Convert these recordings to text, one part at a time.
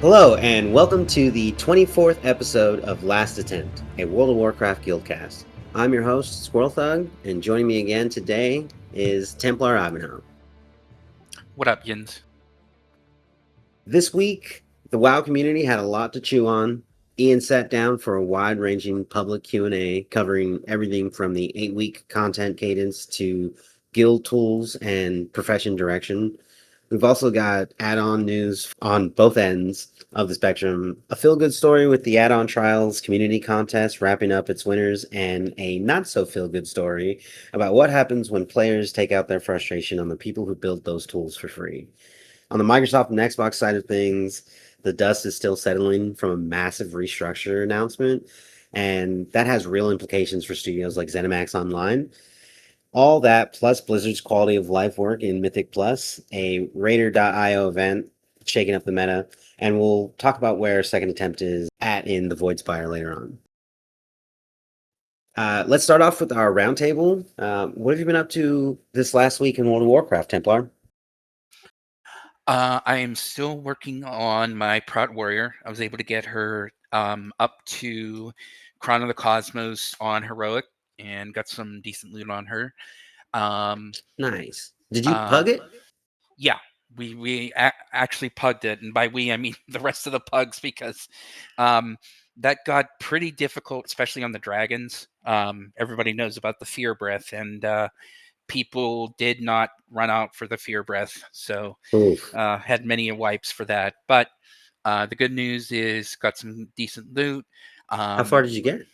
Hello, and welcome to the 24th episode of Last Attempt, a World of Warcraft Guildcast. I'm your host, Squirrelthug, and joining me again today is Templrivanho. What up, Yins? This week, the WoW community had a lot to chew on. Ian sat down for a wide-ranging public Q&A covering everything from the 8-week content cadence to guild tools and profession direction. We've also got add-on news on both ends of the spectrum, a feel-good story with the Addon Trials community contest wrapping up its winners, and a not-so-feel-good story about what happens when players take out their frustration on the people who build those tools for free. On the Microsoft and Xbox side of things, the dust is still settling from a massive restructure announcement, and that has real implications for studios like ZeniMax Online. All that plus Blizzard's quality of life work in Mythic Plus, a Raider.io event shaking up the meta, and we'll talk about where Second Attempt is at in the Void Spire later on. Let's start off with our roundtable. What have you been up to this last week in World of Warcraft, Templar? I am still working on my Proud Warrior. I was able to get her up to Crown of the Cosmos on Heroic and got some decent loot on her. Nice. Did you Uh, pug it? yeah, we actually pugged it, and by we I mean the rest of the pugs because that got pretty difficult, especially on the dragons. Everybody knows about the fear breath, and people did not run out for the fear breath, so Oof. had many wipes for that. But the good news is got some decent loot. How far did you get?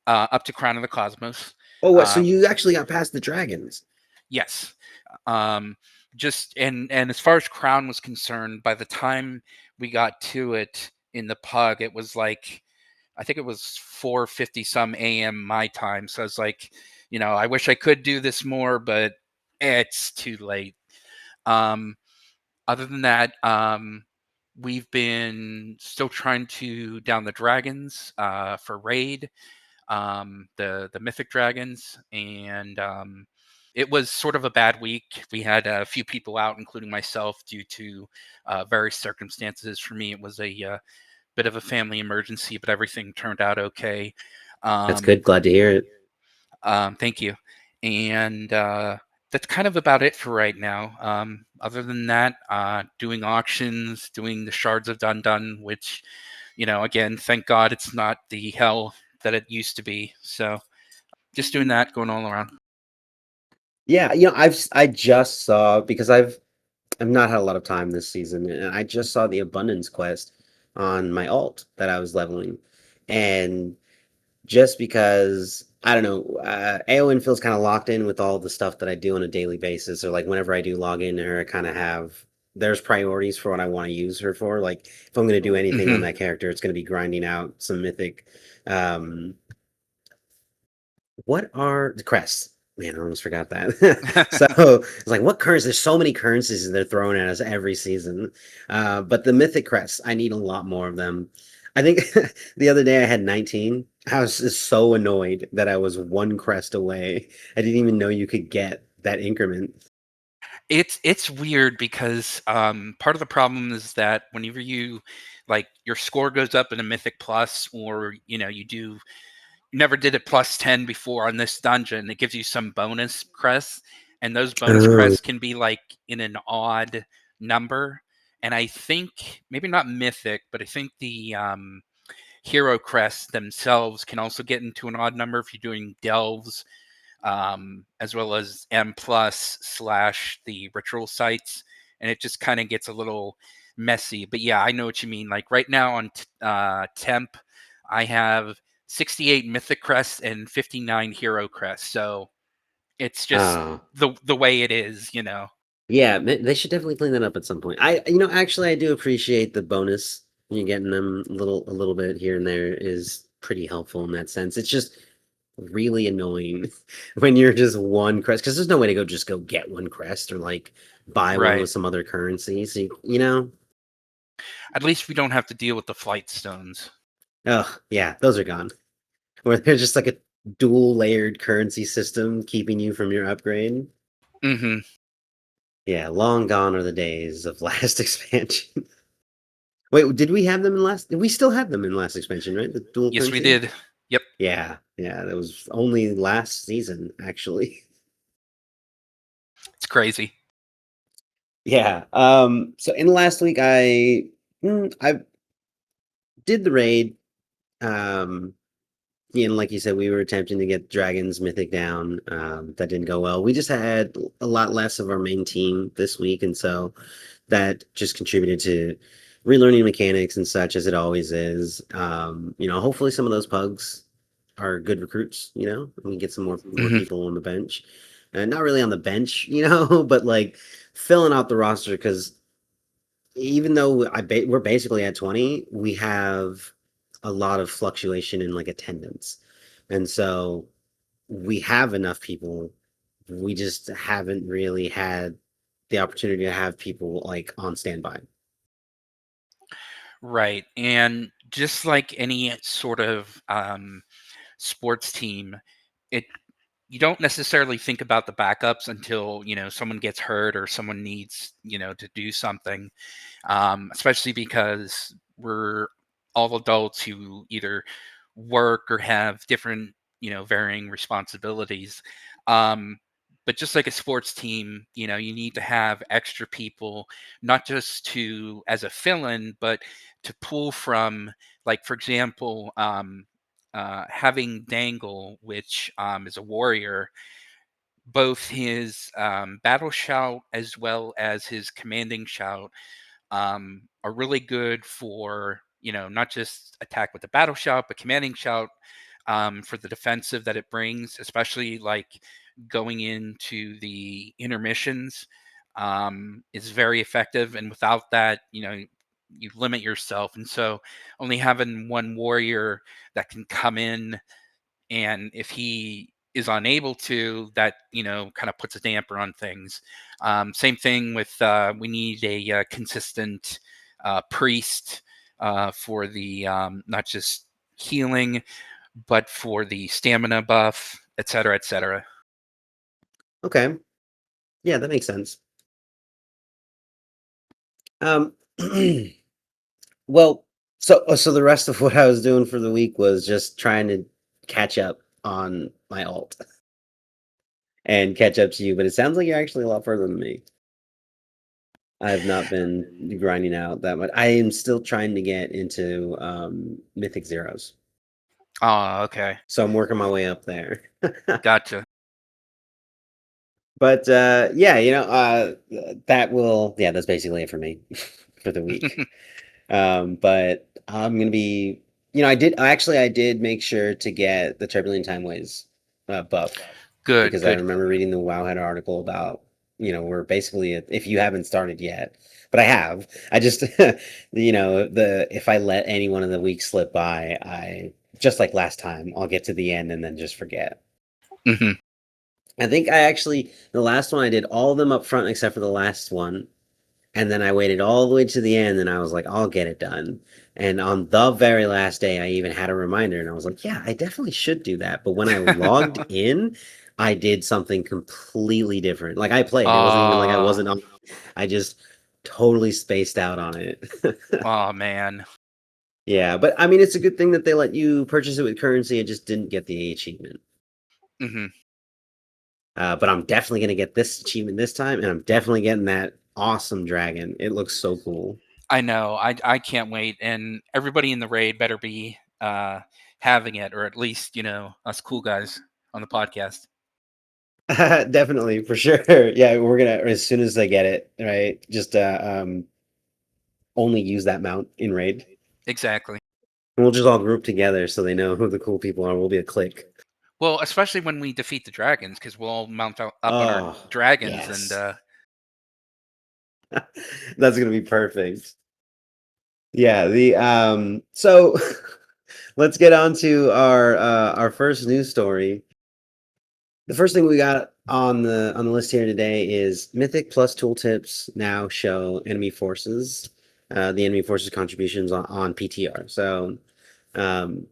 Up to Crown of the Cosmos. Oh, what? So Uh, you actually got past the dragons? yes. Um, just and as far as Crown was concerned, by the time we got to it in the pug, it was like I think it was 4:50 some a.m. my time. So I was like, I wish I could do this more, but it's too late. Um, Other than that, we've been still trying to down the dragons for raid, the mythic dragons, and it was sort of a bad week. We had a few people out, including myself, due to various circumstances. For me, it was a bit of a family emergency, but everything turned out okay. That's Um, good. Glad to hear it. Thank you. And that's kind of about it for right now. Other than that, doing auctions, doing the Shards of Dun, which, again, thank God it's not the hell that it used to be. So just doing that, going all around. Yeah, I just saw because I've not had a lot of time this season, and I just saw the Abundance quest on my alt that I was leveling, and just because I don't know, AON feels kind of locked in with all the stuff that I do on a daily basis, or like whenever I do log into her, I kind of have there's priorities for what I want to use her for. Like if I'm going to do anything on Hmm. that character, it's going to be grinding out some mythic. Um, what are the crests? Man, I almost forgot that. So it's like, what currencies? There's so many currencies they're throwing at us every season. But the mythic crests, I need a lot more of them. I think the other day I had 19. I was just so annoyed that I was one crest away. I didn't even know you could get that increment. It's weird because part of the problem is that whenever you like your score goes up in a Mythic Plus, or you never did it plus 10 before on this dungeon, it gives you some bonus crests, and those bonus Oh, crests can be like in an odd number. And I think maybe not Mythic, but I think the hero crests themselves can also get into an odd number if you're doing delves, as well as M plus slash the ritual sites, and it just kind of gets a little messy. But yeah, I know what you mean. Like right now on Temp, I have 68 Mythic crests and 59 Hero crests, so it's just oh. the way it is. Yeah, they should definitely clean that up at some point. Actually, I do appreciate the bonus. You getting them a little bit here and there is pretty helpful in that sense. It's just really annoying when you're just one crest because there's no way to just go get one crest or like buy one Right. with some other currency. So you know, At least we don't have to deal with the flight stones. oh yeah, those are gone. Where they're just like a dual layered currency system keeping you from your upgrade. Hmm. Yeah, long gone are the days of last expansion. Wait, did we have them in last? We still had them in last expansion, right? The dual Yes, we currency. did. Yep. Yeah, yeah, that was only last season, actually. It's crazy. Yeah. So in the last week, I did the raid. Um, and like you said, we were attempting to get Dragons Mythic down. That didn't go well. We just had a lot less of our main team this week, and so that just contributed to relearning mechanics and such, as it always is. Hopefully some of those pugs are good recruits. We can get some more Hmm. people on the bench, and not really on the bench, but like filling out the roster because even though we're basically at 20, we have a lot of fluctuation in like attendance. And so we have enough people. We just haven't really had the opportunity to have people like on standby. Right. And just like any sort of sports team, it you don't necessarily think about the backups until someone gets hurt or someone needs to do something. Especially because we're all adults who either work or have different, varying responsibilities. Um, but just like a sports team, you need to have extra people, not just to as a fill-in, but to pull from. Like for example, having Dangle, which is a warrior, both his battle shout as well as his commanding shout are really good for not just attack with the battle shout but commanding shout, for the defensive that it brings, especially like going into the intermissions, is very effective. And without that, you limit yourself. And so only having one warrior that can come in, and if he is unable to, that kind of puts a damper on things. Same thing with we need a consistent priest for the not just healing but for the stamina buff, etc., etc. Okay. Yeah, that makes sense. Um, well, so the rest of what I was doing for the week was just trying to catch up on my alt and catch up to you, but it sounds like you're actually a lot further than me. I have not been grinding out that much. I am still trying to get into Mythic Zeros. Oh, okay. So I'm working my way up there. Gotcha. But yeah, that's basically it for me for the week. But I'm gonna be, I did make sure to get the Turbulent Timeways buff Good, because I good. remember reading the Wowhead article about, we're basically if you haven't started yet, but I have. I just, the if I let any one of the weeks slip by, I just like last time, I'll get to the end and then just forget. Hmm. I think the last one I did all of them up front except for the last one. And then I waited all the way to the end and I was like, I'll get it done. And on the very last day, I even had a reminder and I was like, yeah, I definitely should do that. But when I logged in, I did something completely different. Like I played, it wasn't even like I uh wasn't on, I just totally spaced out on it. oh man. Yeah, but I mean, it's a good thing that they let you purchase it with currency. I just didn't get the achievement. Hmm. But I'm definitely going to get this achievement this time, and I'm definitely getting that awesome dragon. It looks so cool. I know. I can't wait, and everybody in the raid better be having it, or at least us cool guys on the podcast. Definitely, for sure. Yeah, we're gonna as soon as they get it, right? Just only use that mount in raid. Exactly. And we'll just all group together so they know who the cool people are. We'll be a clique. Well, especially when we defeat the dragons, because we'll all mount up on our Oh, dragons, and yes. That's gonna be perfect. Yeah, the so let's get on to our first news story. The first thing we got on the list here today is Mythic plus tooltips now show enemy forces, the enemy forces contributions on PTR. So um,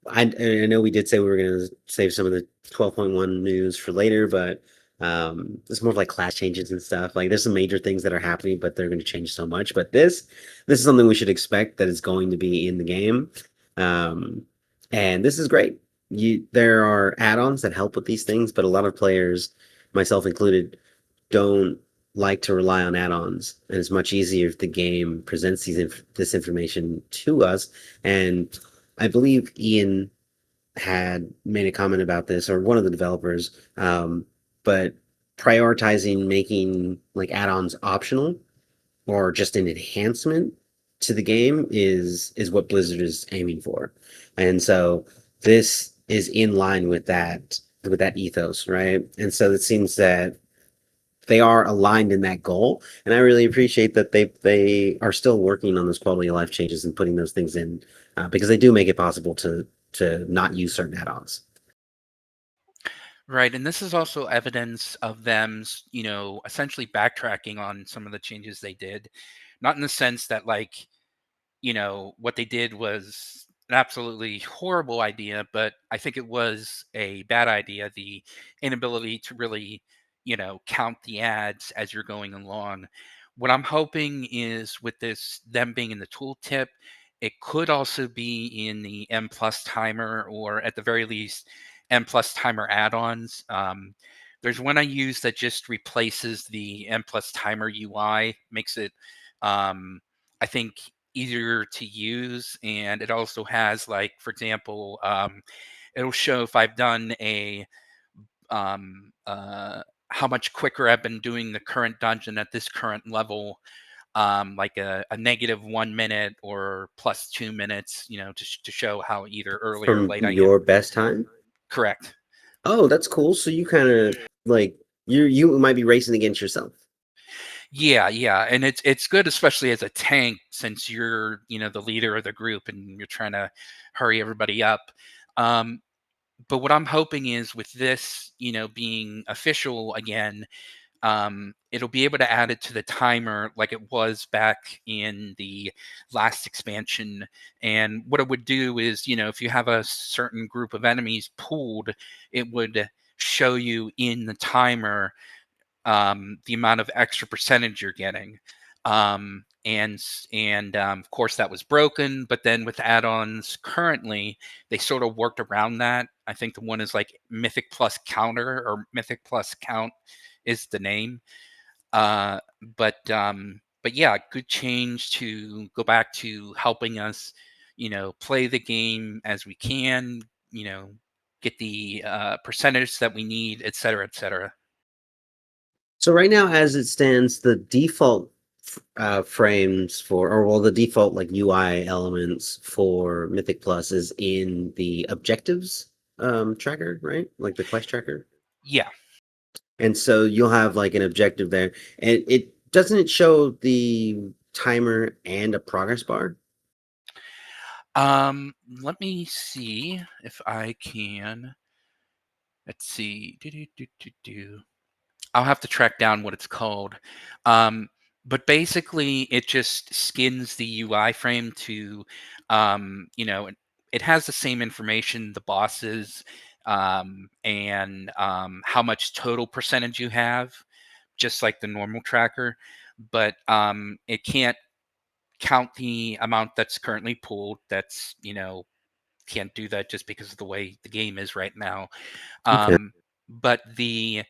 I know we did say we were going to save some of the 12.1 news for later, but It's more of like class changes and stuff. Like there's some major things that are happening, but they're going to change so much. But this is something we should expect that is going to be in the game. Um, and this is great. There are add-ons that help with these things, but a lot of players, myself included, don't like to rely on add-ons. And it's much easier if the game presents this information to us. And I believe Ian had made a comment about this, or one of the developers, but prioritizing making like add-ons optional or just an enhancement to the game is what Blizzard is aiming for. And so this is in line with that ethos, right? And so it seems that they are aligned in that goal, and I really appreciate that they are still working on those quality of life changes and putting those things in because they do make it possible to not use certain add-ons. Right, and this is also evidence of them, essentially backtracking on some of the changes they did. Not in the sense that, like, what they did was an absolutely horrible idea, but I think it was a bad idea. The inability to really, count the ads as you're going along. What I'm hoping is with this, them being in the tooltip, it could also be in the M plus timer, or at the very least, M plus timer add-ons. There's one I use that just replaces the M plus timer UI, makes it, I think, easier to use, and it also has, like, for example, it'll show if I've done a um, uh, how much quicker I've been doing the current dungeon at this current level, like a negative 1 minute or plus 2 minutes, to show how either early or From late I am. your best time? Correct. Oh, that's cool. So you kind of like you might be racing against yourself. Yeah, yeah, and it's good, especially as a tank, since you're, the leader of the group and you're trying to hurry everybody up. Um, but what I'm hoping is with this, being official again, it'll be able to add it to the timer like it was back in the last expansion. And what it would do is, if you have a certain group of enemies pooled, it would show you in the timer the amount of extra percentage you're getting. Of course that was broken, but then with add-ons currently, they sort of worked around that. I think the one is like Mythic Plus Counter, or Mythic Plus Count is the name. Uh, but yeah, good change to go back to helping us, play the game as we can, get the percentage that we need, et cetera, et cetera. So right now, as it stands, the default frames for, or well, the default like UI elements for Mythic Plus is in the objectives tracker, right? Like the quest tracker. Yeah. And so you'll have like an objective there, and it doesn't it show the timer and a progress bar? Let me see if I can. Let's see. I'll have to track down what it's called. Um, but basically, it just skins the UI frame to, it has the same information, the bosses, and how much total percentage you have, just like the normal tracker. But it can't count the amount that's currently pooled. That's, can't do that just because of the way the game is right now. Okay. But the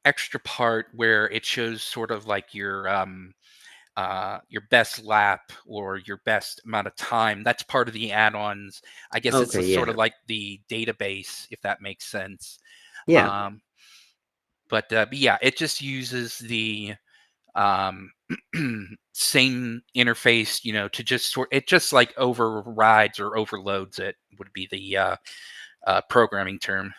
extra part where it shows sort of like your best lap or your best amount of time, that's part of the add-ons. I guess it's Okay, a sort yeah. of like the database, if that makes sense. Yeah. um but yeah, it just uses the um same interface, to just sort it, just like overrides or overloads it, would be the programming term.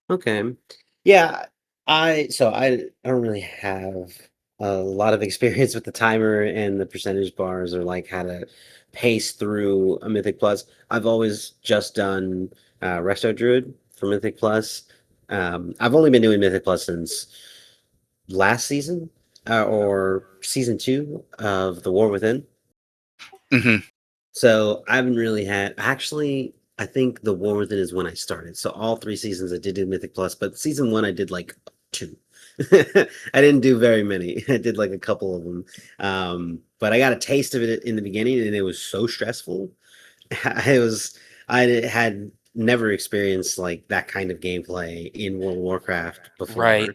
Okay. Yeah, I don't really have a lot of experience with the timer and the percentage bars or like how to pace through a Mythic Plus. I've always just done Resto Druid for Mythic Plus. I've only been doing Mythic Plus since last season or season two of The War Within. Hmm. So I haven't really had actually. I think The War Within is when I started. So all three seasons I did do Mythic Plus, but season one I did like 2. I didn't do very many. I did like a couple of them. But I got a taste of it in the beginning, and it was so stressful. I was I had never experienced like that kind of gameplay in World of Warcraft Right. before.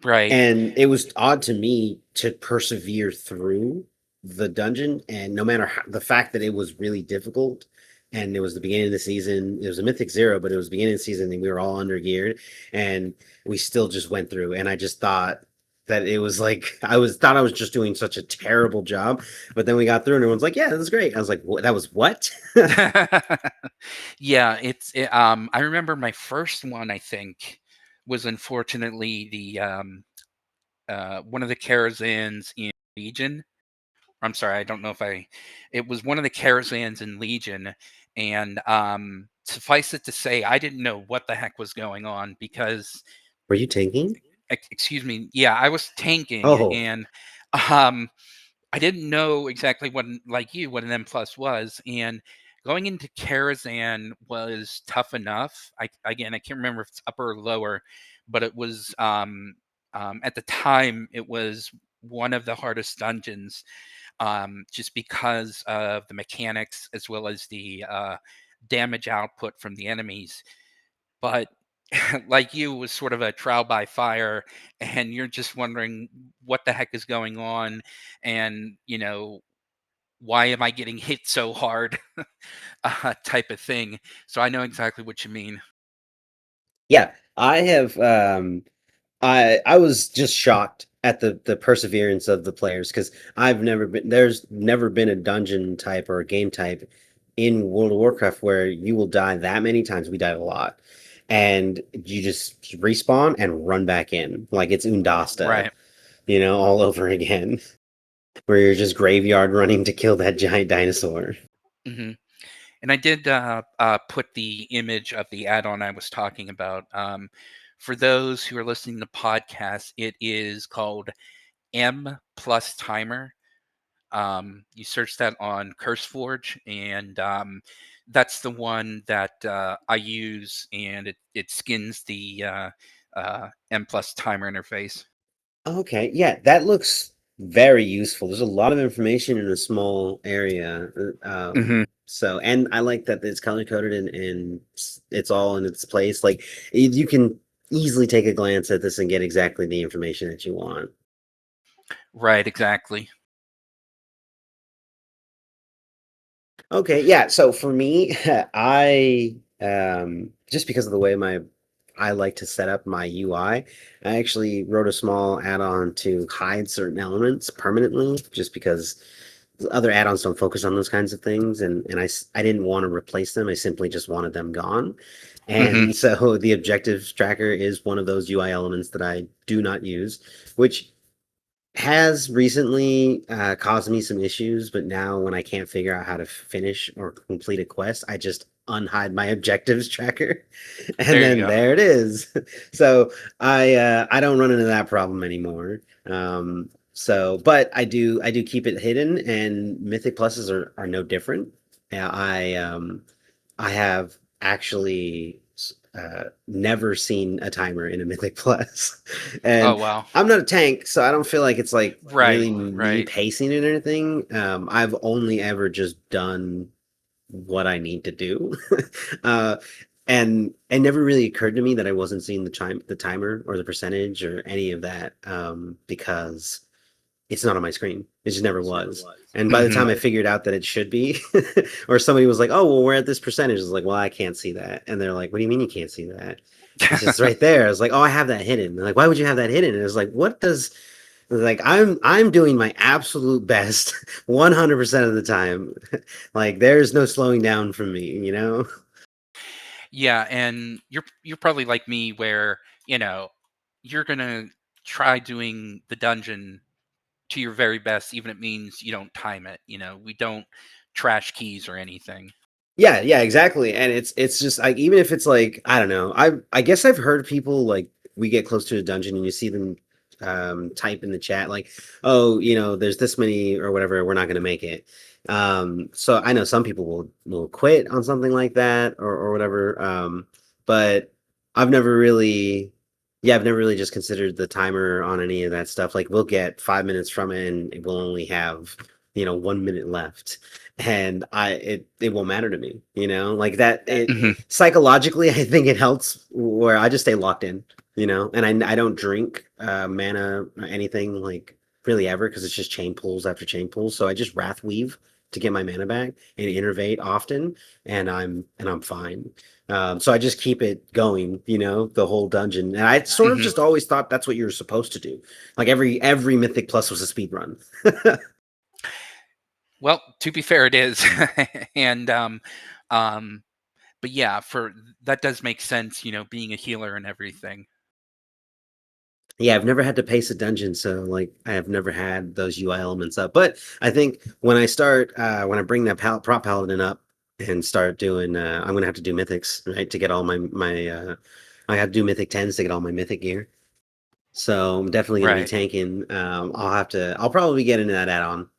Right. And it was odd to me to persevere through the dungeon, and no matter how, the fact that it was really difficult, and it was the beginning of the season, it was a Mythic Zero, but it was the beginning of the season, and we were all under geared, and we still just went through. And I just thought that it was like I was just doing such a terrible job, but then we got through, and everyone's like, "Yeah, that was great." I was like, "What? That was what?" Yeah, I remember my first one, I think, was unfortunately the one of the Karazhans in Legion. I'm sorry, I don't know if I it was one of the Karazhans in Legion, and suffice it to say, I didn't know what the heck was going on because Were you tanking? excuse me, yeah, I was tanking, Oh, and um I didn't know exactly what like you what an M plus was, and going into Karazhan was tough enough. I can't remember if it's upper or lower, but it was at the time it was one of the hardest dungeons, just because of the mechanics as well as the damage output from the enemies. But like you, it was sort of a trial by fire, and you're just wondering what the heck is going on, and why am I getting hit so hard, type of thing. So I know exactly what you mean. yeah. I have I was just shocked at the perseverance of the players, because there's never been a dungeon type or a game type in World of Warcraft where you will die that many times. We died a lot. And you just respawn and run back in. Like it's Undasta, Right. all over again. Where you're just graveyard running to kill that giant dinosaur. hmm And I did put the image of the add-on I was talking about. For those who are listening to podcasts, it is called M plus timer. You search that on CurseForge, and that's the one that I use, and it skins the M plus timer interface. Okay, yeah, that looks very useful. There's a lot of information in a small area. hmm And I like that it's color coded, and it's all in its place. Like you can easily take a glance at this and get exactly the information that you want. Right, exactly. Okay, yeah. So for me, I just because of the way I like to set up my UI, I actually wrote a small add-on to hide certain elements permanently, just because the other add-ons don't focus on those kinds of things, and I didn't want to replace them. I simply just wanted them gone. hmm And so the objectives tracker is one of those UI elements that I do not use, which has recently caused me some issues, but now when I can't figure out how to finish or complete a quest, I just unhide my objectives tracker, and There you then go. there it is. So I don't run into that problem anymore. But I do keep it hidden, and Mythic Pluses are no different. I have actually never seen a timer in a Mythic Plus, Oh and wow. I'm not a tank, so I don't feel like it's like Right, really me right. pacing it or anything. I've only ever just done what I need to do, uh, and it never really occurred to me that I wasn't seeing the timer or the percentage or any of that, because it's not on my screen. It just never was. And by the hmm time I figured out that it should be, or somebody was like, "Oh, well, we're at this percentage," I was like, "Well, I can't see that." And they're like, "What do you mean you can't see that? It's just right there." I was like, "Oh, I have that hidden." They're like, "Why would you have that hidden?" And it was like, "What does?" I was like, I'm doing my absolute best 100% of the time. Like, there's no slowing down from me. Yeah, and you're probably like me where, you're gonna try doing the dungeon to your very best, even if it means you don't time it. We don't trash keys or anything. Yeah, yeah, exactly. And it's just like, even if it's like, I don't know. I guess I've heard people like, we get close to a dungeon and you see them type in the chat like, "Oh, there's this many or whatever, we're not going to make it." So I know some people will quit on something like that, or whatever. But I've never really Yeah, I've never really just considered the timer on any of that stuff. Like we'll get 5 minutes from it and it will only have, 1 minute left. And it won't matter to me, like that it Hmm. psychologically I think it helps where I just stay locked in, and I don't drink mana or anything like really ever because it's just chain pulls after chain pulls. So I just wrath weave to get my mana back and innervate often and I'm fine. So I just keep it going, the whole dungeon. And I sort of Hmm. just always thought that's what you're supposed to do. Like every Mythic Plus was a speed run. Well, to be fair, it is, and um, but yeah, for that does make sense. Being a healer and everything. Yeah, I've never had to pace a dungeon, so like I have never had those UI elements up. But I think when I bring that prop paladin up and start doing, I'm gonna have to do mythics, right, to get all my I have to do mythic 10s to get all my mythic gear. So I'm definitely going to be Right. tanking. I'll probably get into that add-on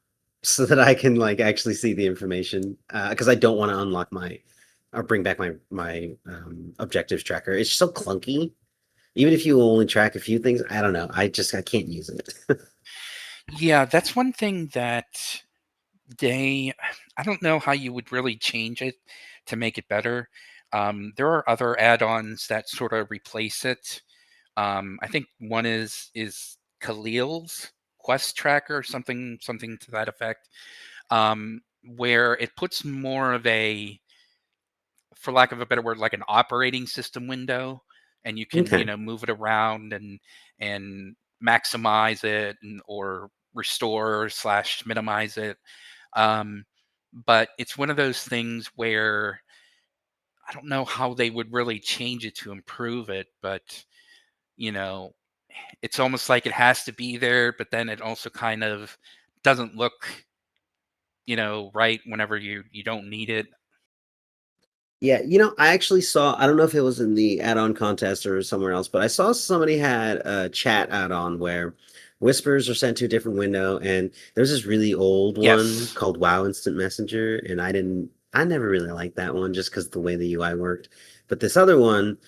so that I can like actually see the information. Because I don't want to unlock or bring back my objectives tracker. It's so clunky. Even if you only track a few things, I don't know. I can't use it. Yeah, that's one thing that they. I don't know how you would really change it to make it better. There are other add-ons that sort of replace it. I think one is Khalil's quest tracker, or something to that effect, where it puts more of a, for lack of a better word, like an operating system window, and you can Okay. move it around and maximize it or restore slash minimize it. Um, but it's one of those things where I don't know how they would really change it to improve it, but you know it's almost like it has to be there, but then it also kind of doesn't look, right whenever you don't need it. Yeah, I actually saw, I don't know if it was in the add-on contest or somewhere else, but I saw somebody had a chat add-on where whispers are sent to a different window, and there's this really old one Yes, called WoW Instant Messenger, and I never really liked that one just because of the way the UI worked. But this other one,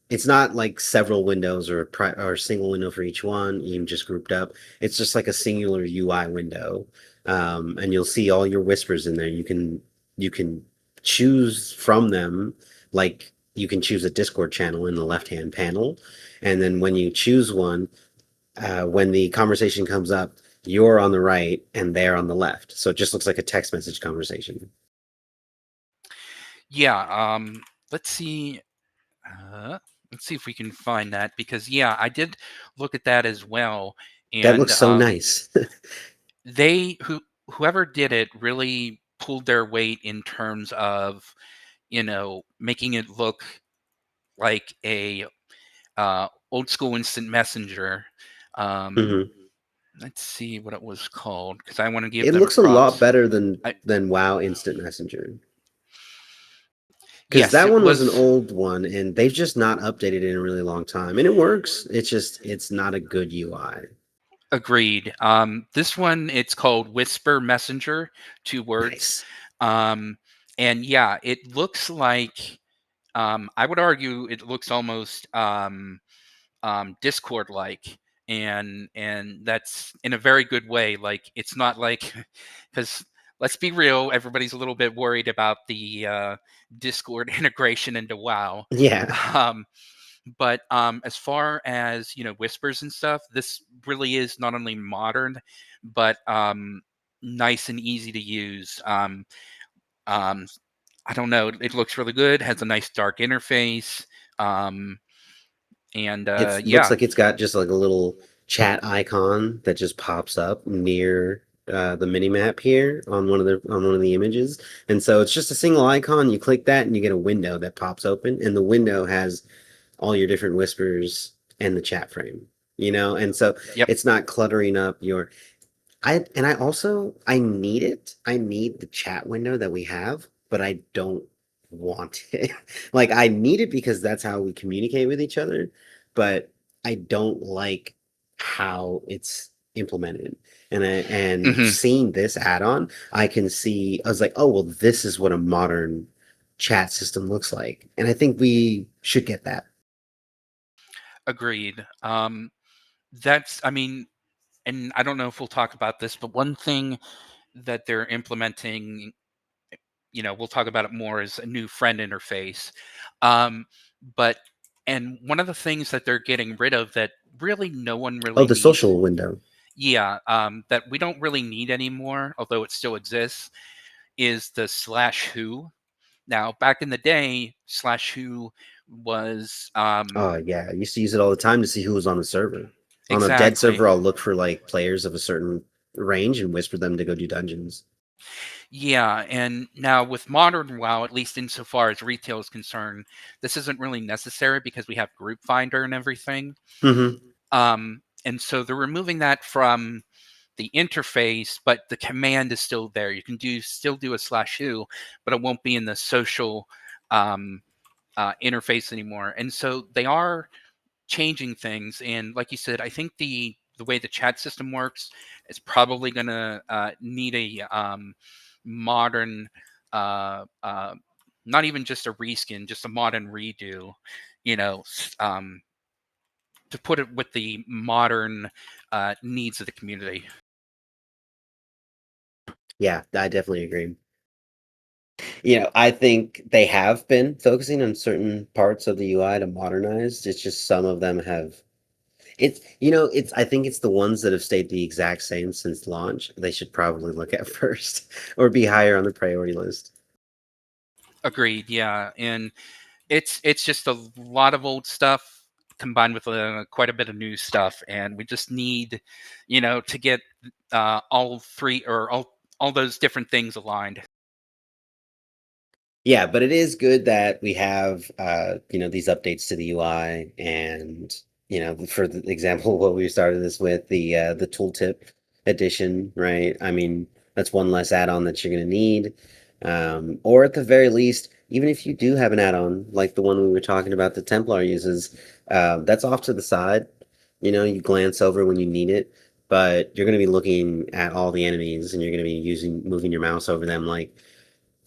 it's not like several windows or a single window for each one, even just grouped up. It's just like a singular UI window, and you'll see all your whispers in there. You can choose from them, like you can choose a Discord channel in the left-hand panel, and then when you choose one, when the conversation comes up, you're on the right and they're on the left. So it just looks like a text message conversation. yeah. Let's see. Uh, let's see if we can find that, because yeah, I did look at that as well, That and looks so nice. whoever did it really pulled their weight in terms of making it look like a old school instant messenger. Um, Hmm. let's see what it was called, because I want to give It them looks a lot props. better than I, WoW Instant Messenger. Because yes, that it one was an was old one, and they've just not updated it in a really long time. And it works. It's not a good UI. agreed. This one, it's called Whisper Messenger, 2 words. Nice. Um, and yeah, it looks like, I would argue it looks almost Discord like, and that's in a very good way. Like, it's not like, because let's be real, everybody's a little bit worried about the Discord integration into WoW. Yeah. Um, but as far as whispers and stuff, this really is not only modern, but nice and easy to use. Um, I don't know, it looks really good. Has a nice dark interface. Um, and It looks yeah, like it's got just like a little chat icon that just pops up near the mini map here on one of the images. And so it's just a single icon. You click that and you get a window that pops open, and the window has all your different whispers and the chat frame. And so yep. it's not cluttering up your I also I need it. I need the chat window that we have, but I don't want it. Like I need it because that's how we communicate with each other, but I don't like how it's implemented. And Hmm. seeing this add-on, I was like, "Oh, well, this is what a modern chat system looks like." And I think we should get that. Agreed. That's, I mean, and I don't know if we'll talk about this, but one thing that they're implementing, we'll talk about it more, is a new friend interface. Um, but and one of the things that they're getting rid of that really no one Oh, really the needs, social window. yeah, that we don't really need anymore, although it still exists, is the slash who. Now, back in the day, slash who was Oh yeah, I used to use it all the time to see who was on the server. On a dead exactly. server, I'll look for like players of a certain range and whisper them to go do dungeons. Yeah, and now with modern WoW, at least insofar as retail is concerned, this isn't really necessary because we have Group Finder and everything. Hmm. And so they're removing that from the interface, but the command is still there. You can still do a slash who, but it won't be in the social um, interface anymore. And so they are changing things. And like you said, I think the way the chat system works is probably going to need a modern, uh, uh, not even just a reskin, just a modern redo. You know, to put it with the modern needs of the community. Yeah, I definitely agree. I think they have been focusing on certain parts of the UI to modernize. It's just some of them have. It's I think it's the ones that have stayed the exact same since launch. They should probably look at first or be higher on the priority list. Agreed. Yeah, and it's just a lot of old stuff combined with quite a bit of new stuff, and we just need, to get all three or all those different things aligned. Yeah, but it is good that we have these updates to the UI and for the example what we started this with the tooltip edition, right? I mean, that's one less add-on that you're going to need. Or at the very least, even if you do have an add-on like the one we were talking about the Templar uses, that's off to the side. You glance over when you need it, but you're going to be looking at all the enemies and you're going to be moving your mouse over them like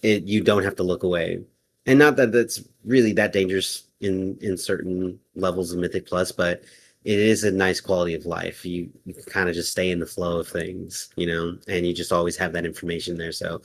you don't have to look away. And not that that's really that dangerous in certain levels of Mythic Plus, but it is a nice quality of life. You can kind of just stay in the flow of things, and you just always have that information there. So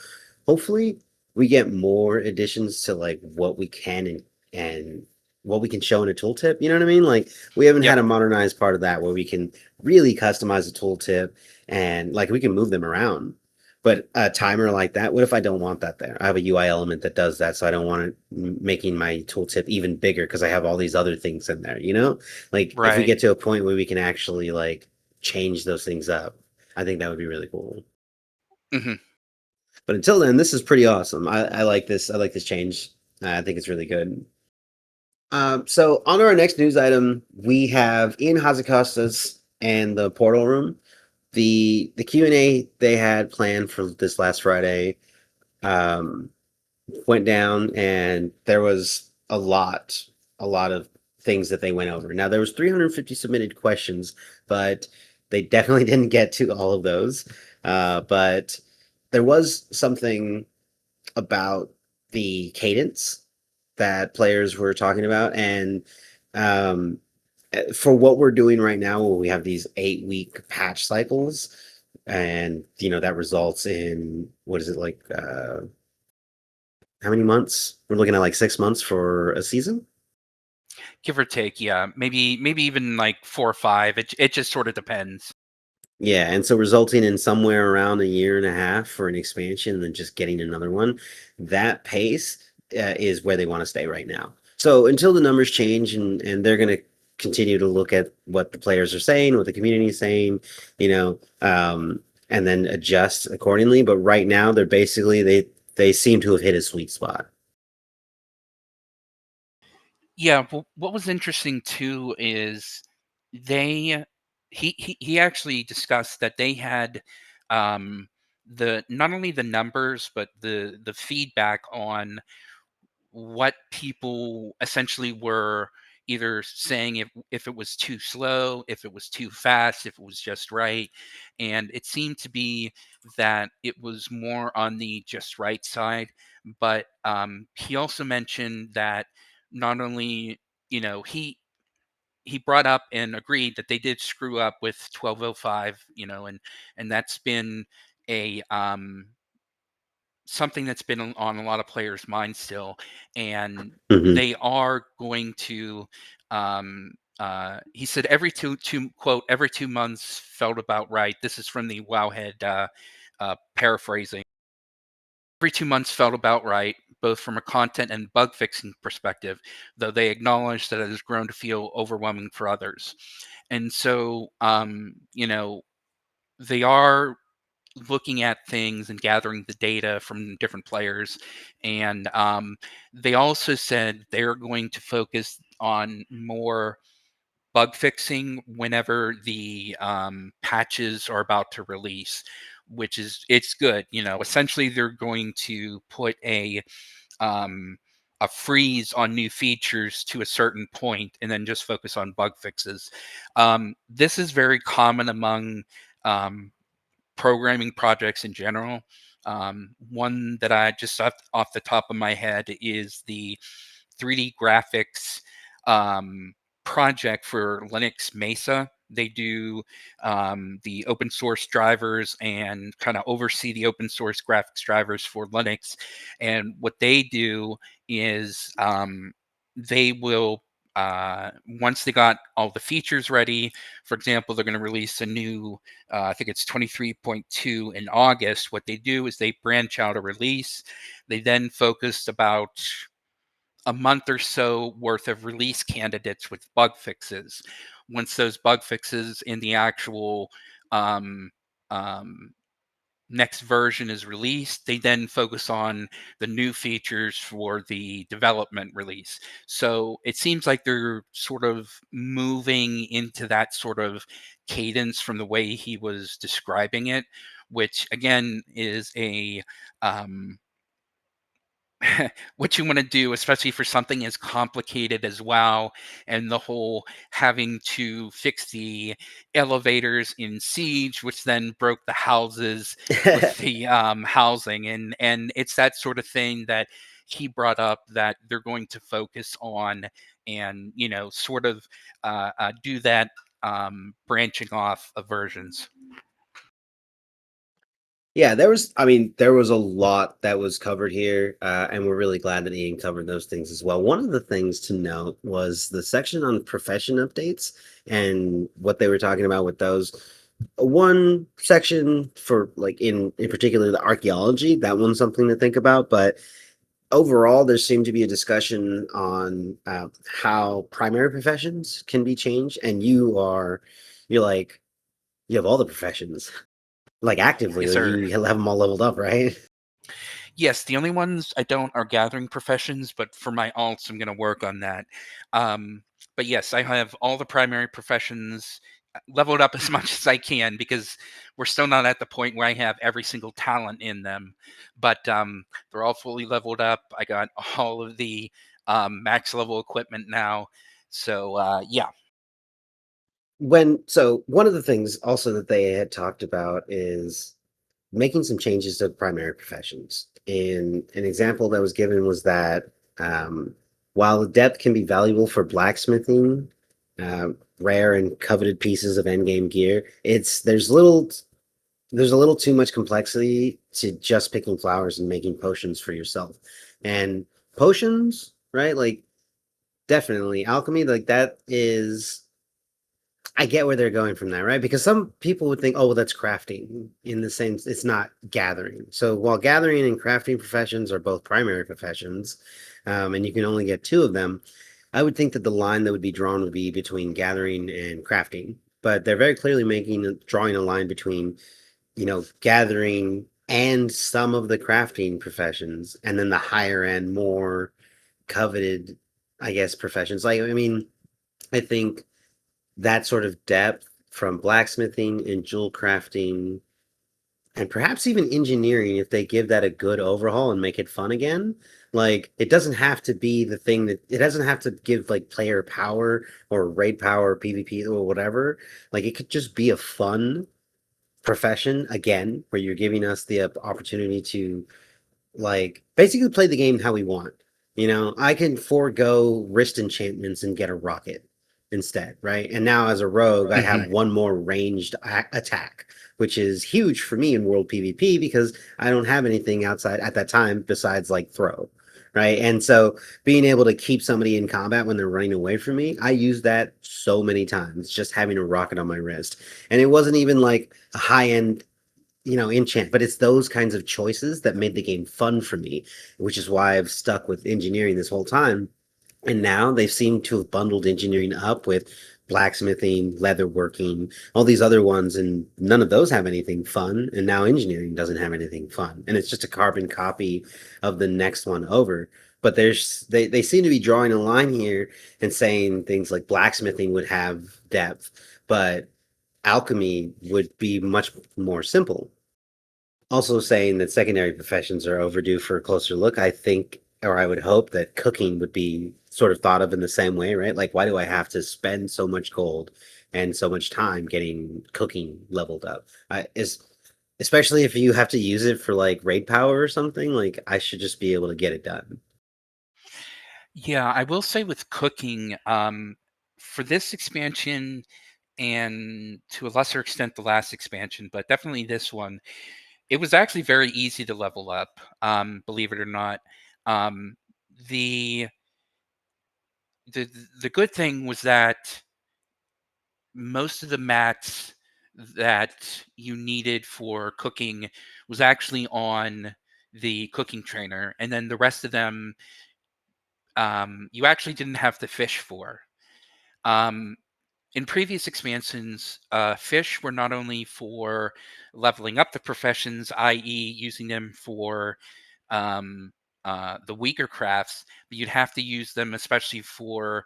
hopefully we get more additions to like what we can and what we can show in a tooltip. You know what I mean? Like we haven't Yep. had a modernized part of that where we can really customize a tooltip and like we can move them around. But a timer like that, what if I don't want that there? I have a UI element that does that, so I don't want it making my tooltip even bigger because I have all these other things in there, you know? Like if we Right. get to a point where we can actually like change those things up, I think that would be really cool. Hmm. But until then, this is pretty awesome. I like this. I like this change. I think it's really good. So on to our next news item, we have Ion Hazzikostas and the Portal Room. The Q&A they had planned for this last Friday um, went down, and there was a lot of things that they went over. Now there was 350 submitted questions, but they definitely didn't get to all of those. But there was something about the cadence that players were talking about, and um, for what we're doing right now, where we have these 8-week patch cycles, and that results in what is it like? How many months? We're looking at like 6 months for a season. Give or take, yeah. Maybe even like 4 or 5. It just sort of depends. Yeah, and so resulting in somewhere around a year and a half for an expansion and then just getting another one. That pace is where they want to stay right now. So until the numbers change and they're going to continue to look at what the players are saying, what the community is saying, and then adjust accordingly. But right now, they seem to have hit a sweet spot. Yeah, well, what was interesting too is they he actually discussed that they had um the not only the numbers but the feedback on what people essentially were either saying if it was too slow, if it was too fast, if it was just right. And it seemed to be that it was more on the just right side. But he also mentioned that not only, he he brought up and agreed that they did screw up with 1205, and that's been a something that's been on a lot of players' minds still, and Hmm. they are going to. He said every 2 months felt about right. This is from the Wowhead paraphrasing. Every 2 months felt about right, both from a content and bug fixing perspective, though they acknowledge that it has grown to feel overwhelming for others. And so, they are looking at things and gathering the data from different players. And they also said they're going to focus on more bug fixing whenever the patches are about to release, which is it's good. Essentially they're going to put um, a freeze on new features to a certain point and then just focus on bug fixes. This is very common among um, programming projects in general. One that I just off the top of my head is the 3D graphics um, project for Linux Mesa. They do the open source drivers and kind of oversee the open source graphics drivers for Linux. And what they do is they will, once they got all the features ready, for example, they're going to release a new, I think it's 23.2 in August. What they do is they branch out a release. They then focus about a month or so worth of release candidates with bug fixes. Once those bug fixes in the actual um, um, next version is released, they then focus on the new features for the development release. So it seems like they're sort of moving into that sort of cadence from the way he was describing it, which again is a what you want to do, especially for something as complicated as WoW and the whole having to fix the elevators in Siege, which then broke the houses with the housing, and it's that sort of thing that he brought up that they're going to focus on, and sort of do that branching off of versions. Yeah, there was a lot that was covered here, and we're really glad that Ian covered those things as well. One of the things to note was the section on profession updates and what they were talking about with those. One section for like in particular the archaeology, that one's something to think about, but overall there seemed to be a discussion on how primary professions can be changed, and you're like you have all the professions. Like, actively, Yes, like, sir. you have them all leveled up, right? Yes, the only ones I don't are gathering professions, but for my alts, I'm going to work on that. Um, but yes, I have all the primary professions leveled up as much as I can because we're still not at the point where I have every single talent in them. But they're all fully leveled up. I got all of the max level equipment now. So yeah. So one of the things also that they had talked about is making some changes to primary professions. And an example that was given was that um, while the depth can be valuable for blacksmithing, uh, rare and coveted pieces of endgame gear, there's a little too much complexity to just picking flowers and making potions for yourself. And potions, right? Like, definitely alchemy, like that is I get where they're going from that, right? Because some people would think, oh, well, that's crafting in the same, it's not gathering. So while gathering and crafting professions are both primary professions, and you can only get two of them, I would think that the line that would be drawn would be between gathering and crafting. But they're very clearly drawing a line between, gathering and some of the crafting professions, and then the higher end, more coveted, I guess, professions. Like, I mean, I think that sort of depth from blacksmithing and jewel crafting and perhaps even engineering, if they give that a good overhaul and make it fun again. Like, it doesn't have to be the thing that it doesn't have to give like player power or raid power or PvP or whatever. Like, it could just be a fun profession again, where you're giving us the opportunity to like basically play the game how we want. I can forego wrist enchantments and get a rocket. instead, right? And now as a rogue, I have Mhm. one more ranged attack, which is huge for me in world PvP because I don't have anything outside at that time besides like throw, right? And so being able to keep somebody in combat when they're running away from me, I use that so many times, just having a rocket on my wrist. And it wasn't even like a high end, enchant, but it's those kinds of choices that made the game fun for me, which is why I've stuck with engineering this whole time. And now they seem to have bundled engineering up with blacksmithing, leatherworking, all these other ones, and none of those have anything fun. And now engineering doesn't have anything fun. And it's just a carbon copy of the next one over. But they seem to be drawing a line here and saying things like blacksmithing would have depth, but alchemy would be much more simple. Also saying that secondary professions are overdue for a closer look. I think, or I would hope that cooking would be sort of thought of in the same way, right? Like, why do I have to spend so much gold and so much time getting cooking leveled up? Especially if you have to use it for like raid power or something, like I should just be able to get it done. Yeah, I will say with cooking, for this expansion and to a lesser extent the last expansion, but definitely this one, it was actually very easy to level up, believe it or not. Um, the the the good thing was that most of the mats that you needed for cooking was actually on the cooking trainer, and then the rest of them you actually didn't have to fish for. Um, in previous expansions, fish were not only for leveling up the professions, i.e., using them for um, the weaker crafts, but you'd have to use them especially for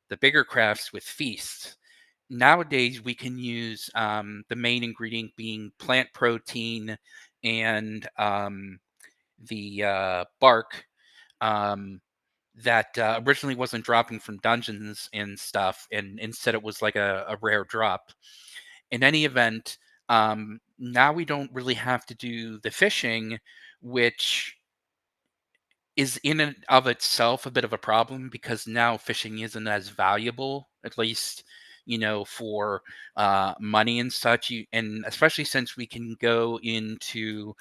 the bigger crafts with feasts. Nowadays, we can use the main ingredient being plant protein and the bark. Um, that originally wasn't dropping from dungeons and stuff, and instead it was like a rare drop. In any event, now we don't really have to do the fishing, which is in and of itself a bit of a problem because now fishing isn't as valuable, at least for money and such. And especially since we can go into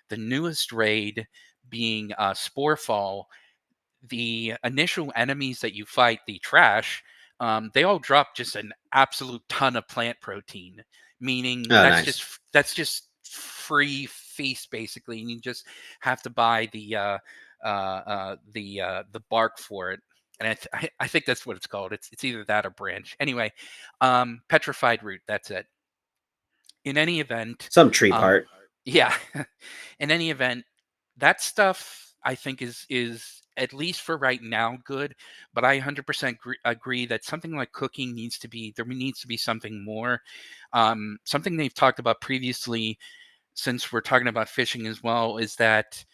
the newest raid being Sporefall, the initial enemies that you fight, the trash, they all drop just an absolute ton of plant protein, meaning Oh, that's nice. just free feast basically, and you just have to buy the bark for it. And I think that's what it's called. It's either that or branch. Anyway, petrified root. That's it. In any event, Some tree uh, part. yeah. In any event, that stuff I think is at least for right now good, but I 100% agree that something like cooking needs to be something more. Something they've talked about previously, since we're talking about fishing as well, is that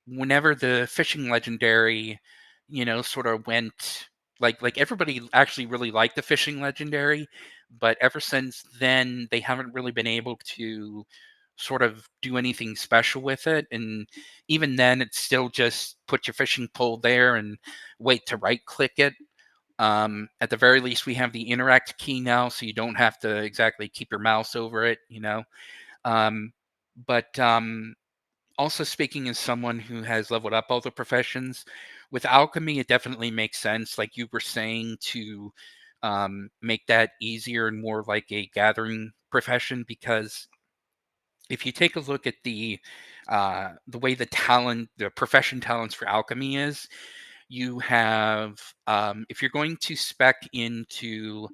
whenever the fishing legendary, sort of went like everybody actually really liked the fishing legendary, but ever since then they haven't really been able to sort of do anything special with it. And even then, it's still just put your fishing pole there and wait to right click it. At the very least, we have the interact key now, so you don't have to exactly keep your mouse over it. Um, but also, speaking as someone who has leveled up all the professions, with alchemy, it definitely makes sense, like you were saying, to make that easier and more like a gathering profession. Because if you take a look at the way the profession talents for alchemy is, you have if you're going to spec into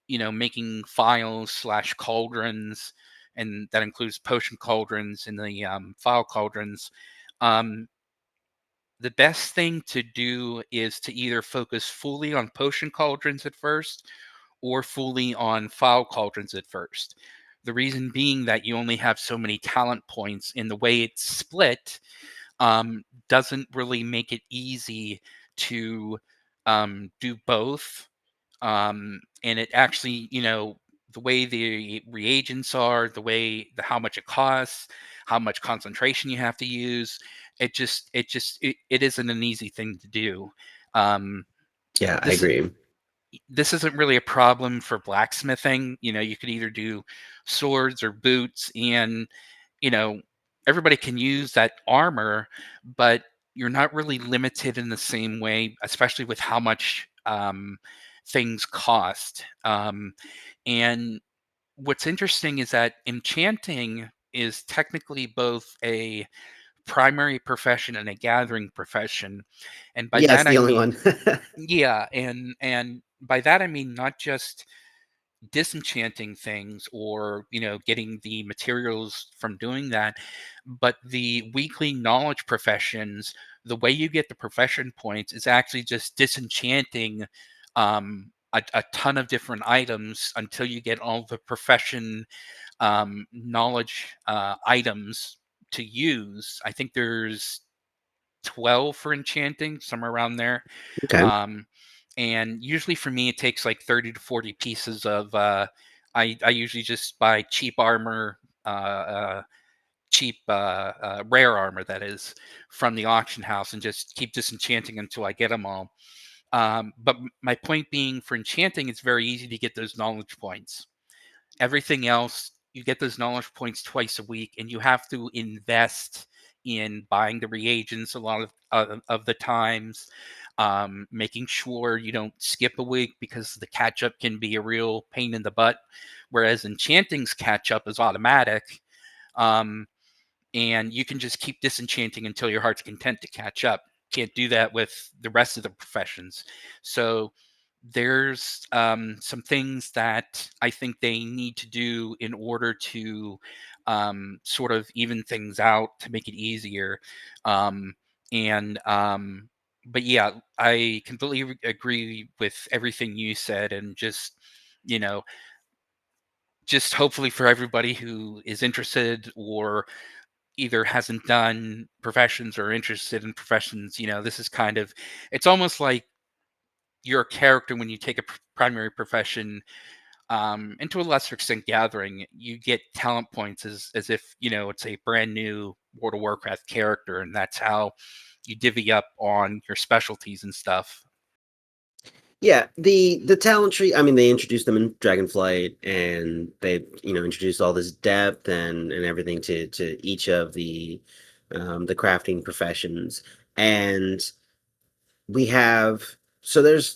making files slash cauldrons, and that includes potion cauldrons and the file cauldrons. Um, the best thing to do is to either focus fully on potion cauldrons at first or fully on file cauldrons at first. The reason being that you only have so many talent points, and the way it's split doesn't really make it easy to do both. And it actually, the way the reagents are, how much it costs, how much concentration you have to use, it isn't an easy thing to do. Um, Yeah, I this agree. this isn't really a problem for blacksmithing. You could either do swords or boots, and you know, everybody can use that armor, but you're not really limited in the same way, especially with how much things cost. And what's interesting is that enchanting is technically both a primary profession and a gathering profession. And by Yeah, it's that the I only mean, one. yeah, and by that I mean not just disenchanting things or getting the materials from doing that, but the weekly knowledge professions. The way you get the profession points is actually just disenchanting a ton of different items until you get all the profession knowledge items to use. I think there's 12 for enchanting, somewhere around there. Okay. Um, and usually for me, it takes like 30 to 40 pieces of. I usually just buy cheap armor, cheap rare armor that is, from the auction house, and just keep disenchanting until I get them all. But my point being, for enchanting, it's very easy to get those knowledge points. Everything else, you get those knowledge points twice a week, and you have to invest in buying the reagents a lot of the times, making sure you don't skip a week because the catch up can be a real pain in the butt. Whereas enchanting's catch up is automatic. Um, and you can just keep disenchanting until your heart's content to catch up. Can't do that with the rest of the professions. So there's some things that I think they need to do in order to sort of even things out to make it easier. Um, and but yeah, I completely agree with everything you said, and you know just hopefully for everybody who is interested or either hasn't done professions or interested in professions, this is kind of, it's almost like you're a character when you take a primary profession, and to a lesser extent gathering, you get talent points as if, it's a brand new World of Warcraft character, and that's how you divvy up on your specialties and stuff. Yeah, the talent tree. I mean, they introduced them in Dragonflight, and they introduced all this depth and everything to each of the crafting professions. And we have there's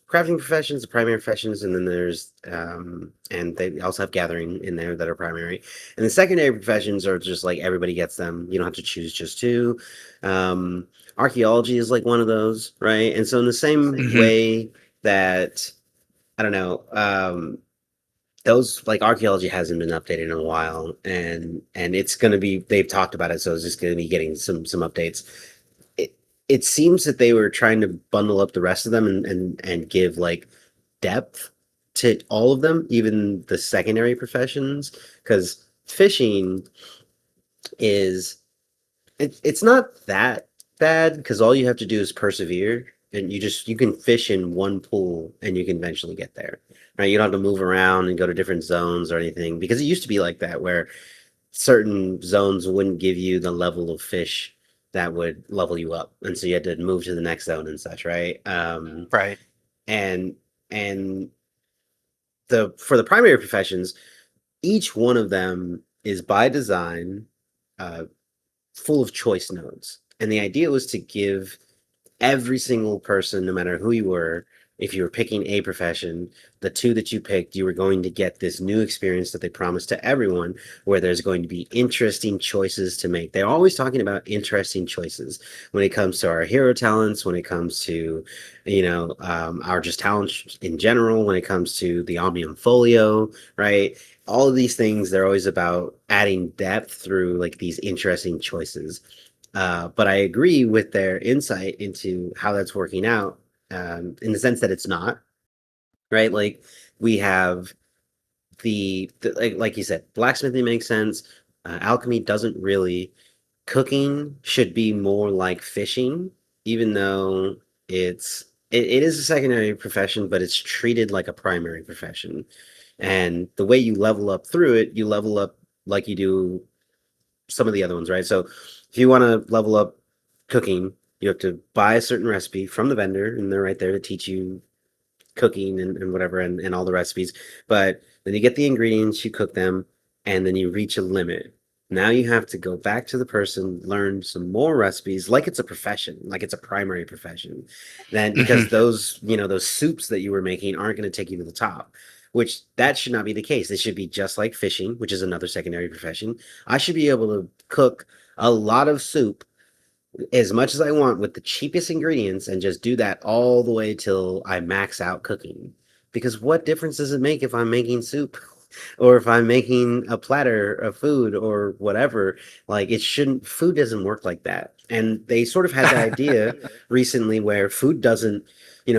crafting professions, the primary professions, and then there's and they also have gathering in there that are primary. And the secondary professions are just like everybody gets them. You don't have to choose just two. Um, Archaeology is like one of those, right? And so in the same Hmm. way that I don't know, those like archaeology hasn't been updated in a while, and it's gonna be they've talked about it, so it's just gonna be getting some updates. It seems that they were trying to bundle up the rest of them and give like depth to all of them, even the secondary professions, because fishing is it's not that bad because all you have to do is persevere, and you can fish in one pool and you can eventually get there, right? You don't have to move around and go to different zones or anything, because it used to be like that where certain zones wouldn't give you the level of fish that would level you up, and so you had to move to the next zone and such, right? Right. And and the for the primary professions, each one of them is by design uh, full of choice nodes, and the idea was to give every single person, no matter who you were, if you were picking a profession, the two that you picked, you were going to get this new experience that they promised to everyone, where there's going to be interesting choices to make. They're always talking about interesting choices when it comes to our hero talents, when it comes to, our just talents in general, when it comes to the Omnium Folio, right? All of these things, they're always about adding depth through like these interesting choices. But I agree with their insight into how that's working out, in the sense that it's not, right. Like we have like you said, blacksmithing makes sense. Alchemy doesn't really. Cooking should be more like fishing, even though it is a secondary profession, but it's treated like a primary profession. And the way you level up through it, you level up like you do some of the other ones, right? So if you want to level up cooking, you have to buy a certain recipe from the vendor, and they're right there to teach you cooking and whatever and all the recipes. But then you get the ingredients, you cook them, and then you reach a limit. Now you have to go back to the person, learn some more recipes, like it's a profession, like it's a primary profession. Then Hmm. because those, those soups that you were making aren't going to take you to the top, which that should not be the case. It should be just like fishing, which is another secondary profession. I should be able to cook a lot of soup as much as I want with the cheapest ingredients and just do that all the way till I max out cooking. Because what difference does it make if I'm making soup or if I'm making a platter of food or whatever? Like it shouldn't, food doesn't work like that. And they sort of had that idea recently where food doesn't,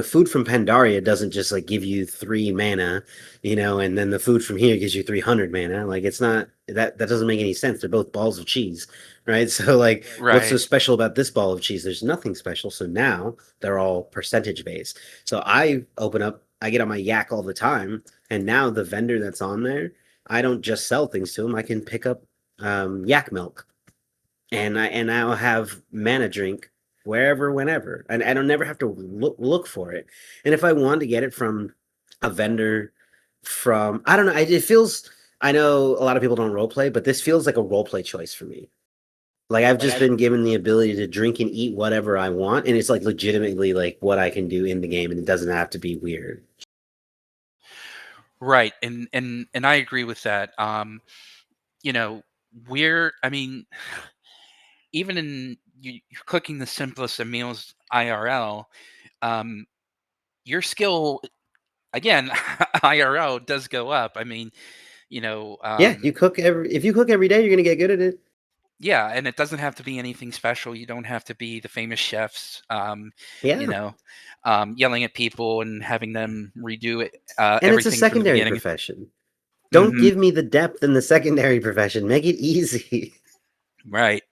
food from Pandaria doesn't just like give you 3 mana, and then the food from here gives you 300 mana. Like it's not that doesn't make any sense. They're both balls of cheese, right? So like what's so Right. special about this ball of cheese? There's nothing special. So now they're all percentage based. So I get on my yak all the time, and now the vendor that's on there, I don't just sell things to him. I can pick up yak milk, and I'll have mana drink wherever, whenever, and I don't never have to look for it. And if I want to get it from a vendor, from I don't know, it feels. I know a lot of people don't role play, but this feels like a role play choice for me. Like I've just been given the ability to drink and eat whatever I want, and it's like legitimately like what I can do in the game, and it doesn't have to be weird. Right. And I agree with that. You know, I mean, even in you're cooking the simplest of meals IRL, um, your skill again IRL does go up. I mean, you know, Yeah, um, if you cook every day, you're gonna get good at it. yeah, and it doesn't have to be anything special. You don't have to be the famous chefs, you Yeah, know, yelling at people and having them redo it, and it's a everything from the secondary beginning. profession. Don't Hmm. give me the depth in the secondary profession. Make it easy. Right.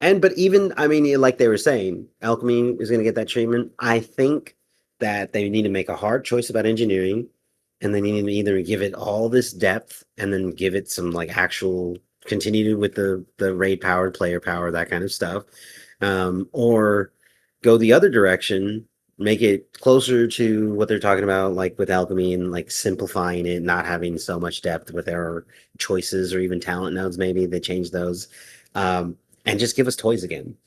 And but even I mean, like they were saying, alchemy is going to get that treatment. I think that they need to make a hard choice about engineering, and they need to either give it all this depth and then give it some like actual continue with the raid powered player power, that kind of stuff, or go the other direction, make it closer to what they're talking about, like with alchemy and like simplifying it, not having so much depth with their choices or even talent nodes. Maybe they change those. And just give us toys again.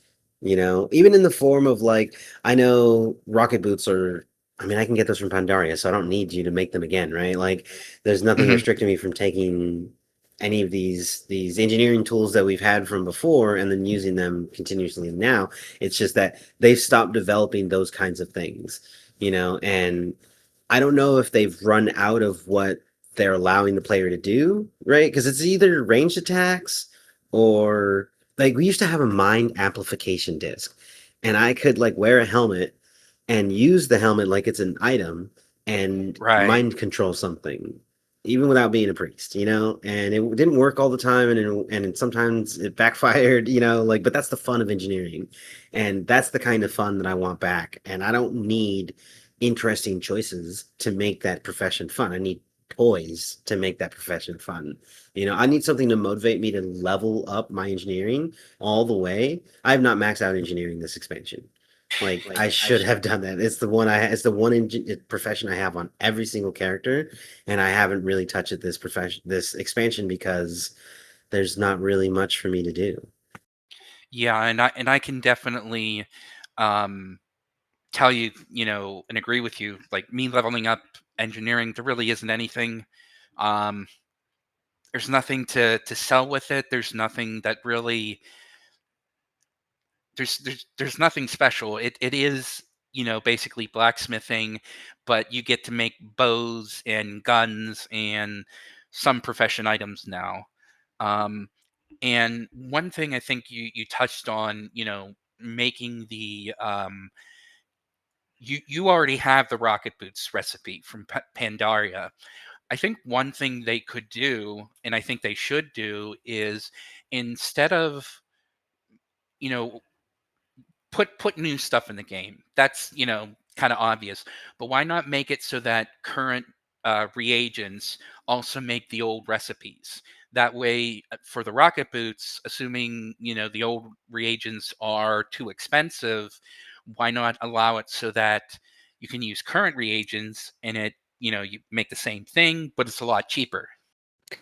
Even in the form of like, I know rocket boots are, I mean, I can get those from Pandaria, so I don't need you to make them again, right? Like, there's nothing Hmm. restricting me from taking any of these engineering tools that we've had from before and then using them continuously now. It's just that they've stopped developing those kinds of things, and I don't know if they've run out of what they're allowing the player to do, right? Because it's either ranged attacks or like we used to have a mind amplification disc, and I could like wear a helmet and use the helmet like it's an item and Right. mind control something, even without being a priest, And it didn't work all the time, sometimes it backfired, like. But that's the fun of engineering, and that's the kind of fun that I want back. And I don't need interesting choices to make that profession fun. I need toys to make that profession fun. I need something to motivate me to level up my engineering all the way. I have not maxed out engineering this expansion. Like I should have done that. It's the one profession I have on every single character, and I haven't really touched it this expansion because there's not really much for me to do. Yeah, and I can definitely um, tell you, and agree with you. Like me leveling up engineering, there really isn't anything. Um, there's nothing to sell with it. There's nothing that really there's nothing special. It is, basically blacksmithing, but you get to make bows and guns and some profession items now. Um, and one thing I think you touched on, making the you already have the rocket boots recipe from Pandaria. I think one thing they could do, and I think they should do, is instead of you know put new stuff in the game. That's kind of obvious, but why not make it so that current reagents also make the old recipes? That way, for the rocket boots, assuming the old reagents are too expensive, why not allow it so that you can use current reagents, and you make the same thing, but it's a lot cheaper.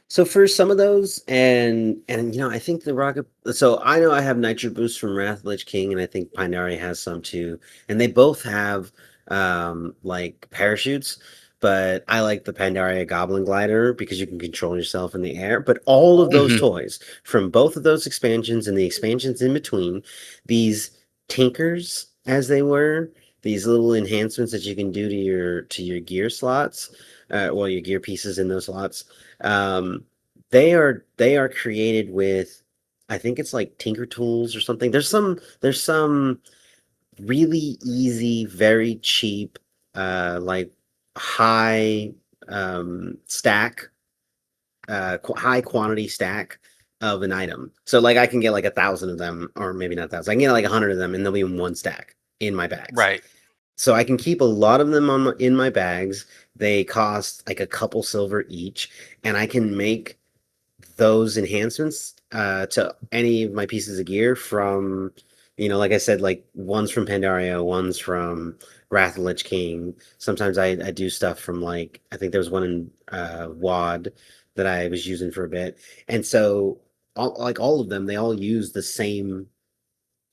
So for some of those, and I think the rocket. So I know I have Nitro Boost from Wrath Lich King, and I think Pandaria has some too, and they both have like parachutes. But I like the Pandaria Goblin Glider because you can control yourself in the air. But all of those toys from both of those expansions and the expansions in between, these tinkers as they were, these little enhancements that you can do to your gear slots, well, your gear pieces in those slots. They are created with, I think it's like Tinker Tools or something. There's some really easy, very cheap, like high stack, high quantity stack of an item. So like I can get like 1,000 of them, or maybe not 1,000. I can get like 100 of them, and they'll be in one stack in my bags. Right. So I can keep a lot of them in my bags. They cost like a couple silver each, and I can make those enhancements to any of my pieces of gear from, like I said, like one's from Pandaria, one's from Wrath of the Lich King. Sometimes I do stuff from like, I think there was one in WAD that I was using for a bit. And so all of them, they all use the same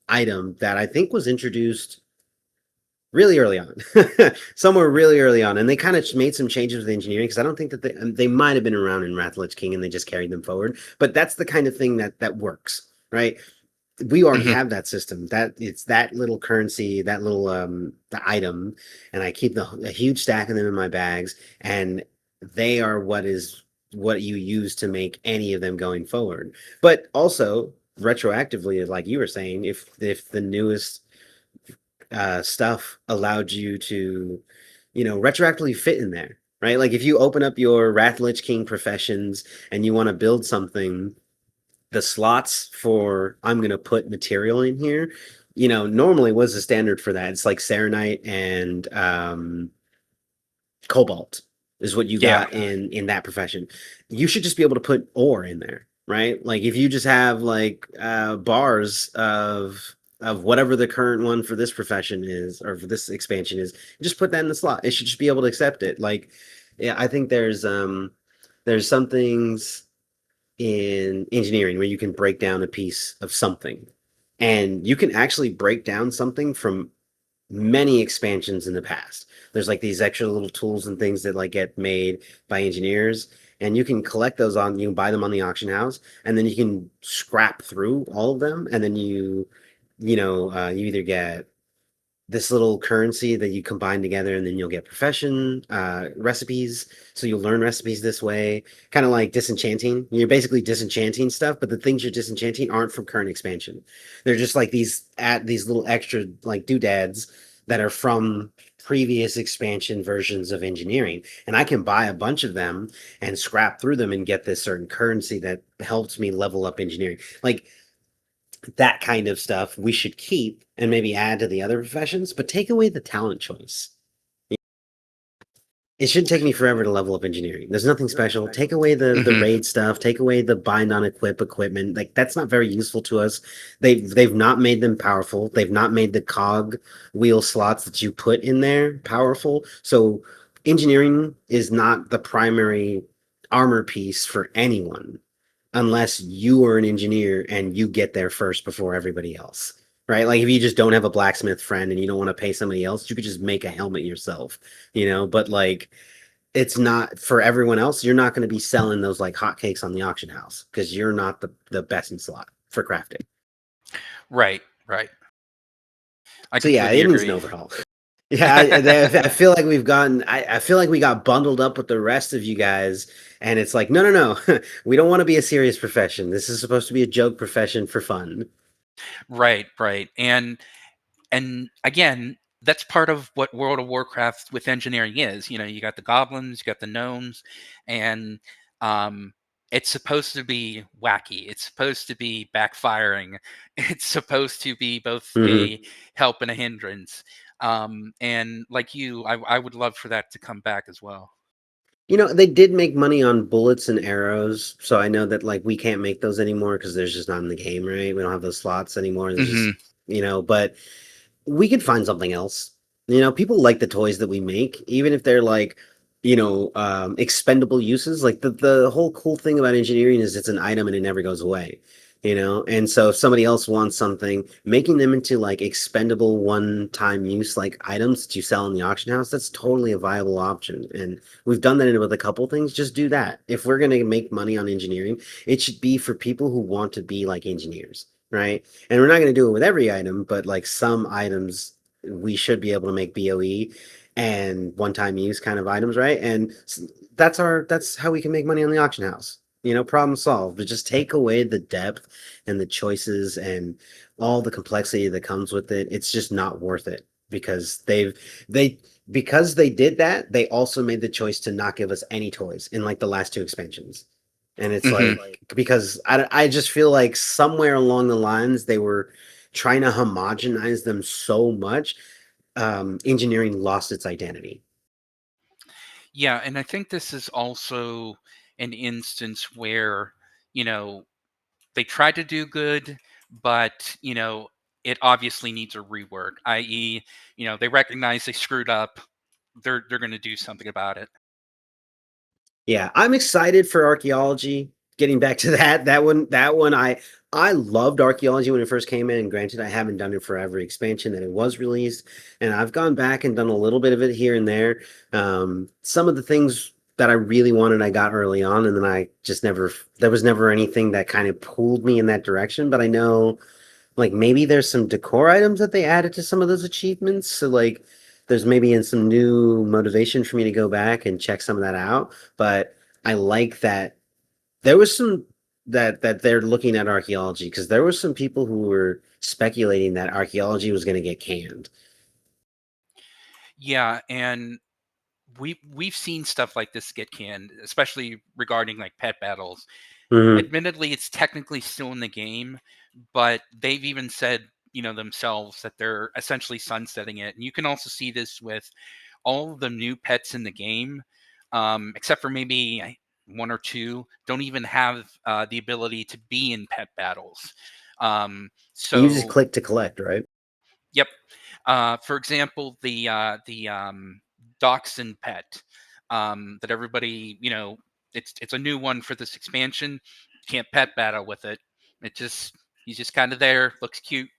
item that I think was introduced really early on, somewhere really early on, and they kind of made some changes with engineering because I don't think that they might have been around in Wrath of Lich King and they just carried them forward. But that's the kind of thing that works, right? We already have that system. That it's that little currency, that little the item, and I keep a huge stack of them in my bags, and they are what you use to make any of them going forward. But also retroactively, like you were saying, if the newest stuff allowed you to, retroactively fit in there, right? Like if you open up your Wrath Lich King professions and you want to build something, the slots for I'm going to put material in here, normally was the standard for that. It's like Serenite and Cobalt is what you Yeah. got in that profession. You should just be able to put ore in there, right? Like if you just have like bars of whatever the current one for this profession is or for this expansion is, just put that in the slot. It should just be able to accept it. Like, yeah, I think there's some things in engineering where you can break down a piece of something, and you can actually break down something from many expansions in the past. There's like these extra little tools and things that like get made by engineers, and you can collect those you can buy them on the auction house, and then you can scrap through all of them, and then you either get this little currency that you combine together, and then you'll get profession recipes. So you'll learn recipes this way, kind of like disenchanting. You're basically disenchanting stuff, but the things you're disenchanting aren't from current expansion. They're just like these little extra like doodads that are from previous expansion versions of engineering, and I can buy a bunch of them and scrap through them and get this certain currency that helps me level up engineering. Like that kind of stuff we should keep and maybe add to the other professions, but take away the talent choice. It shouldn't take me forever to level up engineering. There's nothing special. Take away the raid stuff. Take away the bind on equipment. Like that's not very useful to us. They've not made them powerful. They've not made the cog wheel slots that you put in there powerful. So engineering is not the primary armor piece for anyone unless you are an engineer and you get there first before everybody else. Right? Like if you just don't have a blacksmith friend and you don't want to pay somebody else, you could just make a helmet yourself, but like it's not for everyone else. You're not going to be selling those like hotcakes on the auction house because you're not the best in slot for crafting. Right. I So yeah, completely it needs an agree. overhaul. Yeah, I feel like I feel like we got bundled up with the rest of you guys, and it's like, no. We don't want to be a serious profession. This is supposed to be a joke profession for fun. Right. And again, that's part of what World of Warcraft with engineering is. You got the goblins, you got the gnomes, and um, it's supposed to be wacky. It's supposed to be backfiring. It's supposed to be both Mhm. a help and a hindrance. And like you, I would love for that to come back as well. They did make money on bullets and arrows, so I know that like we can't make those anymore because there's just not in the game, right? We don't have those slots anymore. There's just, but we could find something else. People like the toys that we make, even if they're like, expendable uses. Like the whole cool thing about engineering is it's an item and it never goes away. And so if somebody else wants something, making them into like expendable one-time use like items that you sell in the auction house, that's totally a viable option. And we've done that with a couple things. Just do that. If we're going to make money on engineering, it should be for people who want to be like engineers, right? And we're not going to do it with every item, but like some items we should be able to make BOE and one-time use kind of items, right? And that's how we can make money on the auction house. Problem solved. But just take away the depth and the choices and all the complexity that comes with it. It's just not worth it because they because they did that, they also made the choice to not give us any toys in like the last two expansions. And it's Mhm. like because I just feel like somewhere along the lines they were trying to homogenize them so much, engineering lost its identity. Yeah, and I think this is also an instance where, you know, they tried to do good, but, it obviously needs a rework, i.e., they recognize they screwed up. They're going to do something about it. Yeah, I'm excited for archaeology. Getting back to that one, I loved archaeology when it first came in. And granted, I haven't done it for every expansion that it was released, and I've gone back and done a little bit of it here and there. Some of the things that I really wanted, I got early on, and then I just never. There was never anything that kind of pulled me in that direction. But I know like maybe there's some decor items that they added to some of those achievements. So like there's maybe in some new motivation for me to go back and check some of that out. But I like that there was some that they're looking at archaeology because there was some people who were speculating that archaeology was going to get canned. Yeah, and we've seen stuff like this get canned, especially regarding like pet battles. Hmm. Admittedly, it's technically still in the game, but they've even said, themselves that they're essentially sunsetting it. And you can also see this with all of the new pets in the game, except for maybe one or two, don't even have the ability to be in pet battles. You just So, click to collect, right? yep. For example, the dachshund pet that everybody, it's a new one for this expansion. Can't pet battle with it. It just he's just kind of there, looks cute.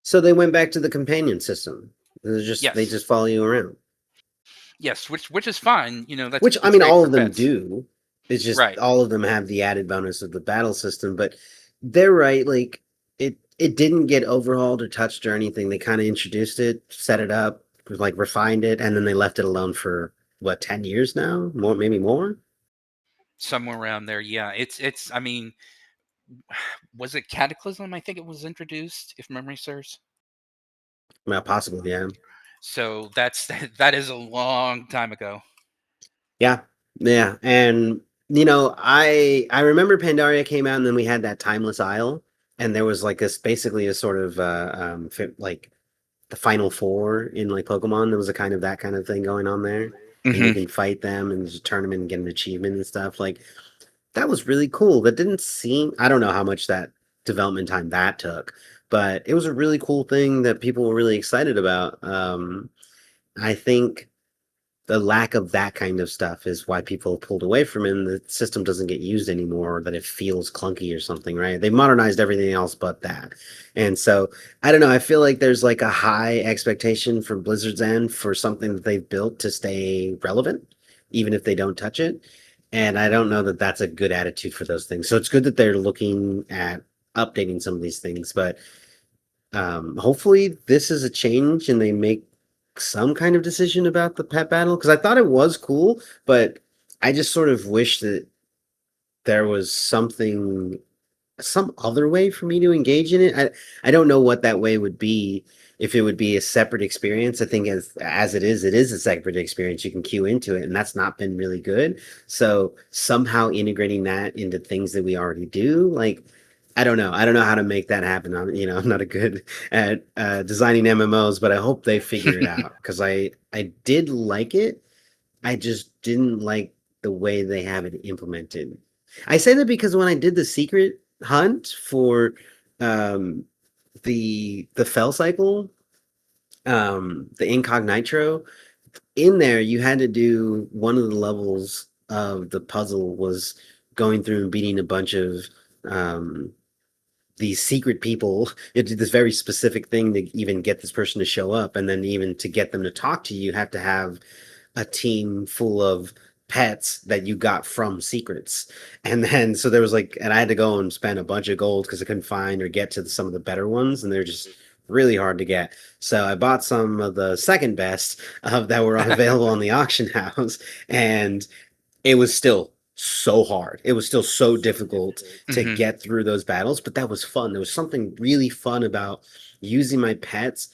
So they went back to the companion system. They Yes, just follow you around. yes, which is fine. That's Which, I that's mean, great all for of them pets. do. It's just Right. all of them have the added bonus of the battle system, but they're right. Like it didn't get overhauled or touched or anything. They kind of introduced it, set it up, like refined it, and then they left it alone for what, 10 years now? More, maybe more? Somewhere around there. Yeah. It's. I mean, was it Cataclysm? I think it was introduced, if memory serves. Well, possibly, yeah. So that's that is a long time ago. Yeah. Yeah. And I remember Pandaria came out and then we had that Timeless Isle, and there was like this basically a sort of like the final four in like Pokemon. There was a kind of that kind of thing going on there. And you Hmm. can fight them and just tournament and get an achievement and stuff. Like that was really cool. That didn't seem, I don't know how much that development time that took, but it was a really cool thing that people were really excited about. I think the lack of that kind of stuff is why people pulled away from it and the system doesn't get used anymore, or that it feels clunky or something, right? They modernized everything else but that. And so I don't know, I feel like there's like a high expectation from Blizzard's end for something that they've built to stay relevant, even if they don't touch it. And I don't know that that's a good attitude for those things. So it's good that they're looking at updating some of these things, but hopefully this is a change and they make some kind of decision about the pet battle because I thought it was cool, but I just sort of wish that there was some other way for me to engage in it. I don't know what that way would be. If it would be a separate experience, I think as it is a separate experience. You can queue into it, and that's not been really good. So somehow integrating that into things that we already do, like I don't know. I don't know how to make that happen. I'm not a good at designing MMOs, but I hope they figure it out because I did like it. I just didn't like the way they have it implemented. I say that because when I did the secret hunt for um, the fell cycle, the Incognito. In there, you had to do one of the levels of the puzzle was going through and beating a bunch of um, these secret people. You do this very specific thing to even get this person to show up, and then even to get them to talk to you, you have to have a team full of pets that you got from secrets. And then so there was like, and I had to go and spend a bunch of gold because I couldn't find or get to some of the better ones, and they're just really hard to get. So I bought some of the second best of that were available on the auction house, and it was still so hard. It was still so difficult to Hmm. get through those battles, but that was fun. There was something really fun about using my pets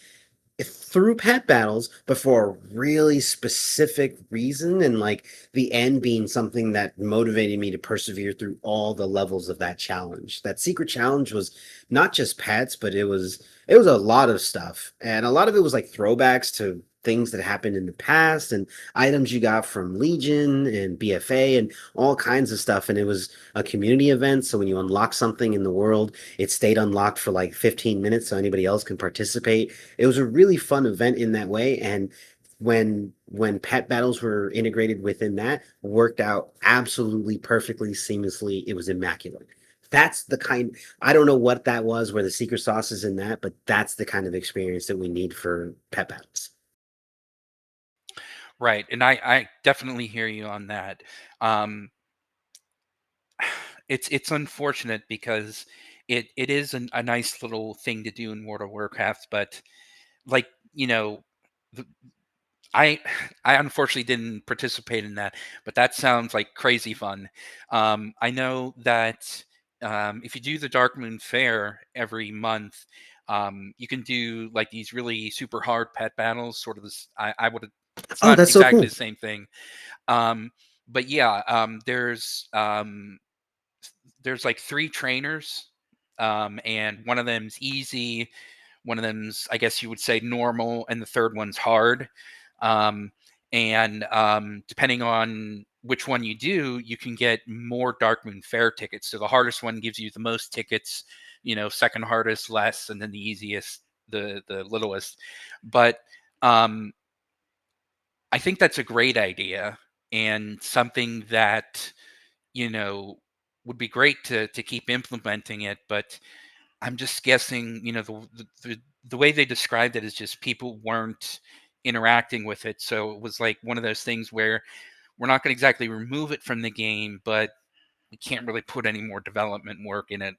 through pet battles, but for a really specific reason, and like the end being something that motivated me to persevere through all the levels of that challenge. That secret challenge was not just pets, but it was a lot of stuff, and a lot of it was like throwbacks to things that happened in the past and items you got from Legion and BFA and all kinds of stuff. And it was a community event, so when you unlock something in the world, it stayed unlocked for like 15 minutes so anybody else can participate. It was a really fun event in that way, and when pet battles were integrated within that, worked out absolutely perfectly seamlessly. It was immaculate. That's the kind, I don't know what that was, where the secret sauce is in that, but that's the kind of experience that we need for pet battles. Right, and I definitely hear you on that. Um, it's unfortunate because it is a nice little thing to do in World of Warcraft, but like you know, th- I I unfortunately didn't participate in that, but that sounds like crazy fun. I know that if you do the Dark Moon Fair every month, you can do like these really super hard pet battles. Sort of this, I would. It's Oh, not that's so exactly cool. the same thing, um, but yeah, there's like three trainers, and one of them's easy, one of them's, I guess you would say, normal, and the third one's hard. Um, and depending on which one you do, you can get more Dark Moon Fair tickets. So the hardest one gives you the most tickets, second hardest less, and then the easiest the littlest. But um, I think that's a great idea and something that you know would be great to keep implementing it. But I'm just guessing, the way they described it is just people weren't interacting with it. So it was like one of those things where we're not going to exactly remove it from the game, but we can't really put any more development work in it.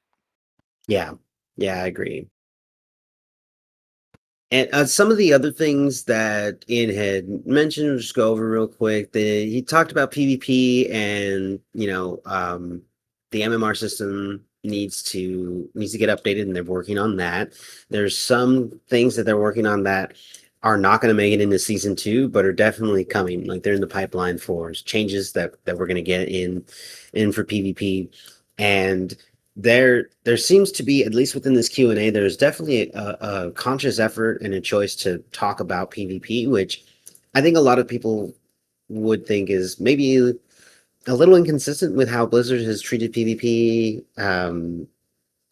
Yeah. Yeah, I agree. And some of the other things that Ian had mentioned, we'll just go over real quick. He talked about PvP, and the MMR system needs to get updated, and they're working on that. There's some things that they're working on that are not going to make it into season two, but are definitely coming. Like they're in the pipeline for changes that we're going to get in for PvP, and there seems to be, at least within this Q&A, there's definitely a conscious effort and a choice to talk about PvP, which I think a lot of people would think is maybe a little inconsistent with how Blizzard has treated PvP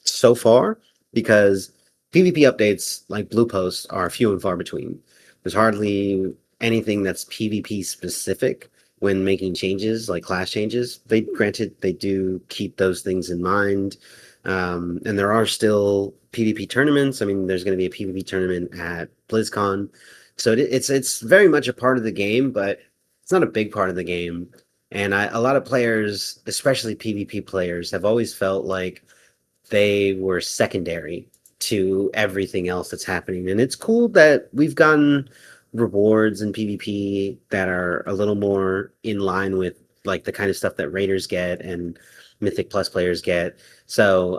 so far, because PvP updates like Blue Post are few and far between. There's hardly anything that's PvP specific when making changes, like class changes. They granted they do keep those things in mind, and there are still PvP tournaments. I mean, there's going to be a PvP tournament at BlizzCon, so it's very much a part of the game, but it's not a big part of the game. And a lot of players, especially PvP players, have always felt like they were secondary to everything else that's happening. And it's cool that we've gotten rewards in PvP that are a little more in line with like the kind of stuff that Raiders get and Mythic Plus players get. So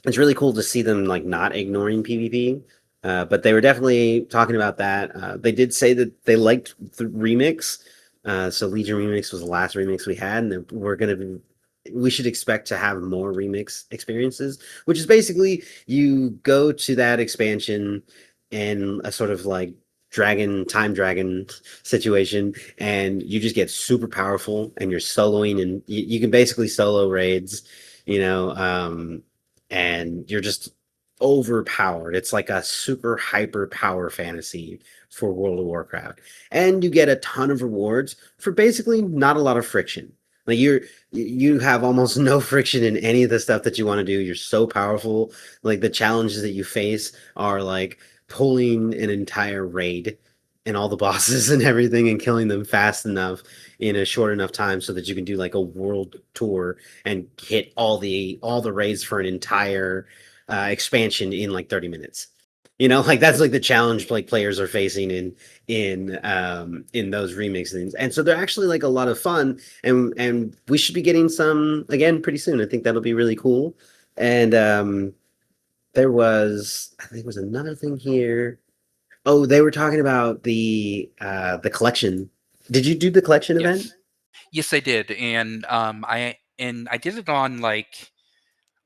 it's really cool to see them like not ignoring PvP. But they were definitely talking about that. They did say that they liked the remix. So Legion Remix was the last remix we had, and we should expect to have more remix experiences, which is basically you go to that expansion in a sort of like time dragon situation, and you just get super powerful, and you're soloing, and you can basically solo raids, you know, and you're just overpowered. It's like a super hyper power fantasy for World of Warcraft. And you get a ton of rewards for basically not a lot of friction. Like you have almost no friction in any of the stuff that you want to do. You're so powerful. Like the challenges that you face are like pulling an entire raid and all the bosses and everything and killing them fast enough in a short enough time so that you can do like a world tour and hit all the raids for an entire expansion in like 30 minutes. You know, like that's like the challenge like players are facing in those remixes, and so they're actually like a lot of fun, and we should be getting some again pretty soon. I think that'll be really cool. And there was I think there was another thing here. Oh, they were talking about the collection. Did you do the collection event? Yes. Yes, I did, and I did it on like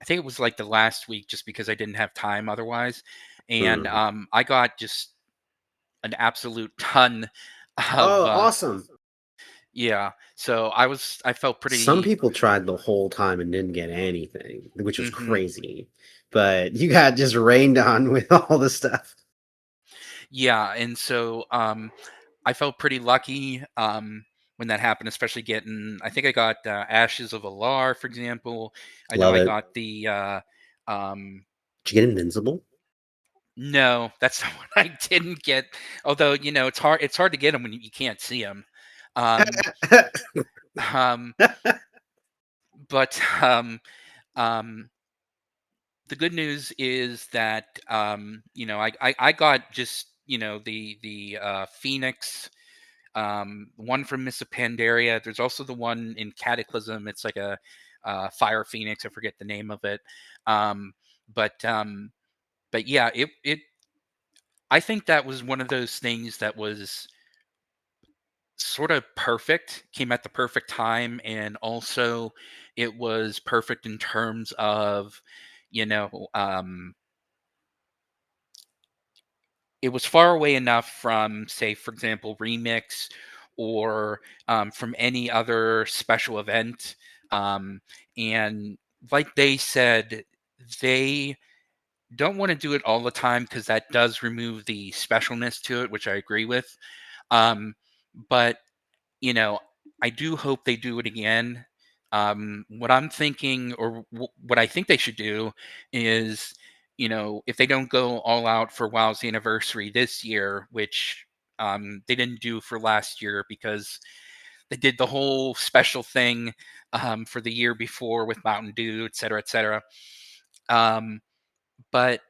I think it was like the last week, just because I didn't have time otherwise, and Hmm. I got just an absolute ton of Oh, awesome. yeah. So I felt Some pretty. people tried the whole time and didn't get anything, which was Hmm. crazy. But you got just rained on with all the stuff. Yeah, and so I felt pretty lucky when that happened, especially getting. I think I got Ashes of Alar, for example. I know Love I it. got the. Um, Did you get Invincible? no, that's the one I didn't get. Although it's hard. It's hard to get them when you can't see them. Um, um, but um, the good news is that I got just the Phoenix. One from Miss Pandaria. There's also the one in Cataclysm. It's like a fire phoenix. I forget the name of it. Um, but yeah, it. I think that was one of those things that was sort of perfect. Came at the perfect time, and also it was perfect in terms of, you know, um, it was far away enough from, say, for example, Remix or from any other special event. Um, and like they said, they don't want to do it all the time because that does remove the specialness to it, which I agree with. But you know, I do hope they do it again. What I'm thinking, or what I think they should do, is, if they don't go all out for WoW's anniversary this year, which they didn't do for last year because they did the whole special thing for the year before with Mountain Dew, et cetera, et cetera. Um, but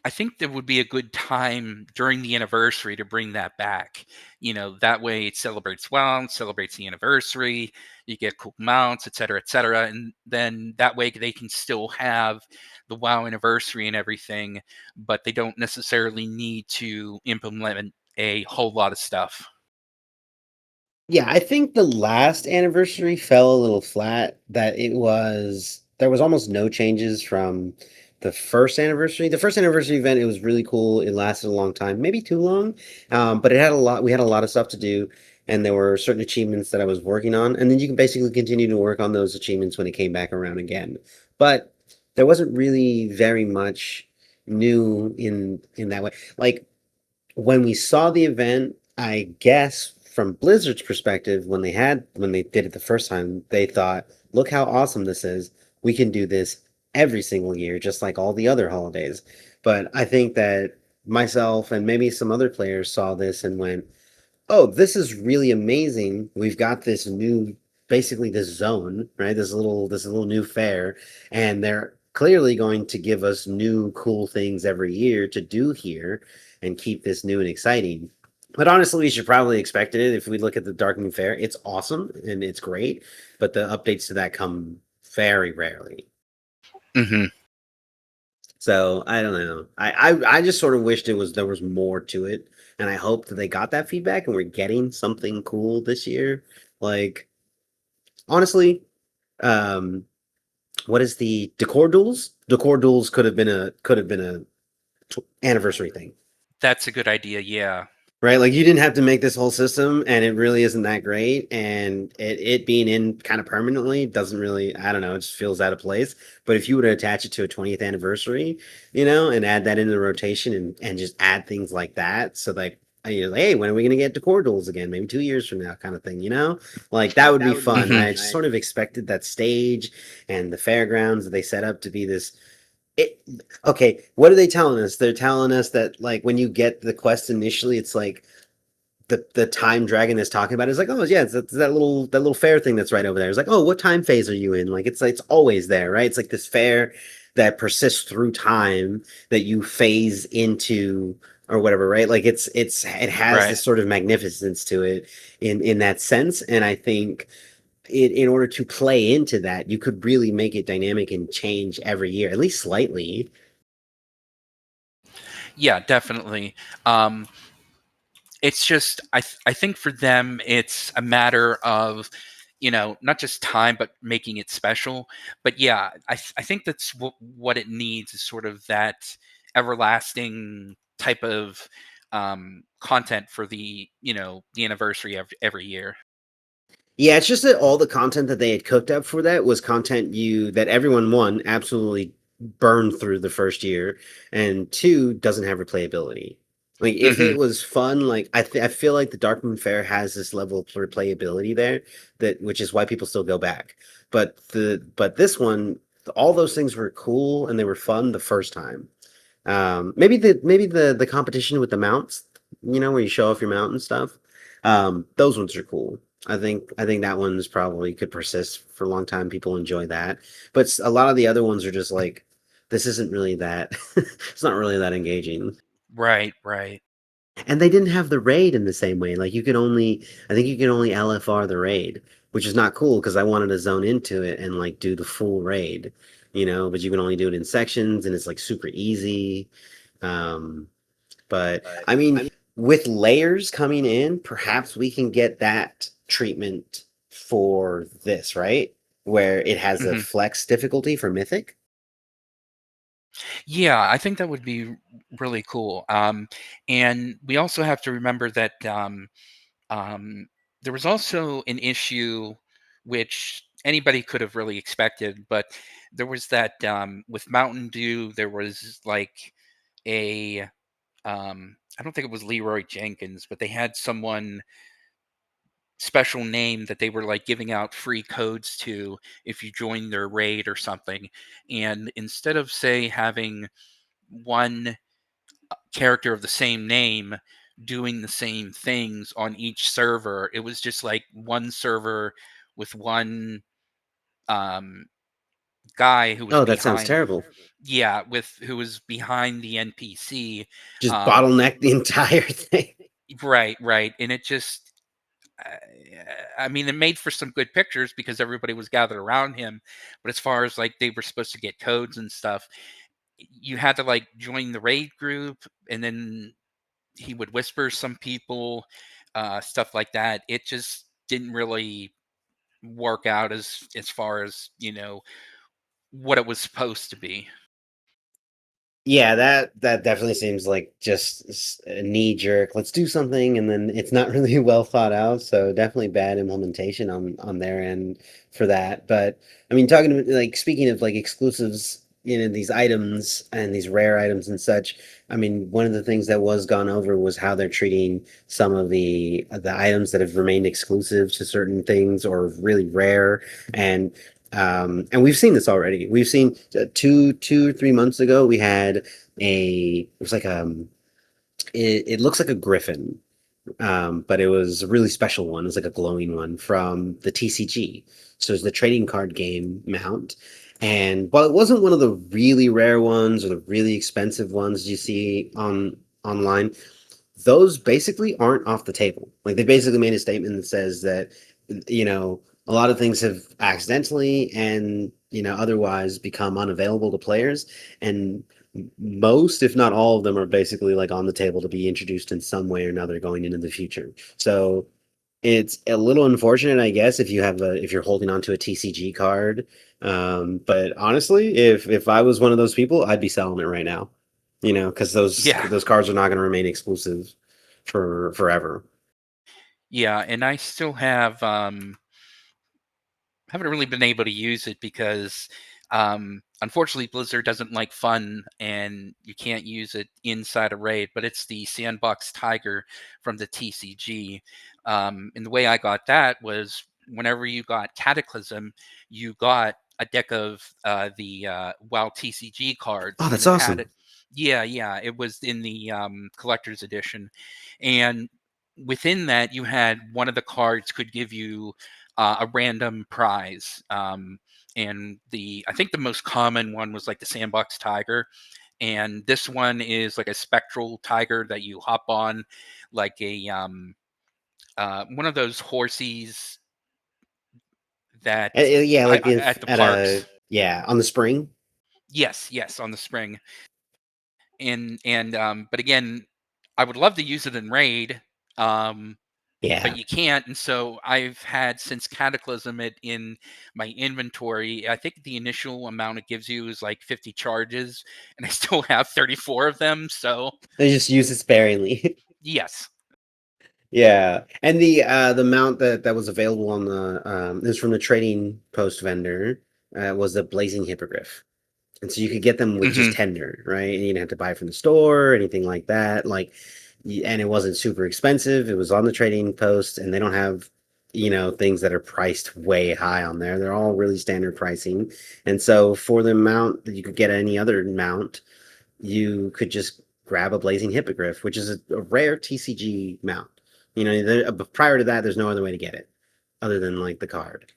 I think there would be a good time during the anniversary to bring that back. That way it celebrates WoW, celebrates the anniversary, you get cool mounts, et cetera, et cetera. And then that way they can still have the WoW anniversary and everything, but they don't necessarily need to implement a whole lot of stuff. Yeah, I think the last anniversary fell a little flat. That it was there was almost no changes from the first anniversary. The first anniversary event, it was really cool. It lasted a long time, maybe too long, but it had a lot. We had a lot of stuff to do, and there were certain achievements that I was working on, and then you can basically continue to work on those achievements when it came back around again. But there wasn't really very much new in that way. Like when we saw the event, I guess from Blizzard's perspective, when they did it the first time, they thought, "Look how awesome this is! We can do this every single year, just like all the other holidays." But I think that myself and maybe some other players saw this and went, "Oh, this is really amazing. We've got this new, basically this zone, right? This little new fair, and they're clearly going to give us new cool things every year to do here and keep this new and exciting." But honestly, we should probably expect it. If we look at the Darkening Fair, it's awesome and it's great, but the updates to that come very rarely. Hmm. So I don't know. I just sort of wished there was more to it, and I hope that they got that feedback and we're getting something cool this year. Like honestly, um, what is the decor duels? Decor duels could have been a anniversary thing. That's a good idea. Yeah. Right? Like you didn't have to make this whole system, and it really isn't that great. And it being in kind of permanently doesn't really, I don't know, it just feels out of place. But if you were to attach it to a 20th anniversary, and add that into the rotation and just add things like that, so like you're like, hey, when are we gonna get to core duels again? Maybe 2 years from now, kind of thing, Like that would be fun. Hmm. I sort of expected that stage and the fairgrounds that they set up to be this it okay, what are they telling us? They're telling us that like when you get the quest initially, it's like the time dragon is talking about it is like, oh yeah, it's that little fair thing that's right over there. It's like, oh, what time phase are you in? Like it's always there, right? It's like this fair that persists through time that you phase into or whatever, right? Like it has Right. this sort of magnificence to it in that sense. And I think in order to play into that, you could really make it dynamic and change every year, at least slightly. Yeah, definitely. Um, it's just I think for them it's a matter of not just time but making it special. But yeah, I think that's what it needs is sort of that everlasting type of content for the anniversary every year. Yeah, it's just that all the content that they had cooked up for that was content that everyone, one, absolutely burned through the first year, and two, doesn't have replayability. Like if Hmm. it was fun, like I feel like the Darkmoon Fair has this level of replayability there that which is why people still go back. But this one, all those things were cool and they were fun the first time. Maybe the competition with the mounts, where you show off your mount and stuff. Those ones are cool. I think that one's probably could persist for a long time. People enjoy that, but a lot of the other ones are just like, this isn't really that. It's not really that engaging. Right, right. And they didn't have the raid in the same way. Like I think you can only LFR the raid, which is not cool because I wanted to zone into it and like do the full raid, but you can only do it in sections and it's like super easy. Um, but I mean, with layers coming in, perhaps we can get that treatment for this, right? Where it has a Hmm. flex difficulty for Mythic. Yeah, I think that would be really cool. And we also have to remember that Um, there was also an issue which anybody could have really expected, but there was that with Mountain Dew, there was like a I don't think it was Leroy Jenkins, but they had someone special name that they were like giving out free codes to if you joined their raid or something. And instead of say having one character of the same name doing the same things on each server. It was just like one server with one um, guy who was Oh, that sounds behind. terrible. Yeah, with who was behind the NPC. Just Um, bottleneck the entire thing. right, right, and it just. uh, I mean, it made for some good pictures because everybody was gathered around him. But as far as like they were supposed to get codes and stuff, you had to like join the raid group, and then he would whisper some people, stuff like that. It just didn't really work out as far as what it was supposed to be. Yeah, that definitely seems like just a knee jerk. Let's do something, and then it's not really well thought out. So definitely bad implementation on their end for that. But I mean, talking to like speaking of like exclusives, these items and these rare items and such. I mean, one of the things that was gone over was how they're treating some of the items that have remained exclusive to certain things or really rare, and and we've seen this already. We've seen 2 3 months ago we had it was like it looks like a griffin, but it was a really special one. It was like a glowing one from the TCG. So it's the trading card game mount. And while it wasn't one of the really rare ones or the really expensive ones you see online, those basically aren't off the table. Like they basically made a statement that says that, a lot of things have accidentally and, otherwise become unavailable to players. And most, if not all of them, are basically like on the table to be introduced in some way or another going into the future. So it's a little unfortunate, I guess, if you're holding on to a TCG card. But honestly, if I was one of those people, I'd be selling it right now. Because those Yeah. those cards are not going to remain exclusive. for forever. Yeah, and I still haven't really been able to use it because unfortunately Blizzard doesn't like fun and you can't use it inside a raid, but it's the Sandbox Tiger from the TCG. And the way I got that was whenever you got Cataclysm, you got a deck of the WoW TCG cards, Oh, and that's it had awesome. it. Yeah, yeah, it was in the collector's edition, and within that you had one of the cards could give you a random prize. And I think the most common one was like the Sandbox Tiger, and this one is like a spectral tiger that you hop on, like a one of those horsies that Yeah, like if at the at a parks. yeah on the spring. Yes, yes, on the spring. And but again, I would love to use it in raid. Um, but Yeah, you can't. And so I've had since Cataclysm it in my inventory. I think the initial amount it gives you is like 50 charges, and I still have 34 of them. So they just use it sparingly. yes. Yeah, and the mount that was available on the it was from the trading post vendor was the Blazing Hippogriff. And so you could get them with just Hmm. tender, right? And you didn't have to buy it from the store or anything like that. Like, and it wasn't super expensive. It was on the trading post, and they don't have, things that are priced way high on there. They're all really standard pricing. And so for the amount that you could get any other mount, you could just grab a Blazing Hippogriff, which is a rare TCG mount. Prior to that, there's no other way to get it other than like the card.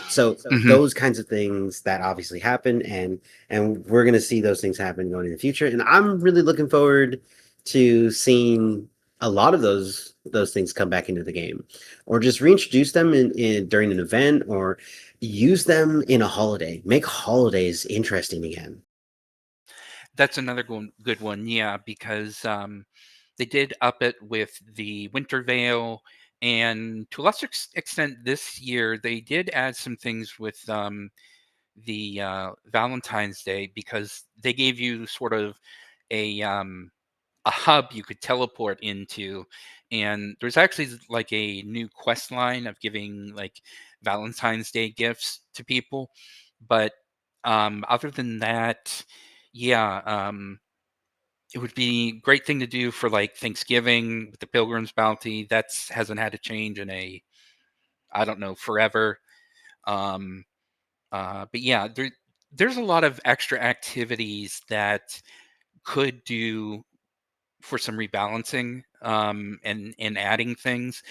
So Hmm. those kinds of things that obviously happen, and we're gonna see those things happen going in the future. And I'm really looking forward to seeing a lot of those things come back into the game, or just reintroduce them in during an event, or use them in a holiday. Make holidays interesting again. That's another good one. Yeah, because they did up it with the Winter Veil. And to a lesser extent this year, they did add some things with the Valentine's Day because they gave you sort of a a hub you could teleport into, and there's actually like a new quest line of giving like Valentine's Day gifts to people. But other than that, yeah, it would be a great thing to do for like Thanksgiving with the Pilgrim's Bounty. That's hasn't had a change in a I don't know forever. Um, but yeah, there's a lot of extra activities that could do for some rebalancing and adding things.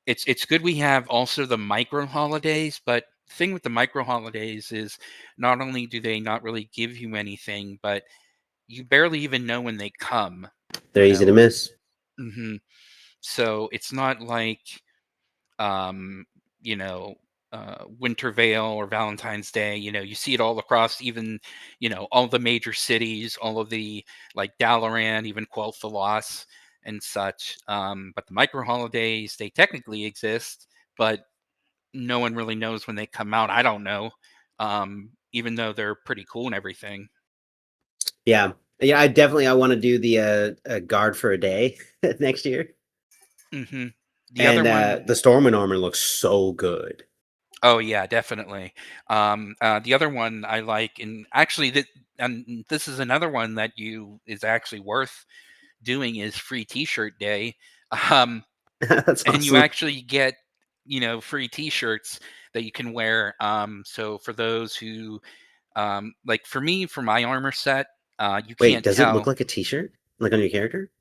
It's good we have also the micro holidays, but the thing with the micro holidays is not only do they not really give you anything, but you barely even know when they come. They're You easy to know, miss. hmm so it's not like um, you know, Winter Veil or Valentine's Day. You know, you see it all across, even all the major cities, all of the like Dalaran, even Quel'Thalas and such. But the micro holidays, they technically exist, but no one really knows when they come out. I don't know, even though they're pretty cool and everything. Yeah. Yeah, I want to do the guard for a day next year. Hmm. The other And one, the Stormwind armor looks so good. oh yeah, definitely. The other one I like, and actually, and this is another one that you is actually worth doing is free T-shirt day, um, That's and you awesome. actually get free T-shirts that you can wear. So for those who like for me, for my armor set, you Wait, can't does it look tell. like a t-shirt? Like on your character?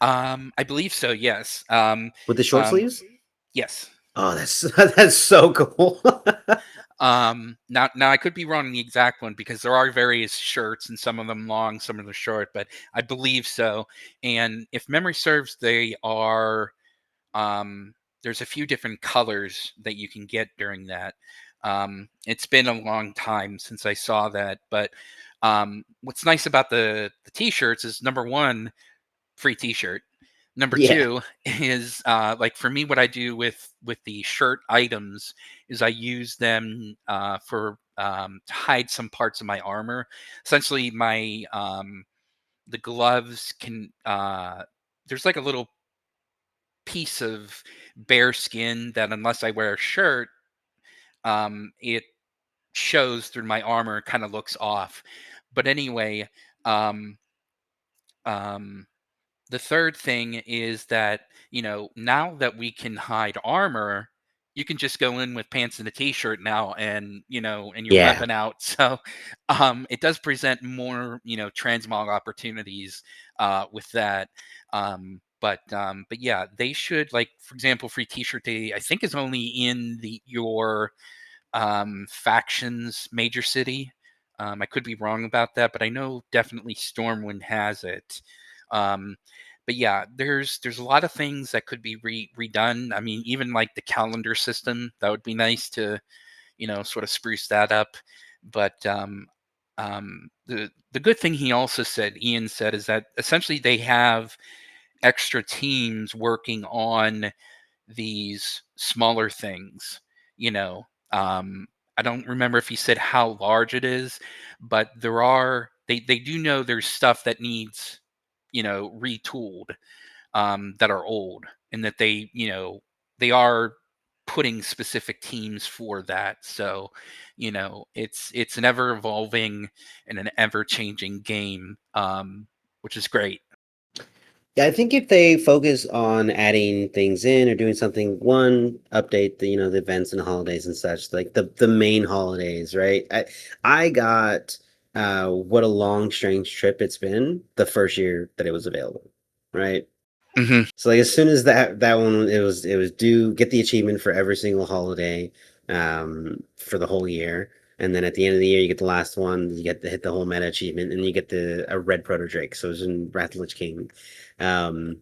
I believe so. Yes. With the short Um, sleeves? yes. Oh, that's that's so cool. Now I could be wrong on the exact one because there are various shirts and some of them long, some of them short, but I believe so. And if memory serves, they are there's a few different colors that you can get during that. It's been a long time since I saw that, but what's nice about the t-shirts is number one, free t-shirt. Number Yeah. two is like for me, what I do with the shirt items is I use them for to hide some parts of my armor. Essentially, my the gloves can. there's like a little piece of bare skin that, unless I wear a shirt, it shows through my armor, kind of looks off. But anyway, um, um, the third thing is that, now that we can hide armor, you can just go in with pants and a t-shirt now, and and your Yeah. weapon out. So it does present more, transmog opportunities with that. But yeah, they should, like, for example, free t-shirt day, I think, is only in your factions major city. I could be wrong about that, but I know definitely Stormwind has it. Um, but yeah, there's a lot of things that could be redone. I mean, even like the calendar system, that would be nice to, sort of spruce that up. But the good thing he also said, Ian said, is that essentially they have extra teams working on these smaller things, you know. I don't remember if he said how large it is, but they do know there's stuff that needs, retooled, that are old, and that they are putting specific teams for that. So, it's an ever evolving and an ever changing game, which is great. Yeah, I think if they focus on adding things in or doing something, one, update the the events and holidays and such, like the main holidays, right? I got what a long strange trip it's been the first year that it was available, right? Hmm. So like as soon as that one it was due, get the achievement for every single holiday for the whole year. And then at the end of the year you get the last one, you get to hit the whole meta achievement, and you get the a red proto drake. So it was in Wrath of the Lich King. Um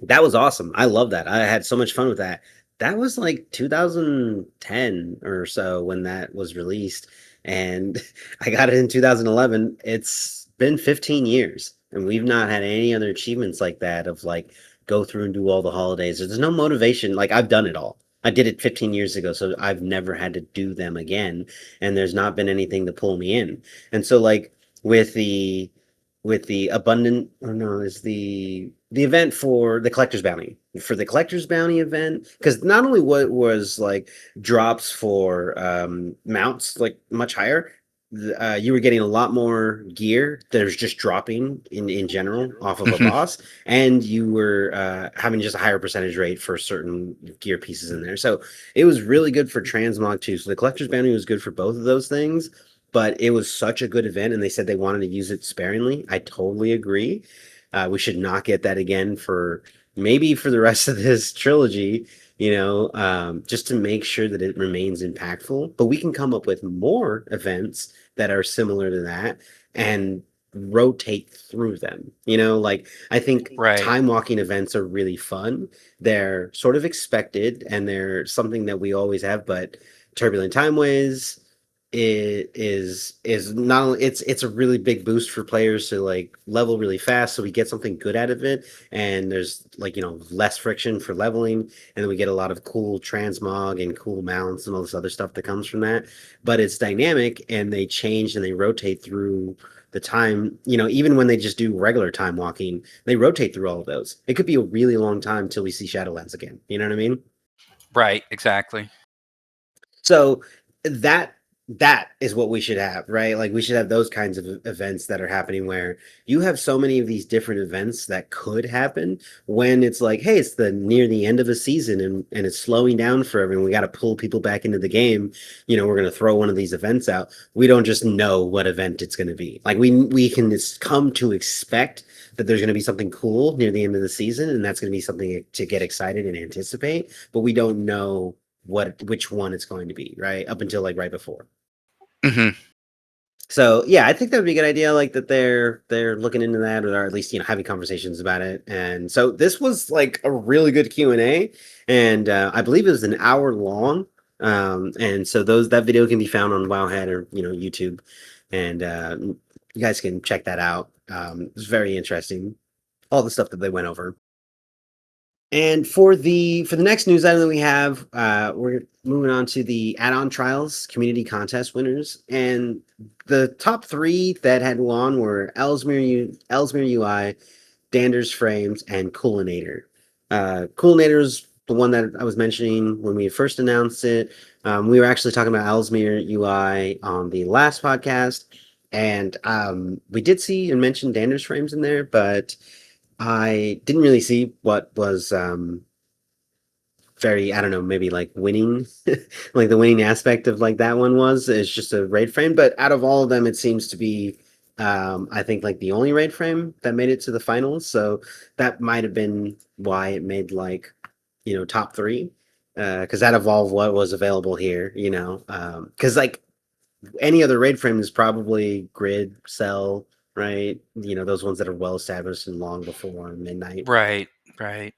that was awesome. I love that. I had so much fun with that. That was like 2010 or so when that was released, and I got it in 2011. It's been 15 years, and we've not had any other achievements like that of like go through and do all the holidays. There's no motivation. Like I've done it all. I did it 15 years ago, so I've never had to do them again, and there's not been anything to pull me in. And so like with the abundant, or no, is the event for the collector's bounty, for the collector's bounty event, because not only what was like drops for mounts like much higher, you were getting a lot more gear that was just dropping in general off of a Hmm. boss, and you were having just a higher percentage rate for certain gear pieces in there. So it was really good for transmog too. So the collector's bounty was good for both of those things, but it was such a good event, and they said they wanted to use it sparingly. I totally agree. We should not get that again for maybe for the rest of this trilogy, just to make sure that it remains impactful. But we can come up with more events that are similar to that and rotate through them. Like I think Right. time walking events are really fun. They're sort of expected, and they're something that we always have, but turbulent timeways is not only it's a really big boost for players to like level really fast, so we get something good out of it, and there's like less friction for leveling, and then we get a lot of cool transmog and cool mounts and all this other stuff that comes from that. But it's dynamic, and they change and they rotate through the time. Even when they just do regular time walking, they rotate through all of those. It could be a really long time till we see Shadowlands again, you know what I mean? Right. Exactly. So that that is what we should have, right? Like we should have those kinds of events that are happening where you have so many of these different events that could happen when it's like, hey, it's the near the end of a season, and it's slowing down for everyone. We got to pull people back into the game. We're going to throw one of these events out. We don't just know what event it's going to be. Like we can just come to expect that there's going to be something cool near the end of the season, and that's going to be something to get excited and anticipate, but we don't know which one it's going to be, right? Up until like right before. Hmm. So yeah, I think that would be a good idea. Like that they're looking into that, or at least having conversations about it. And so this was like a really good Q&A, and I believe it was an hour long. And so that video can be found on Wowhead or YouTube, and you guys can check that out. It's very interesting, all the stuff that they went over. And for the next news item that we have, we're moving on to the Addon Trials community contest winners, and the top three that had won were Ellesmere UI, Dander's Frames, and Coolinator. Coolinator is the one that I was mentioning when we first announced it. We were actually talking about Ellesmere UI on the last podcast, and we did see and mention Dander's Frames in there, but I didn't really see what was very, I don't know, maybe like winning, like the winning aspect of like that one was. It's just a raid frame, but out of all of them, it seems to be, I think like the only raid frame that made it to the finals. So that might have been why it made like, top three. Because out of all of what was available here, because like any other raid frame is probably grid, cell, right? Those ones that are well established and long before midnight. Right, right.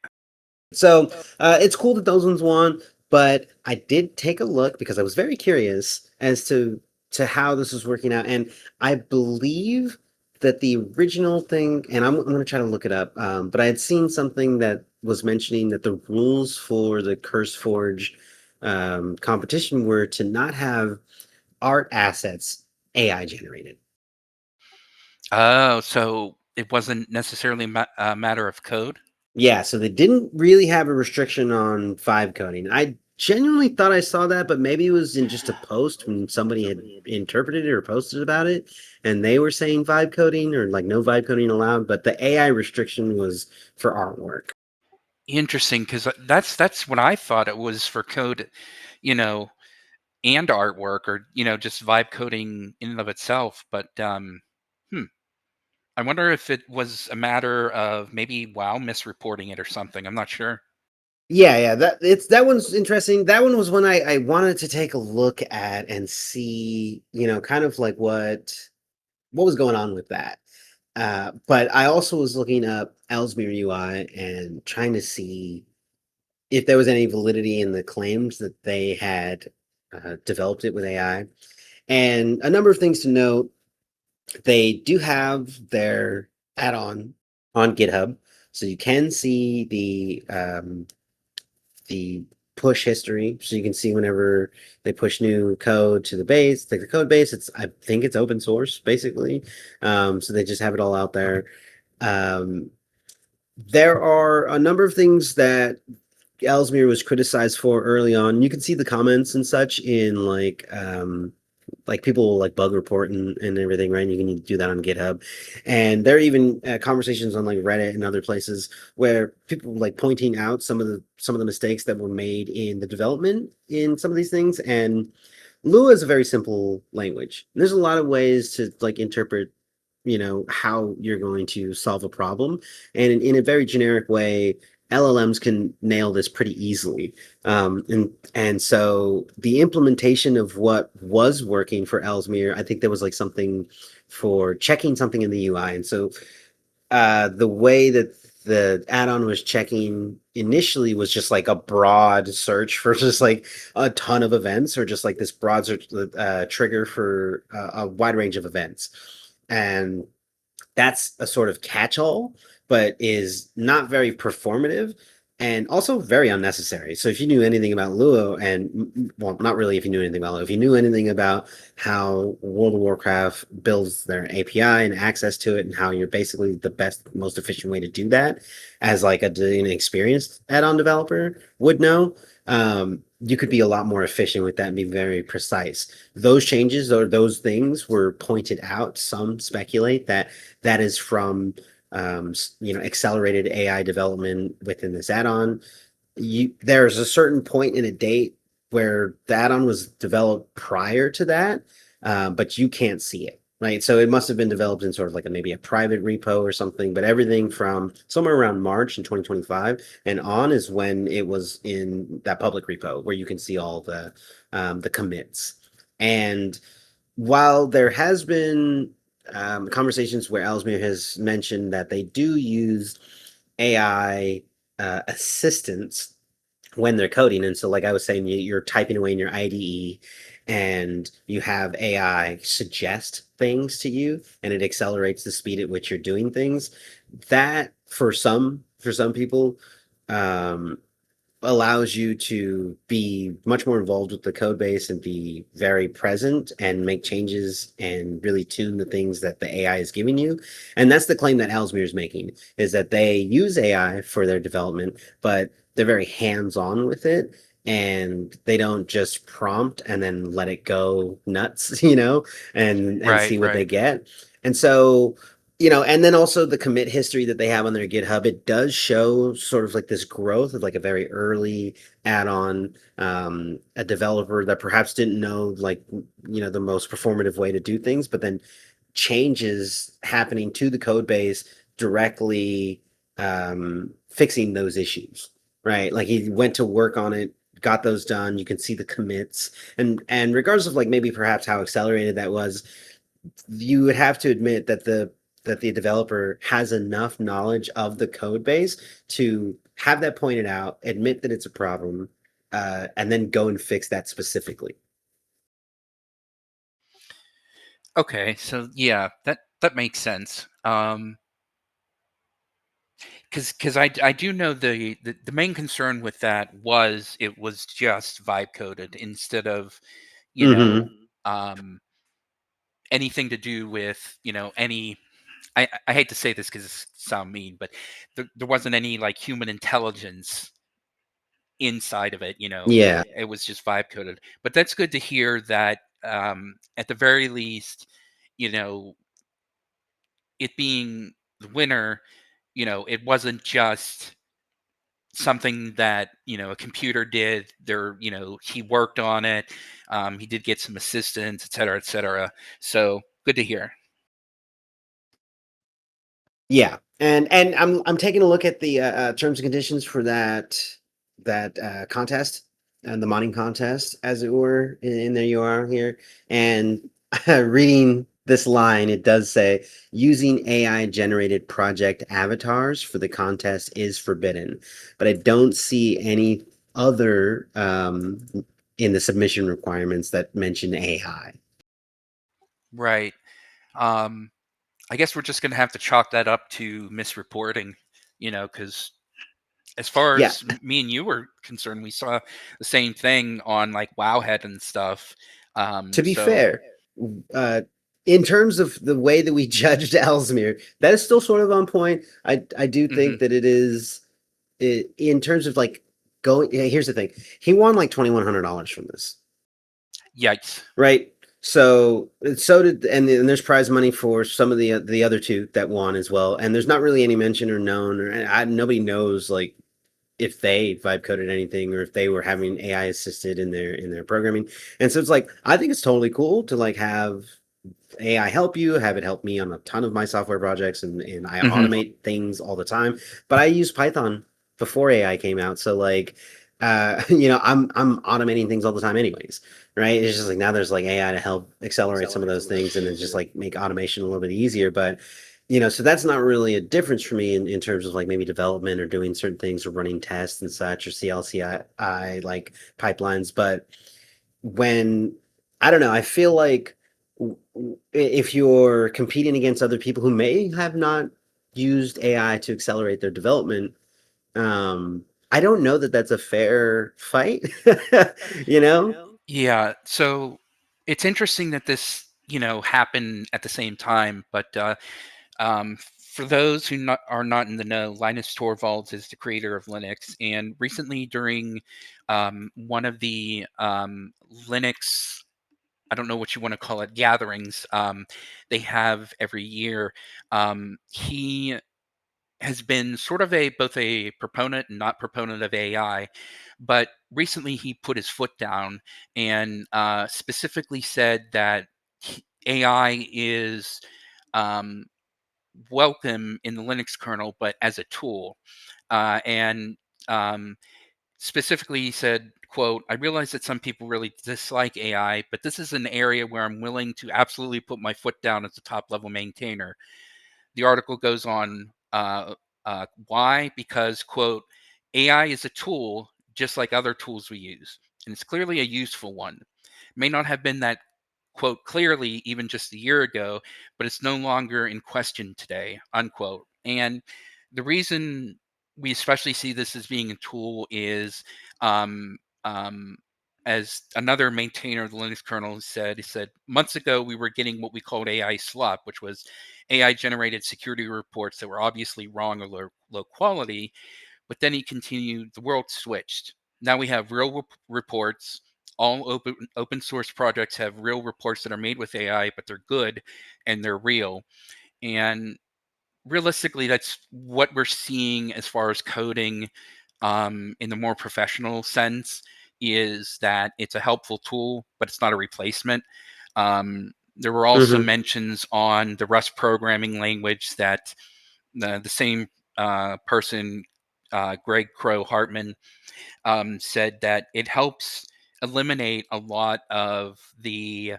So it's cool that those ones won, but I did take a look because I was very curious as to how this was working out, and I believe that the original thing, and I'm going to try to look it up, but I had seen something that was mentioning that the rules for the CurseForge competition were to not have art assets AI generated. Oh, so it wasn't necessarily a matter of code? Yeah, so they didn't really have a restriction on vibe coding. I genuinely thought I saw that, but maybe it was in just a post when somebody had interpreted it or posted about it, and they were saying vibe coding or like no vibe coding allowed, but the AI restriction was for artwork. Interesting, because that's what I thought it was for code, you know, and artwork, or just vibe coding in and of itself. But hmm, I wonder if it was a matter of maybe WoW misreporting it or something. I'm not sure. Yeah, that one's interesting. That one was one I wanted to take a look at and see, kind of like what was going on with that. But I also was looking up Ellesmere UI and trying to see if there was any validity in the claims that they had developed it with AI. And a number of things to note. They do have their add-on on GitHub, so you can see the push history, so you can see whenever they push new code to the base, like the code base. I think it's open source basically, so they just have it all out there. Um, there are a number of things that Ellesmere was criticized for early on. You can see the comments and such in like people will like bug report and everything, right? And you can do that on GitHub. And there are even conversations on like Reddit and other places where people like pointing out some of the mistakes that were made in the development in some of these things. And Lua is a very simple language. There's a lot of ways to like interpret how you're going to solve a problem, and in a very generic way LLMs can nail this pretty easily. And so the implementation of what was working for Ellesmere, I think there was like something for checking something in the UI. And so the way that the add-on was checking initially was just like a broad search for just like a ton of events, or just like this broad search trigger for a wide range of events. And that's a sort of catch-all, but is not very performative and also very unnecessary. So if you knew anything about Luo, and well, not really if you knew anything about Luo, if you knew anything about how World of Warcraft builds their API and access to it, and how you're basically the best, most efficient way to do that as like an experienced add-on developer would know, you could be a lot more efficient with that and be very precise. Those changes or those things were pointed out. Some speculate that that is from accelerated AI development within this add-on. There's a certain point in a date where the add-on was developed prior to that, but you can't see it, right? So it must have been developed in sort of like maybe a private repo or something, but everything from somewhere around March in 2025 and on is when it was in that public repo where you can see all the commits. And while there has been conversations where Ellesmere has mentioned that they do use AI assistance when they're coding. And so, like I was saying, you're typing away in your IDE and you have AI suggest things to you and it accelerates the speed at which you're doing things. That for some people, allows you to be much more involved with the code base and be very present and make changes and really tune the things that the AI is giving you. And that's the claim that Ellesmere is making, is that they use AI for their development, but they're very hands-on with it. And they don't just prompt and then let it go nuts, and Right, see what they right. get. And so and then also the commit history that they have on their GitHub, it does show sort of like this growth of like a very early add-on, a developer that perhaps didn't know like, the most performative way to do things, but then changes happening to the code base directly, fixing those issues, right? Like he went to work on it, got those done. You can see the commits, and regardless of like maybe perhaps how accelerated that was, you would have to admit that the developer has enough knowledge of the code base to have that pointed out, admit that it's a problem, and then go and fix that specifically. Okay, so yeah, that makes sense. Because I do know the main concern with that was it was just vibe coded instead of, you know, Mm-hmm. um, anything to do with, any. I hate to say this because it sound mean, but there wasn't any like human intelligence inside of it. Yeah. It was just vibe coded. But that's good to hear that, at the very least, you know, it being the winner, it wasn't just something that a computer did. He worked on it. He did get some assistance, et cetera, et cetera. So good to hear. Yeah, and I'm taking a look at the terms and conditions for that contest and the modding contest, as it were. And there you are here, and reading this line, it does say using AI generated project avatars for the contest is forbidden, but I don't see any other in the submission requirements that mention AI. Right. um I guess we're just gonna have to chalk that up to misreporting, because as far Yeah, as me and you were concerned, we saw the same thing on like Wowhead and stuff. to be So fair, uh, in terms of the way that we judged Ellesmere, that is still sort of on point. I do think mhm. that it is in terms of like going. Yeah, here's the thing: he won like $2,100 from this, Yikes. right? So did, and there's prize money for some of the other two that won as well. And there's not really any mention or known, or nobody knows like if they vibe coded anything or if they were having AI assisted in their programming. And so it's like I think it's totally cool to like have AI help you, have it help me on a ton of my software projects, and I Hmm. automate things all the time. But I use Python before AI came out, so like I'm automating things all the time anyways, right? It's just like now there's like AI to help accelerate some of those things and then just like make automation a little bit easier. But so that's not really a difference for me in terms of like maybe development or doing certain things or running tests and such or CLCI like pipelines. But when I don't know, I feel like if you're competing against other people who may have not used AI to accelerate their development, I don't know that that's a fair fight. you know? Yeah. So it's interesting that this, happened at the same time. But for those who are not in the know, Linus Torvalds is the creator of Linux, and recently during one of the Linux, I don't know what you want to call it, gatherings they have every year. He has been sort of both a proponent and not proponent of AI, but recently he put his foot down and specifically said that AI is um, welcome in the Linux kernel, but as a tool. And um, specifically he said, quote, "I realize that some people really dislike AI, but this is an area where I'm willing to absolutely put my foot down as a top level maintainer." The article goes on, why? Because, quote, "AI is a tool just like other tools we use, and it's clearly a useful one. May not have been that, quote, clearly even just a year ago, but it's no longer in question today," unquote. And the reason we especially see this as being a tool is um, um, as another maintainer of the Linux kernel said, he said, months ago, we were getting what we called AI slop, which was AI generated security reports that were obviously wrong or low quality. But then he continued, the world switched. Now we have real reports. All open source projects have real reports that are made with AI, but they're good and they're real. And realistically, that's what we're seeing as far as coding in the more professional sense, is that it's a helpful tool, but it's not a replacement. There were also Mm-hmm. mentions on the Rust programming language that the same person, Greg Crow Hartman, said that it helps eliminate a lot of the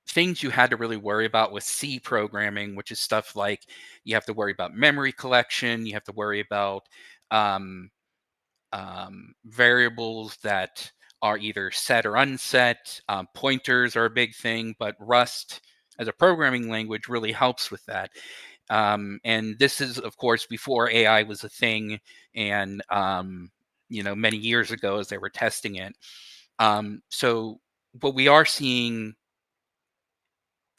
things you had to really worry about with C programming, which is stuff like you have to worry about memory collection, you have to worry about um, variables that are either set or unset. Pointers are a big thing, but Rust as a programming language really helps with that. And this is, of course, before AI was a thing, and many years ago as they were testing it. So what we are seeing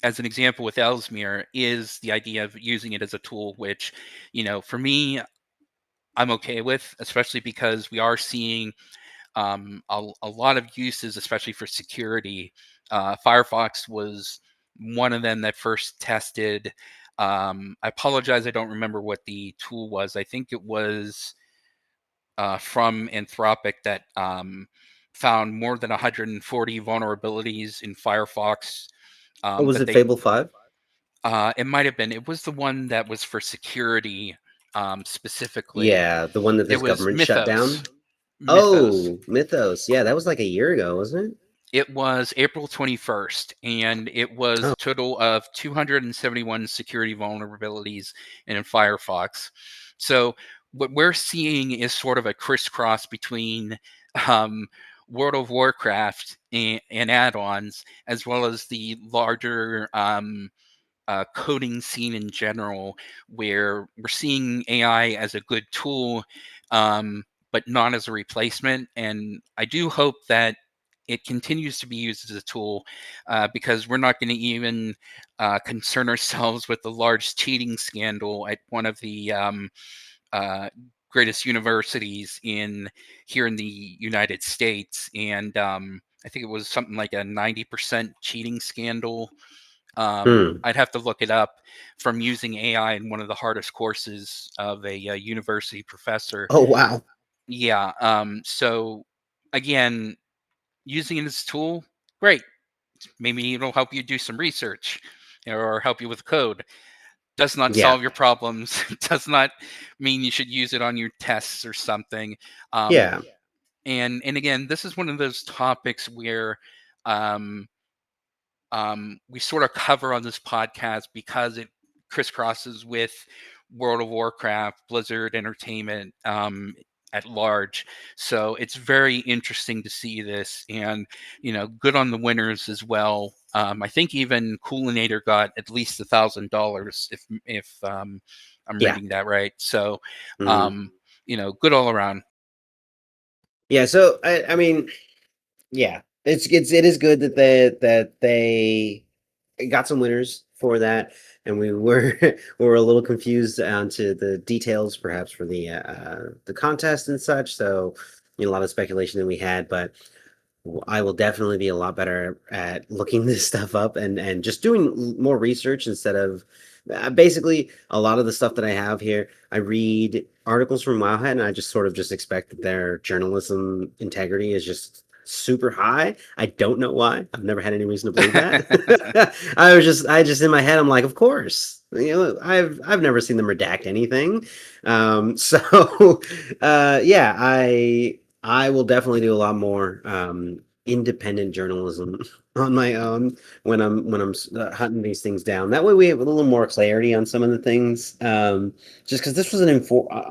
as an example with Ellesmere is the idea of using it as a tool, which, for me, I'm okay with, especially because we are seeing a lot of uses, especially for security. Firefox was one of them that first tested. I apologize, I don't remember what the tool was. I think it was from Anthropic that found more than 140 vulnerabilities in Firefox Oh, was that it they Fable 5? it might have been. It was the one that was for security specifically. Yeah, the one that It this was government shut Mythos. down. Mythos. Oh, Mythos. Yeah, that was like a year ago, wasn't it? It was April 21st, and it was Oh, a total of 271 security vulnerabilities in Firefox. So what we're seeing is sort of a crisscross between um, World of Warcraft and add-ons, as well as the larger coding scene in general, where we're seeing AI as a good tool, but not as a replacement. And I do hope that it continues to be used as a tool, because we're not going to even concern ourselves with the large cheating scandal at one of the uh, greatest universities here in the United States. And I think it was something like a 90% cheating scandal. hmm. I'd have to look it up, from using AI in one of the hardest courses of a university professor. Oh, wow. Yeah. So again, using it as a tool, great. Maybe it'll help you do some research or help you with code. Does not Yeah, solve your problems. Does not mean you should use it on your tests or something. Um, yeah, and again, this is one of those topics where um, we sort of cover on this podcast because it crisscrosses with World of Warcraft, Blizzard Entertainment at large. So it's very interesting to see this, and good on the winners as well. I think even Coolinator got at least $1,000 if I'm yeah. reading that right. So Hmm. um, good all around. Yeah, so I mean, yeah, it is good that they got some winners for that, and we were we were a little confused onto the details, perhaps for the contest and such. So, a lot of speculation that we had, but I will definitely be a lot better at looking this stuff up and just doing more research instead of basically a lot of the stuff that I have here. I read articles from Wowhead and I just sort of just expect that their journalism integrity is just super high. I don't know why. I've never had any reason to believe that. I just in my head I'm like, of course. I've never seen them redact anything. So yeah, I will definitely do a lot more independent journalism on my own when I'm hunting these things down. That way, we have a little more clarity on some of the things. Just because this was an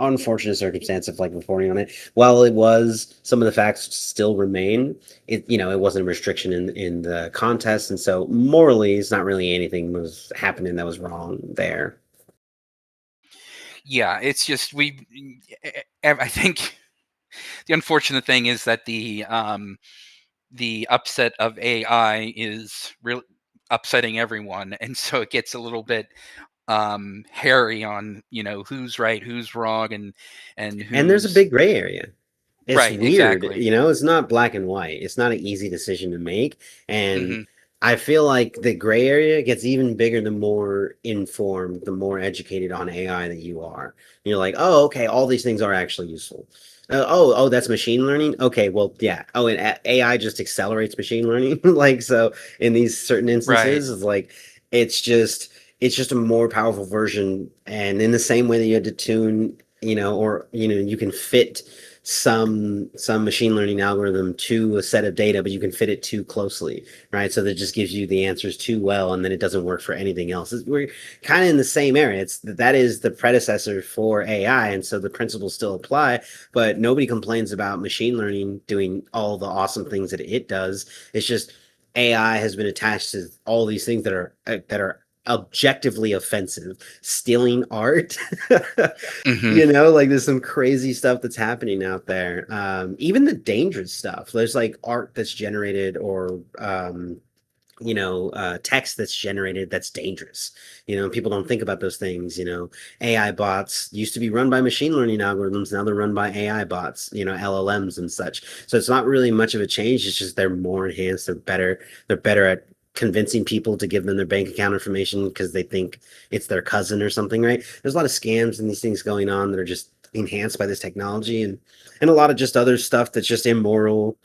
unfortunate circumstance of like reporting on it. While it was, some of the facts still remain. It wasn't a restriction in the contest, and so morally, it's not really anything was happening that was wrong there. Yeah, it's just I think the unfortunate thing is that the upset of AI is really upsetting everyone, and so it gets a little bit hairy on who's right, who's wrong, and And there's a who's big gray area. It's right. weird, Exactly. it's not black and white. It's not an easy decision to make. And Hmm. I feel like the gray area gets even bigger the more informed, the more educated on AI that you are. You're like, oh, okay, all these things are actually useful. Oh, that's machine learning. Okay, well, yeah. Oh, and AI just accelerates machine learning. Like, so in these certain Right. instances, it's like it's just it's just a more powerful version. And in the same way that you had to tune, or you can fit some machine learning algorithm to a set of data, but you can fit it too closely, right? So that just gives you the answers too well, and then it doesn't work for anything else. We're kind of in the same area. That is the predecessor for AI, and so the principles still apply. But nobody complains about machine learning doing all the awesome things that it does. It's just AI has been attached to all these things that are objectively offensive, stealing art. Hmm. Like there's some crazy stuff that's happening out there. Even the dangerous stuff. There's like art that's generated or text that's generated that's dangerous. People don't think about those things. AI bots used to be run by machine learning algorithms, now they're run by AI bots, LLMs and such. So it's not really much of a change. It's just they're more enhanced, they're better at convincing people to give them their bank account information because they think it's their cousin or something, right? There's a lot of scams and these things going on that are just enhanced by this technology, and a lot of just other stuff that's just immoral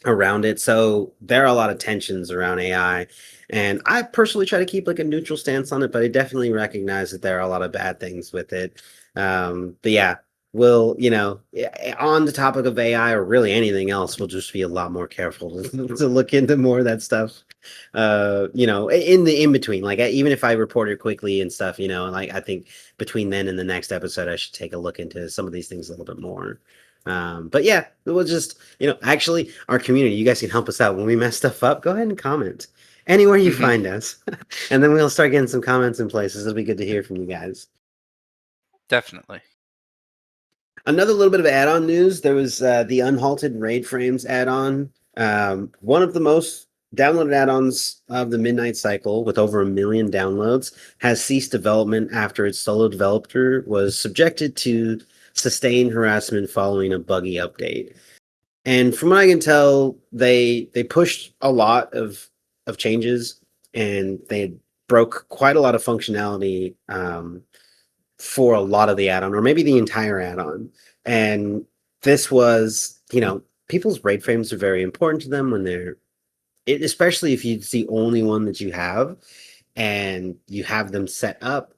around it. So there are a lot of tensions around AI. And I personally try to keep like a neutral stance on it, but I definitely recognize that there are a lot of bad things with it. But yeah, on the topic of AI or really anything else, we'll just be a lot more careful to look into more of that stuff. In the in between, like even if I report it quickly and stuff, like I think between then and the next episode, I should take a look into some of these things a little bit more. But yeah, we'll just, actually, our community, you guys can help us out when we mess stuff up. Go ahead and comment anywhere you Hmm. find us, and then we'll start getting some comments in places. It'll be good to hear from you guys. Definitely. Another little bit of add-on news. There was the Unhalted Raid Frames add-on. One of the most downloaded add-ons of the Midnight Cycle, with over 1 million downloads, has ceased development after its solo developer was subjected to sustained harassment following a buggy update. And from what I can tell, they pushed a lot of changes, and they broke quite a lot of functionality for a lot of the add-on, or maybe the entire add-on. And this was, people's raid frames are very important to them when especially if it's the only one that you have and you have them set up.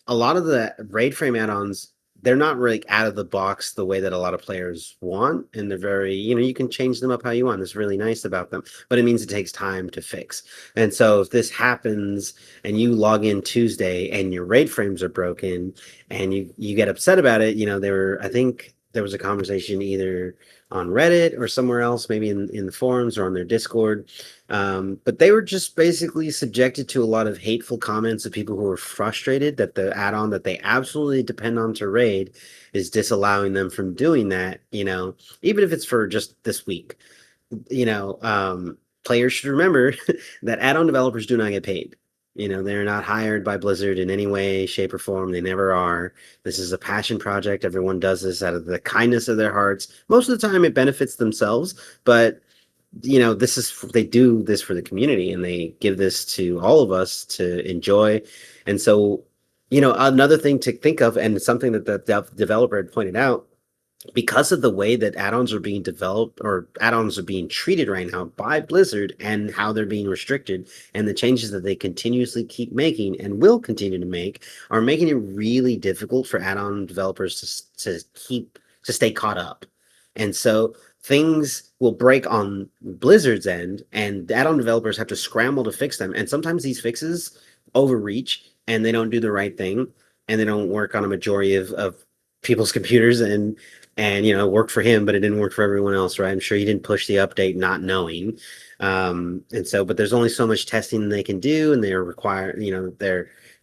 A lot of the raid frame add-ons, they're not really out of the box the way that a lot of players want, and they're very, you can change them up how you want. It's really nice about them, but it means it takes time to fix. And so if this happens and you log in Tuesday and your raid frames are broken and you get upset about it, I think there was a conversation either on Reddit or somewhere else, maybe in the forums or on their Discord. But they were just basically subjected to a lot of hateful comments of people who were frustrated that the add-on that they absolutely depend on to raid is disallowing them from doing that, even if it's for just this week. Players should remember that add-on developers do not get paid. They're not hired by Blizzard in any way, shape, or form. They never are. This is a passion project. Everyone does this out of the kindness of their hearts. Most of the time, it benefits themselves, but they do this for the community, and they give this to all of us to enjoy. And so, another thing to think of, and something that the developer had pointed out, because of the way that add-ons are being developed or add-ons are being treated right now by Blizzard and how they're being restricted, and the changes that they continuously keep making and will continue to make, are making it really difficult for add-on developers to stay caught up. And so things will break on Blizzard's end, and add-on developers have to scramble to fix them. And sometimes these fixes overreach, and they don't do the right thing, and they don't work on a majority of people's computers, and it worked for him, but it didn't work for everyone else, right? I'm sure he didn't push the update not knowing. And so, but there's only so much testing they can do, and they're required,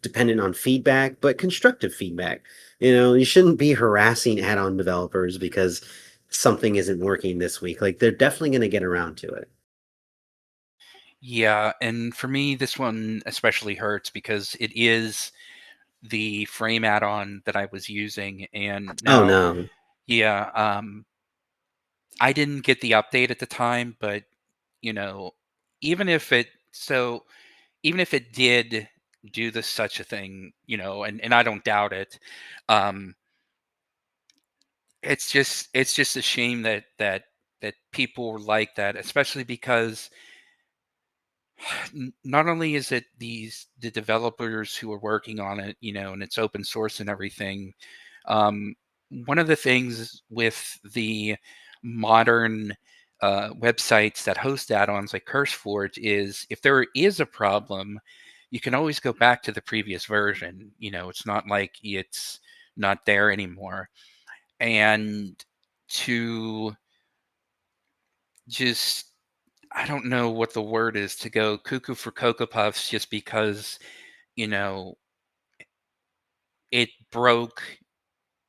dependent on feedback, but constructive feedback. You shouldn't be harassing add-on developers because something isn't working this week. Like they're definitely going to get around to it. Yeah, and for me, this one especially hurts because it is the frame add-on that I was using, and Oh now, no. yeah, I didn't get the update at the time, but you know, even if it so even if it did do this such a thing, and I don't doubt it, um, it's just a shame that people were like that, especially because not only is it the developers who are working on it, and it's open source and everything. Um, One of the things with the modern websites that host add-ons like CurseForge is if there is a problem, you can always go back to the previous version. It's not like it's not there anymore. And to just I don't know what the word is, to go cuckoo for Cocoa Puffs just because, you know, it broke,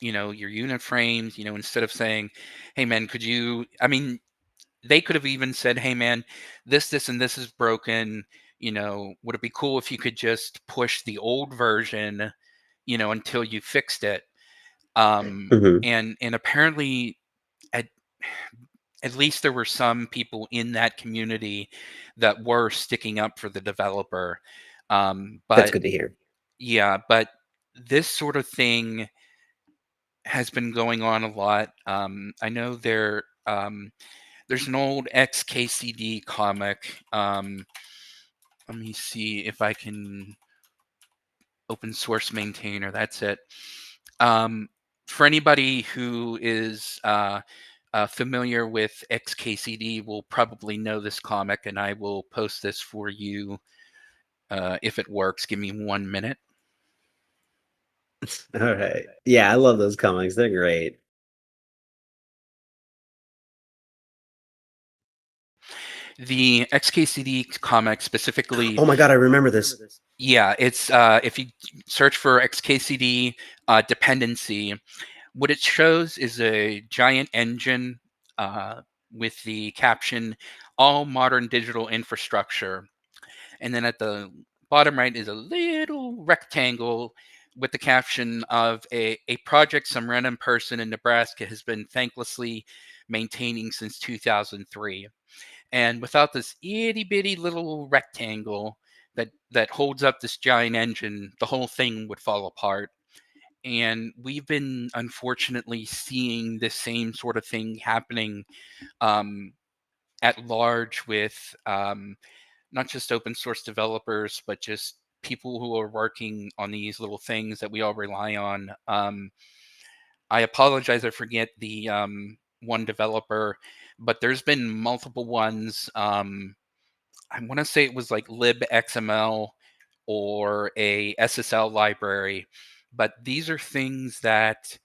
your unit frames, instead of saying, hey man, they could have even said, hey man, this, and this is broken. Would it be cool if you could just push the old version, until you fixed it? Hmm. And apparently at at least there were some people in that community that were sticking up for the developer. That's But good to hear. yeah, but this sort of thing has been going on a lot. I know there's an old XKCD comic. Let me see if I can open source maintainer. That's it. Um, for anybody who is familiar with XKCD, will probably know this comic, and I will post this for you if it works. Give me 1 minute. All right. Yeah, I love those comics. They're great. The XKCD comic specifically, Oh my God, I remember this. yeah, it's if you search for XKCD dependency, what it shows is a giant engine with the caption "All modern digital infrastructure," and then at the bottom right is a little rectangle with the caption of a project some random person in Nebraska has been thanklessly maintaining since 2003. And without this itty bitty little rectangle that holds up this giant engine, the whole thing would fall apart. And we've been unfortunately seeing the same sort of thing happening um, at large with not just open source developers, but just people who are working on these little things that we all rely on. I apologize, I forget the one developer, but there's been multiple ones. I want to say it was like libxml or a SSL library, but these are things that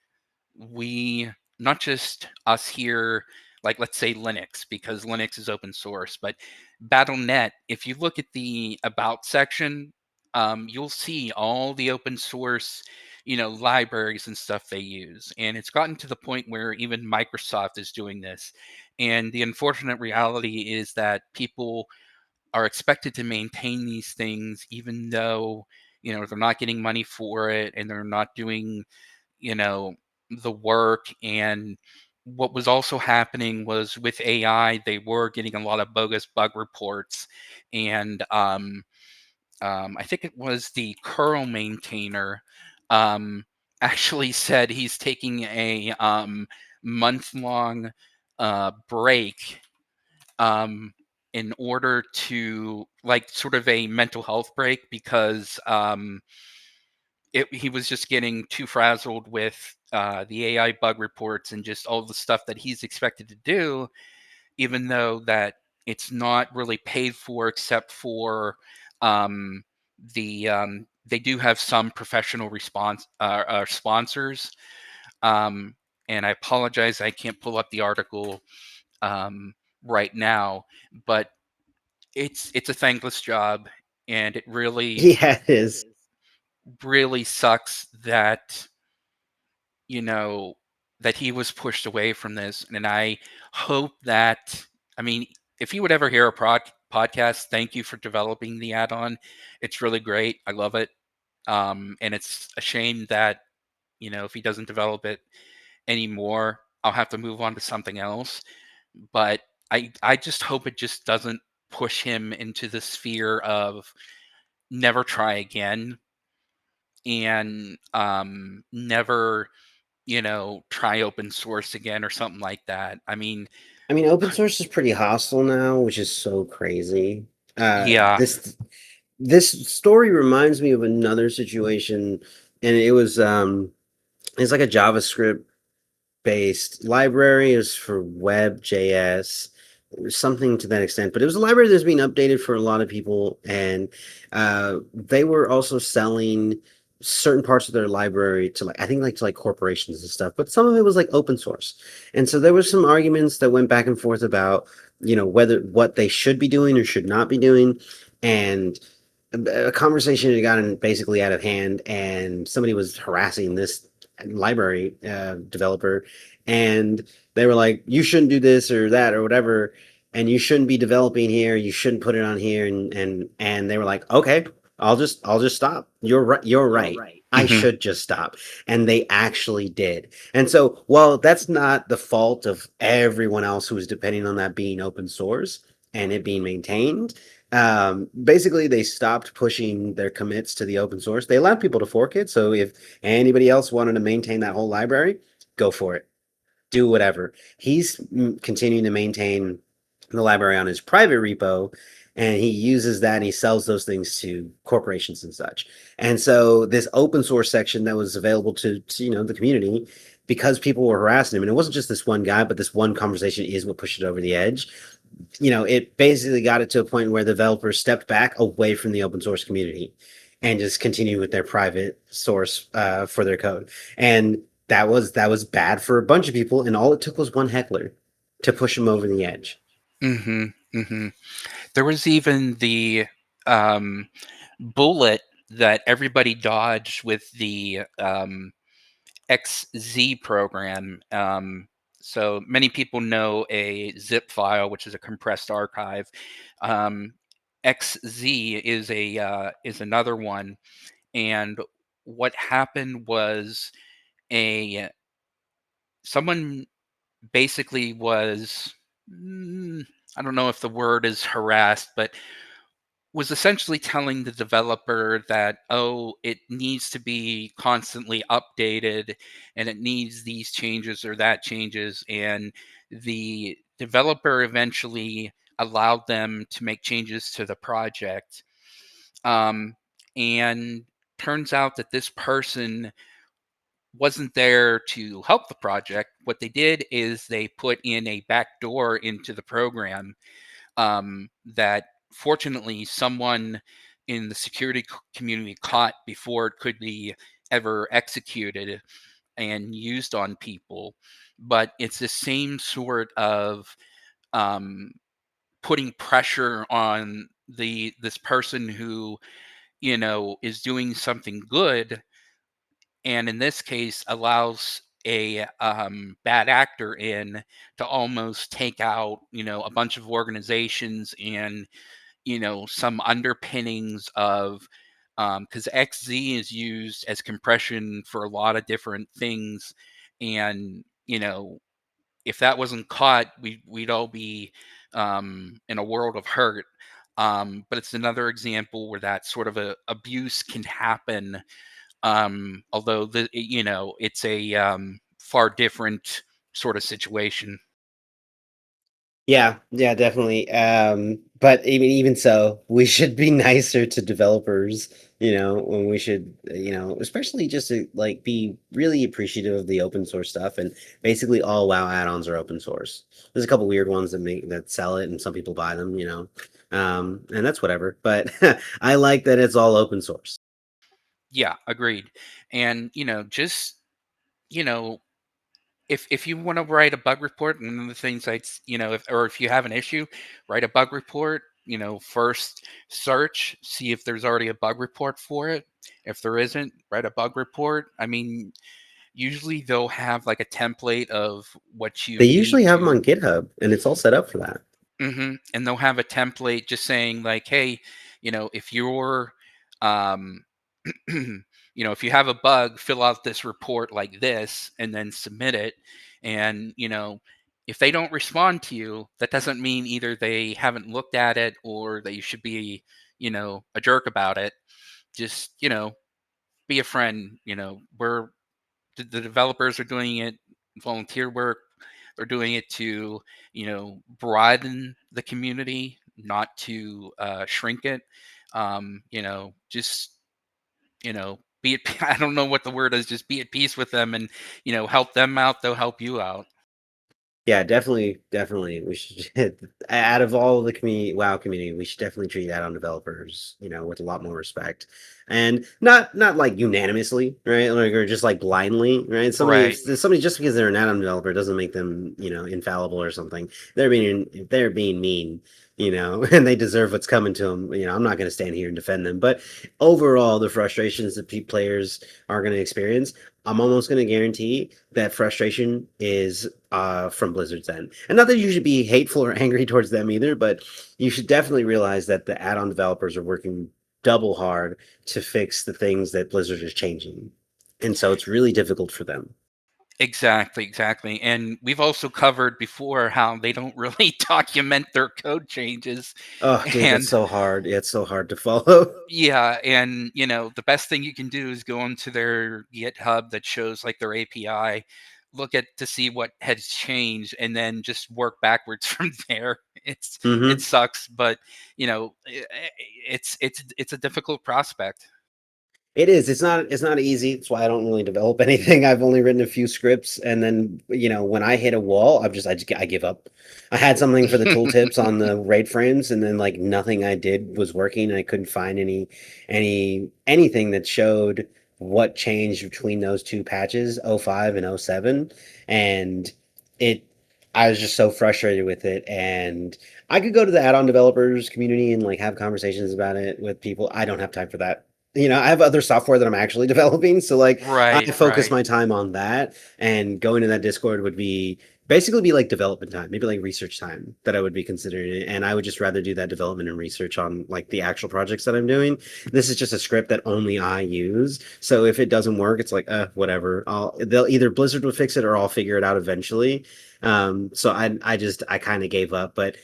we, not just us here, like let's say Linux, because Linux is open source, but Battle.net, if you look at the about section, you'll see all the open source, libraries and stuff they use. And it's gotten to the point where even Microsoft is doing this. And the unfortunate reality is that people are expected to maintain these things, even though, they're not getting money for it and they're not doing, you know, the work. And what was also happening was with AI, they were getting a lot of bogus bug reports. And I think it was the curl maintainer actually said he's taking a month long break um, in order to, like, sort of a mental health break, because he was just getting too frazzled with the AI bug reports and just all the stuff that he's expected to do, even though that it's not really paid for except for um, they do have some professional response sponsors. Um, and I apologize, I can't pull up the article um, right now, but it's a thankless job, and it really Yeah, it is. really sucks that, you know, that he was pushed away from this. And I hope that, I mean, if you would ever hear a podcast, thank you for developing the add-on. It's really great. I love it. And it's a shame that, if he doesn't develop it anymore, I'll have to move on to something else. But I just hope it just doesn't push him into the sphere of never try again, and never, try open source again or something like that. I mean, open source is pretty hostile now, which is so crazy. Uh, Yeah. this this story reminds me of another situation, and it's like a JavaScript based library. Is for web.js, something to that extent. But it was a library that's being updated for a lot of people, and they were also selling certain parts of their library to, like, I think, like to like corporations and stuff. But some of it was like open source, and so there was some arguments that went back and forth about, whether what they should be doing or should not be doing, and a conversation had gotten basically out of hand, and somebody was harassing this library developer, and they were like, you shouldn't do this or that or whatever, and you shouldn't be developing here, you shouldn't put it on here, and they were like, okay, I'll just stop. You're right. I Hmm. should just stop. And they actually did. And so, while that's not the fault of everyone else who was depending on that being open source and it being maintained, basically they stopped pushing their commits to the open source. They allowed people to fork it. So if anybody else wanted to maintain that whole library, go for it. Do whatever. He's continuing to maintain the library on his private repo, and he uses that and he sells those things to corporations and such. And so this open source section that was available to the community, because people were harassing him, and it wasn't just this one guy, but this one conversation is what pushed it over the edge. It basically got it to a point where the developers stepped back away from the open source community and just continued with their private source for their code. And that was bad for a bunch of people, and all it took was one heckler to push them over the edge. Hmm. Hmm. There was even the um, bullet that everybody dodged with the XZ program. So many people know a zip file, which is a compressed archive. Um, XZ is another one, and what happened was a someone basically was, I don't know if the word is harassed, but was essentially telling the developer that, oh, it needs to be constantly updated and it needs these changes or that changes. And the developer eventually allowed them to make changes to the project. Um, and turns out that this person wasn't there to help the project. What they did is they put in a backdoor into the program, that fortunately someone in the security community caught before it could be ever executed and used on people. But it's the same sort of um, putting pressure on this person who, is doing something good, and in this case allows a bad actor in to almost take out, a bunch of organizations and, some underpinnings of, because XZ is used as compression for a lot of different things, and if that wasn't caught, we'd all be in a world of hurt. But it's another example where that sort of a abuse can happen, although it's a far different sort of situation. Yeah, definitely. But even so, we should be nicer to developers, when we should, especially just to like be really appreciative of the open source stuff. And basically all WoW add-ons are open source. There's a couple weird ones that sell it and some people buy them, and that's whatever. But I like that it's all open source. Yeah, agreed. And just, you know if you want to write a bug report, one of the things if you have an issue, write a bug report. first search, see if there's already a bug report for it. If there isn't, write a bug report. I mean, usually they'll have like a template of what you They need usually have them to. on GitHub, and it's all set up for that. And they'll have a template just saying like, hey, if you're, um, if you have a bug, fill out this report like this and then submit it. And, if they don't respond to you, that doesn't mean either they haven't looked at it or that you should be, a jerk about it. Just, be a friend. The developers are doing it volunteer work. They're doing it to broaden the community, not to shrink it. Just be at I don't know what the word is. Just be at peace with them and help them out. They'll help you out. Yeah, definitely. We should, out of all the WoW community, we should definitely treat add-on developers, with a lot more respect, and not like unanimously, right? Like, or just like blindly, right? Right. Somebody just because they're an add-on developer doesn't make them, infallible or something. They're being mean, and they deserve what's coming to them. I'm not going to stand here and defend them, but overall, the frustrations that players are going to experience, I'm almost going to guarantee that frustration is from Blizzard's end. And not that you should be hateful or angry towards them either, but you should definitely realize that the add-on developers are working double hard to fix the things that Blizzard is changing. And so it's really difficult for them. Exactly. And we've also covered before how they don't really document their code changes. Oh, dude, that's And so hard. It's so hard to follow. yeah, and the best thing you can do is go into their GitHub that shows like their API, look at to see what has changed, and then just work backwards from there. It Hmm. sucks, but it's a difficult prospect. It is. It's not easy. That's why I don't really develop anything. I've only written a few scripts, and then when I hit a wall, I give up. I had something for the tooltips on the raid frames, and then like nothing I did was working. And I couldn't find anything that showed what changed between those two patches, '05 and '07, and it. I was just so frustrated with it, and I could go to the add-on developers community and like have conversations about it with people. I don't have time for that. I have other software that I'm actually developing, so like I Right, focus right. my time on that, and going to that Discord would be basically be like development time, maybe like research time that I would be considering it, and I would just rather do that development and research on like the actual projects that I'm doing. This is just a script that only I use, so if it doesn't work, it's like whatever. They'll either Blizzard will fix it or I'll figure it out eventually. So I kind of gave up, but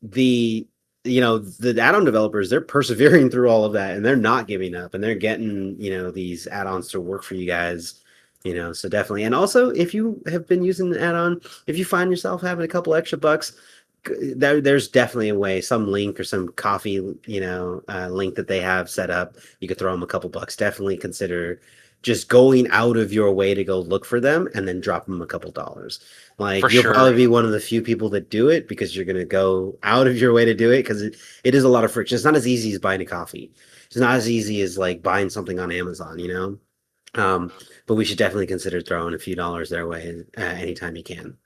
the the add-on developers, they're persevering through all of that, and they're not giving up, and they're getting these add-ons to work for you guys. So definitely. And also, if you have been using the add-on, if you find yourself having a couple extra bucks, there's definitely a way, some link or some coffee link that they have set up, you could throw them a couple bucks. Definitely consider just going out of your way to go look for them and then drop them a couple dollars. Like, For you'll probably sure. be one of the few people that do it because you're going to go out of your way to do it, because it is a lot of friction. It's not as easy as buying a coffee. It's not as easy as like buying something on Amazon. But we should definitely consider throwing a few dollars their way anytime you can.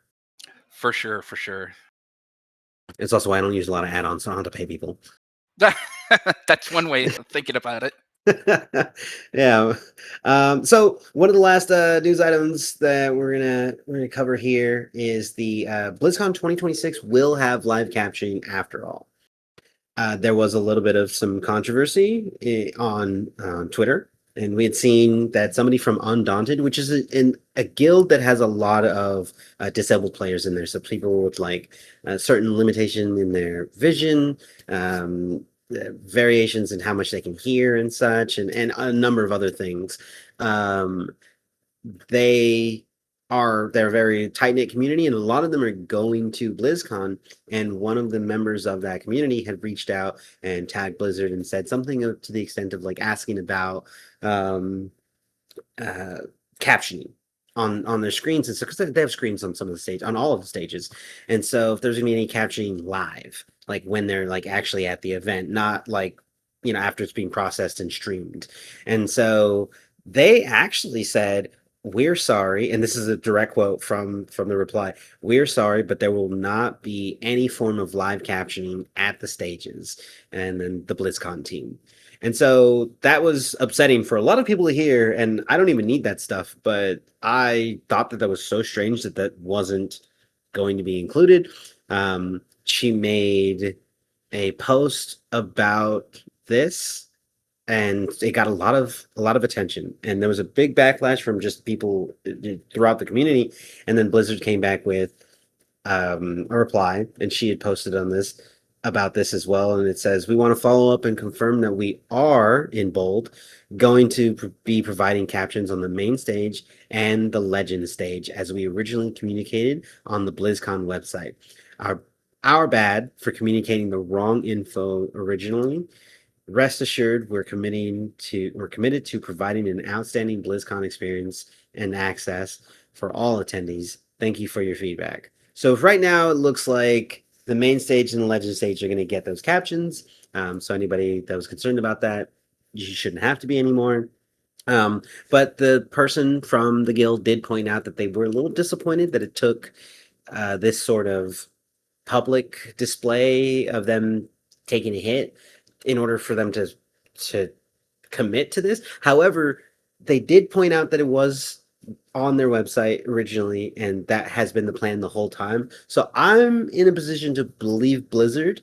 For sure, for sure. It's also why I don't use a lot of add-ons, so I don't have to pay people. That's one way of thinking about it. Yeah. So one of the last news items that we're gonna cover here is the BlizzCon 2026 will have live captioning after all. There was a little bit of some controversy on Twitter, and we had seen that somebody from Undaunted, which is a guild that has a lot of disabled players in there, so people with like a certain limitation in their vision, variations in how much they can hear and such, and a number of other things. Um, they they're a very tight knit community, and a lot of them are going to BlizzCon. And one of the members of that community had reached out and tagged Blizzard and said something to the extent of like asking about um, uh, captioning on their screens, and so because they have screens on some of the stage, on all of the stages, and so if there's gonna be any captioning live, like when they're like actually at the event, not like after it's being processed and streamed. And so they actually said, we're sorry, and this is a direct quote from the reply. We're sorry, but there will not be any form of live captioning at the stages, and then the BlizzCon team. And so that was upsetting for a lot of people to hear, and I don't even need that stuff, but I thought that was so strange that that wasn't going to be included. She made a post about this, and it got a lot of attention, and there was a big backlash from just people throughout the community. And then Blizzard came back with a reply, and she had posted on this about this as well, and it says, we want to follow up and confirm that we are, in bold, going to be providing captions on the main stage and the legend stage as we originally communicated on the BlizzCon website. Our bad for communicating the wrong info originally. Rest assured, we're committed to providing an outstanding BlizzCon experience and access for all attendees. Thank you for your feedback. So right now it looks like the main stage and the legend stage are going to get those captions. So anybody that was concerned about that, you shouldn't have to be anymore. But the person from the guild did point out that they were a little disappointed that it took this sort of public display of them taking a hit in order for them to commit to this. However, they did point out that it was on their website originally, and that has been the plan the whole time. So I'm in a position to believe Blizzard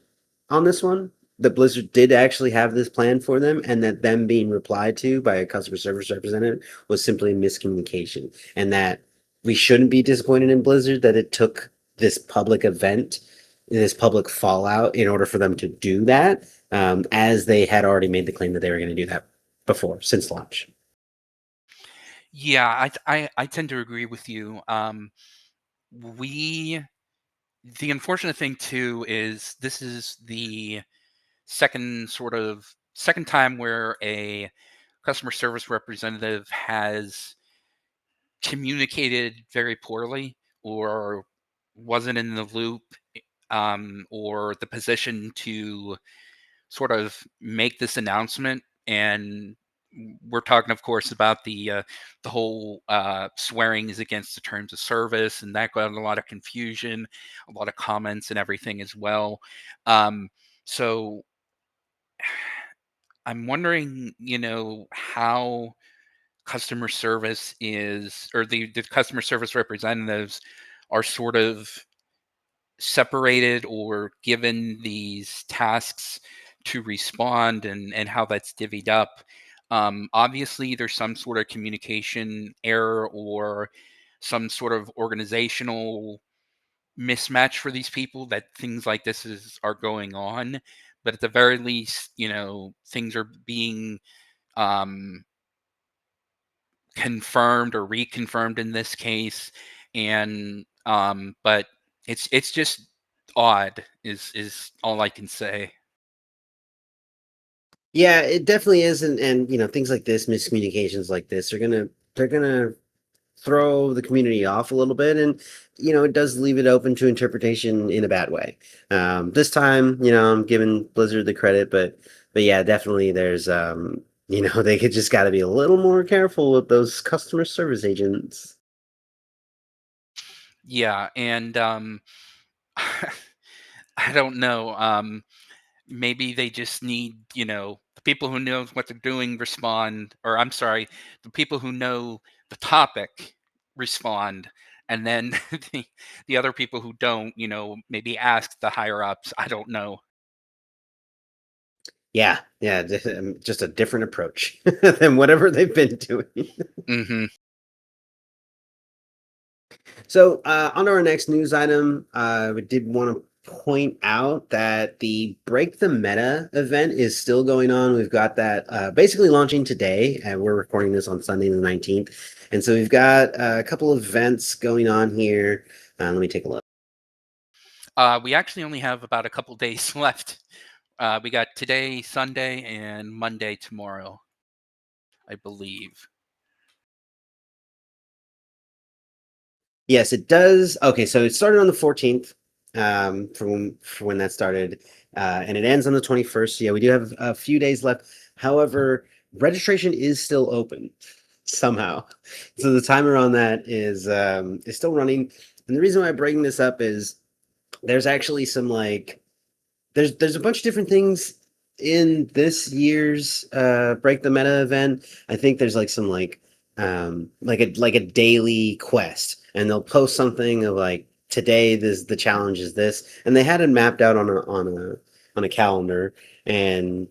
on this one. That Blizzard did actually have this plan for them, and that them being replied to by a customer service representative was simply miscommunication, and that we shouldn't be disappointed in Blizzard that it took this public event, this public fallout, in order for them to do that, as they had already made the claim that they were going to do that before, since launch. Yeah, I tend to agree with you. We The unfortunate thing too is this is the second time where a customer service representative has communicated very poorly or wasn't in the loop, or the position to sort of make this announcement. And we're talking, of course, about the whole swearing is against the terms of service, and that got a lot of confusion, a lot of comments, and everything as well. So I'm wondering, how customer service is, or the customer service representatives are sort of separated or given these tasks to respond, and how that's divvied up. Obviously, there's some sort of communication error or some sort of organizational mismatch for these people that things like this are going on. But at the very least, things are being um, confirmed or reconfirmed in this case. And but it's just odd is all I can say. Yeah, it definitely is, and things like this, miscommunications like this, are they're gonna throw the community off a little bit, and it does leave it open to interpretation in a bad way. This time, I'm giving Blizzard the credit, but yeah, definitely there's they could just got to be a little more careful with those customer service agents. Yeah, and I don't know. Maybe they just need, the people who know what they're doing respond, or I'm sorry, the people who know the topic respond, and then the other people who don't, maybe ask the higher ups. I don't know. Yeah, yeah, just a different approach than whatever they've been doing. Hmm. So, on to our next news item, we did want to point out that the Break the Meta event is still going on. We've got that basically launching today, and we're recording this on Sunday the 19th. And so we've got a couple of events going on here. Let me take a look. We actually only have about a couple days left. We got today, Sunday, and Monday tomorrow, I believe. Yes, it does. Okay, so it started on the 14th, for when that started, and it ends on the 21st. So yeah, we do have a few days left. However, registration is still open. somehow. So the timer on that is still running. And the reason why I'm bringing this up is there's actually some like there's a bunch of different things in this year's Break the Meta event. I think there's like some like a daily quest, and they'll post something of like today this the challenge is this, and they had it mapped out on a calendar, and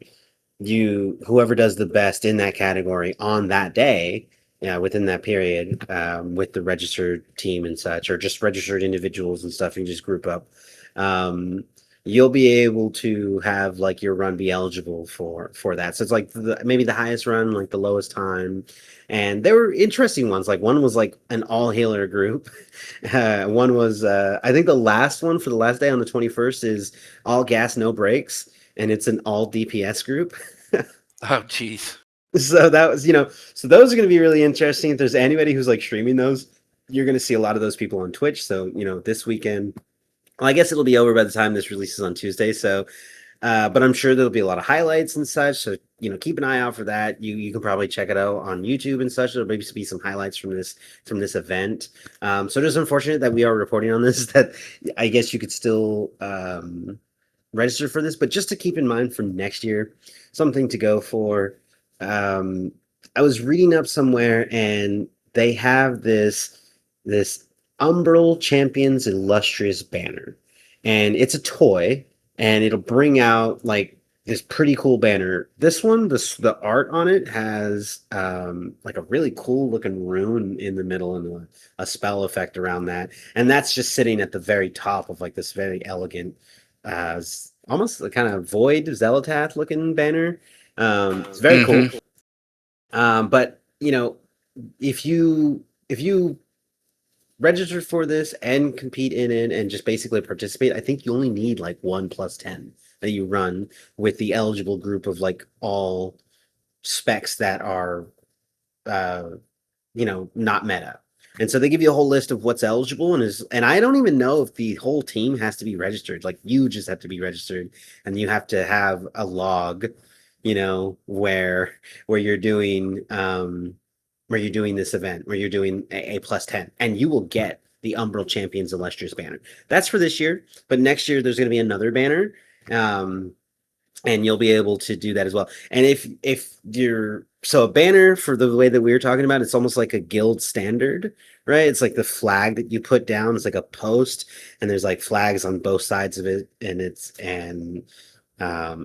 you whoever does the best in that category on that day, yeah, within that period, with the registered team and such, or just registered individuals and stuff, you just group up. Um, you'll be able to have like your run be eligible for that. So it's like maybe the highest run, like the lowest time, and there were interesting ones. Like one was like an all healer group. One was I think the last one for the last day on the 21st is all gas no brakes, and it's an all DPS group. Oh, geez. So that was, so those are going to be really interesting. If there's anybody who's like streaming those, you're going to see a lot of those people on Twitch. So, this weekend, well, I guess it'll be over by the time this releases on Tuesday. So, but I'm sure there'll be a lot of highlights and such. So, keep an eye out for that. You can probably check it out on YouTube and such. There'll maybe be some highlights from this event. So it is unfortunate that we are reporting on this, that I guess you could still, register for this, but just to keep in mind for next year, something to go for. I was reading up somewhere, and they have this Umbral Champions Illustrious banner, and it's a toy, and it'll bring out like this pretty cool banner. This one, the art on it has like a really cool looking rune in the middle and a spell effect around that, and that's just sitting at the very top of like this very elegant, almost a kind of void Zelatath looking banner. It's very cool. But if you register for this and compete in it and just basically participate, I think you only need like 1+10 that you run with the eligible group of like all specs that are not meta. And so they give you a whole list of what's eligible, and I don't even know if the whole team has to be registered. Like you just have to be registered, and you have to have a log, where you're doing this event, where you're doing a +10, and you will get the Umbral Champions Illustrious banner. That's for this year, but next year there's going to be another banner. And you'll be able to do that as well. And if you're a banner, for the way that we were talking about, it's almost like a guild standard, right? It's like the flag that you put down. It's like a post, and there's like flags on both sides of it, and it's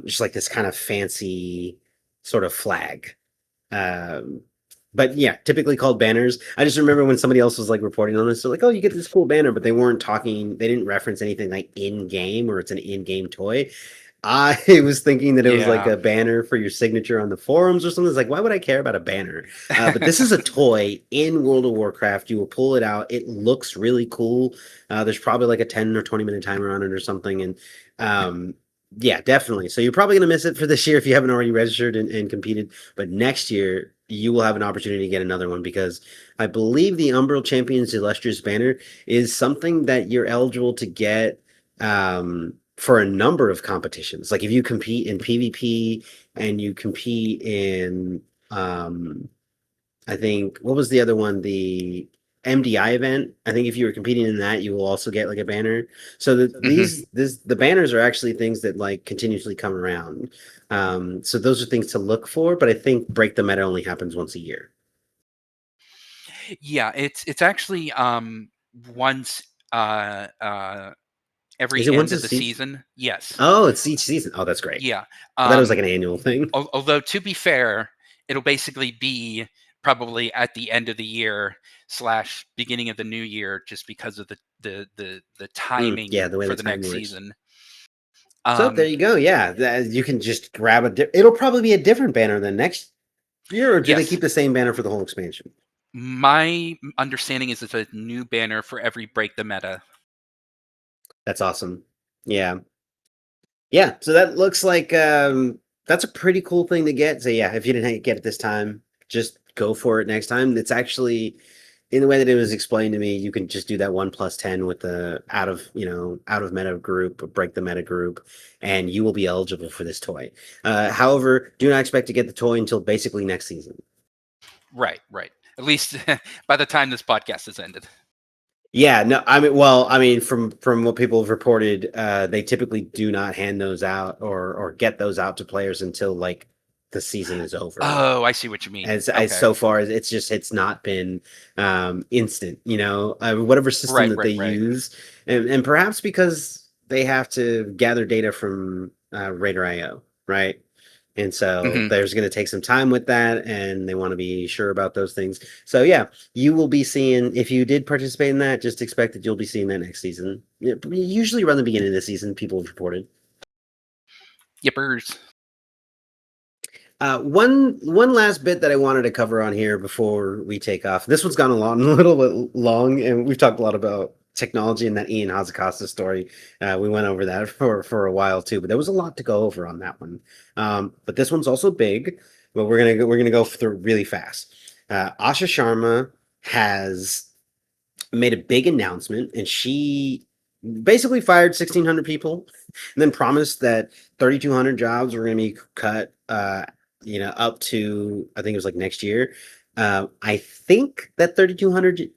just like this kind of fancy sort of flag. But yeah, typically called banners. I just remember when somebody else was like reporting on this, they're like, "Oh, you get this cool banner," but they weren't talking. They didn't reference anything like in game or it's an in game toy. I was thinking that it was like a banner for your signature on the forums or something. It's like, why would I care about a banner? But this is a toy in World of Warcraft. You will pull it out. It looks really cool. There's probably like a 10 or 20-minute timer on it or something. And yeah, definitely. So you're probably going to miss it for this year if you haven't already registered and competed. But next year, you will have an opportunity to get another one, because I believe the Umbral Champions Illustrious banner is something that you're eligible to get for a number of competitions. Like if you compete in PvP and you compete in, I think, what was the other one? The MDI event. I think if you were competing in that, you will also get like a banner. So the banners are actually things that like continuously come around. So those are things to look for, but I think Break the Meta only happens once a year. Yeah, it's actually once Is every it once end a of the season? season. Yes. Oh, it's each season. Oh, that's great. Yeah. I thought it was like an annual thing. Although to be fair, it'll basically be probably at the end of the year / beginning of the new year, just because of the timing Yeah, the way for the the time next works. season. So there you go. Yeah, you can just grab it'll probably be a different banner than next year, or do they Yes. keep the same banner for the whole expansion? My understanding is it's a new banner for every Break the Meta. That's awesome. Yeah. Yeah, so that looks like that's a pretty cool thing to get. So yeah, if you didn't get it this time, just go for it next time. It's actually, in the way that it was explained to me, you can just do that 1+10 with the out of meta group, or Break the Meta group, and you will be eligible for this toy. However, do not expect to get the toy until basically next season. Right. At least by the time this podcast has ended. Yeah, no, I mean, from what people have reported, they typically do not hand those out or get those out to players until like the season is over. Oh, I see what you mean. As Okay. so far as it's not been instant, whatever system that they Right. use, and perhaps because they have to gather data from Raider.io, right? And so Hmm. there's going to take some time with that, and they want to be sure about those things. So yeah, you will be seeing, if you did participate in that, just expect that you'll be seeing that next season. Usually around the beginning of the season, people have reported. Yippers. One last bit that I wanted to cover on here before we take off. This one's gone a little bit long, and we've talked a lot about technology and that Ion Hazzikostas story. We went over that for a while too, but there was a lot to go over on that one. But this one's also big, but we're gonna go through really fast. Asha Sharma has made a big announcement, and she basically fired 1,600 people, and then promised that 3,200 jobs were going to be cut. Up to, I think it was like next year. I think that 3,200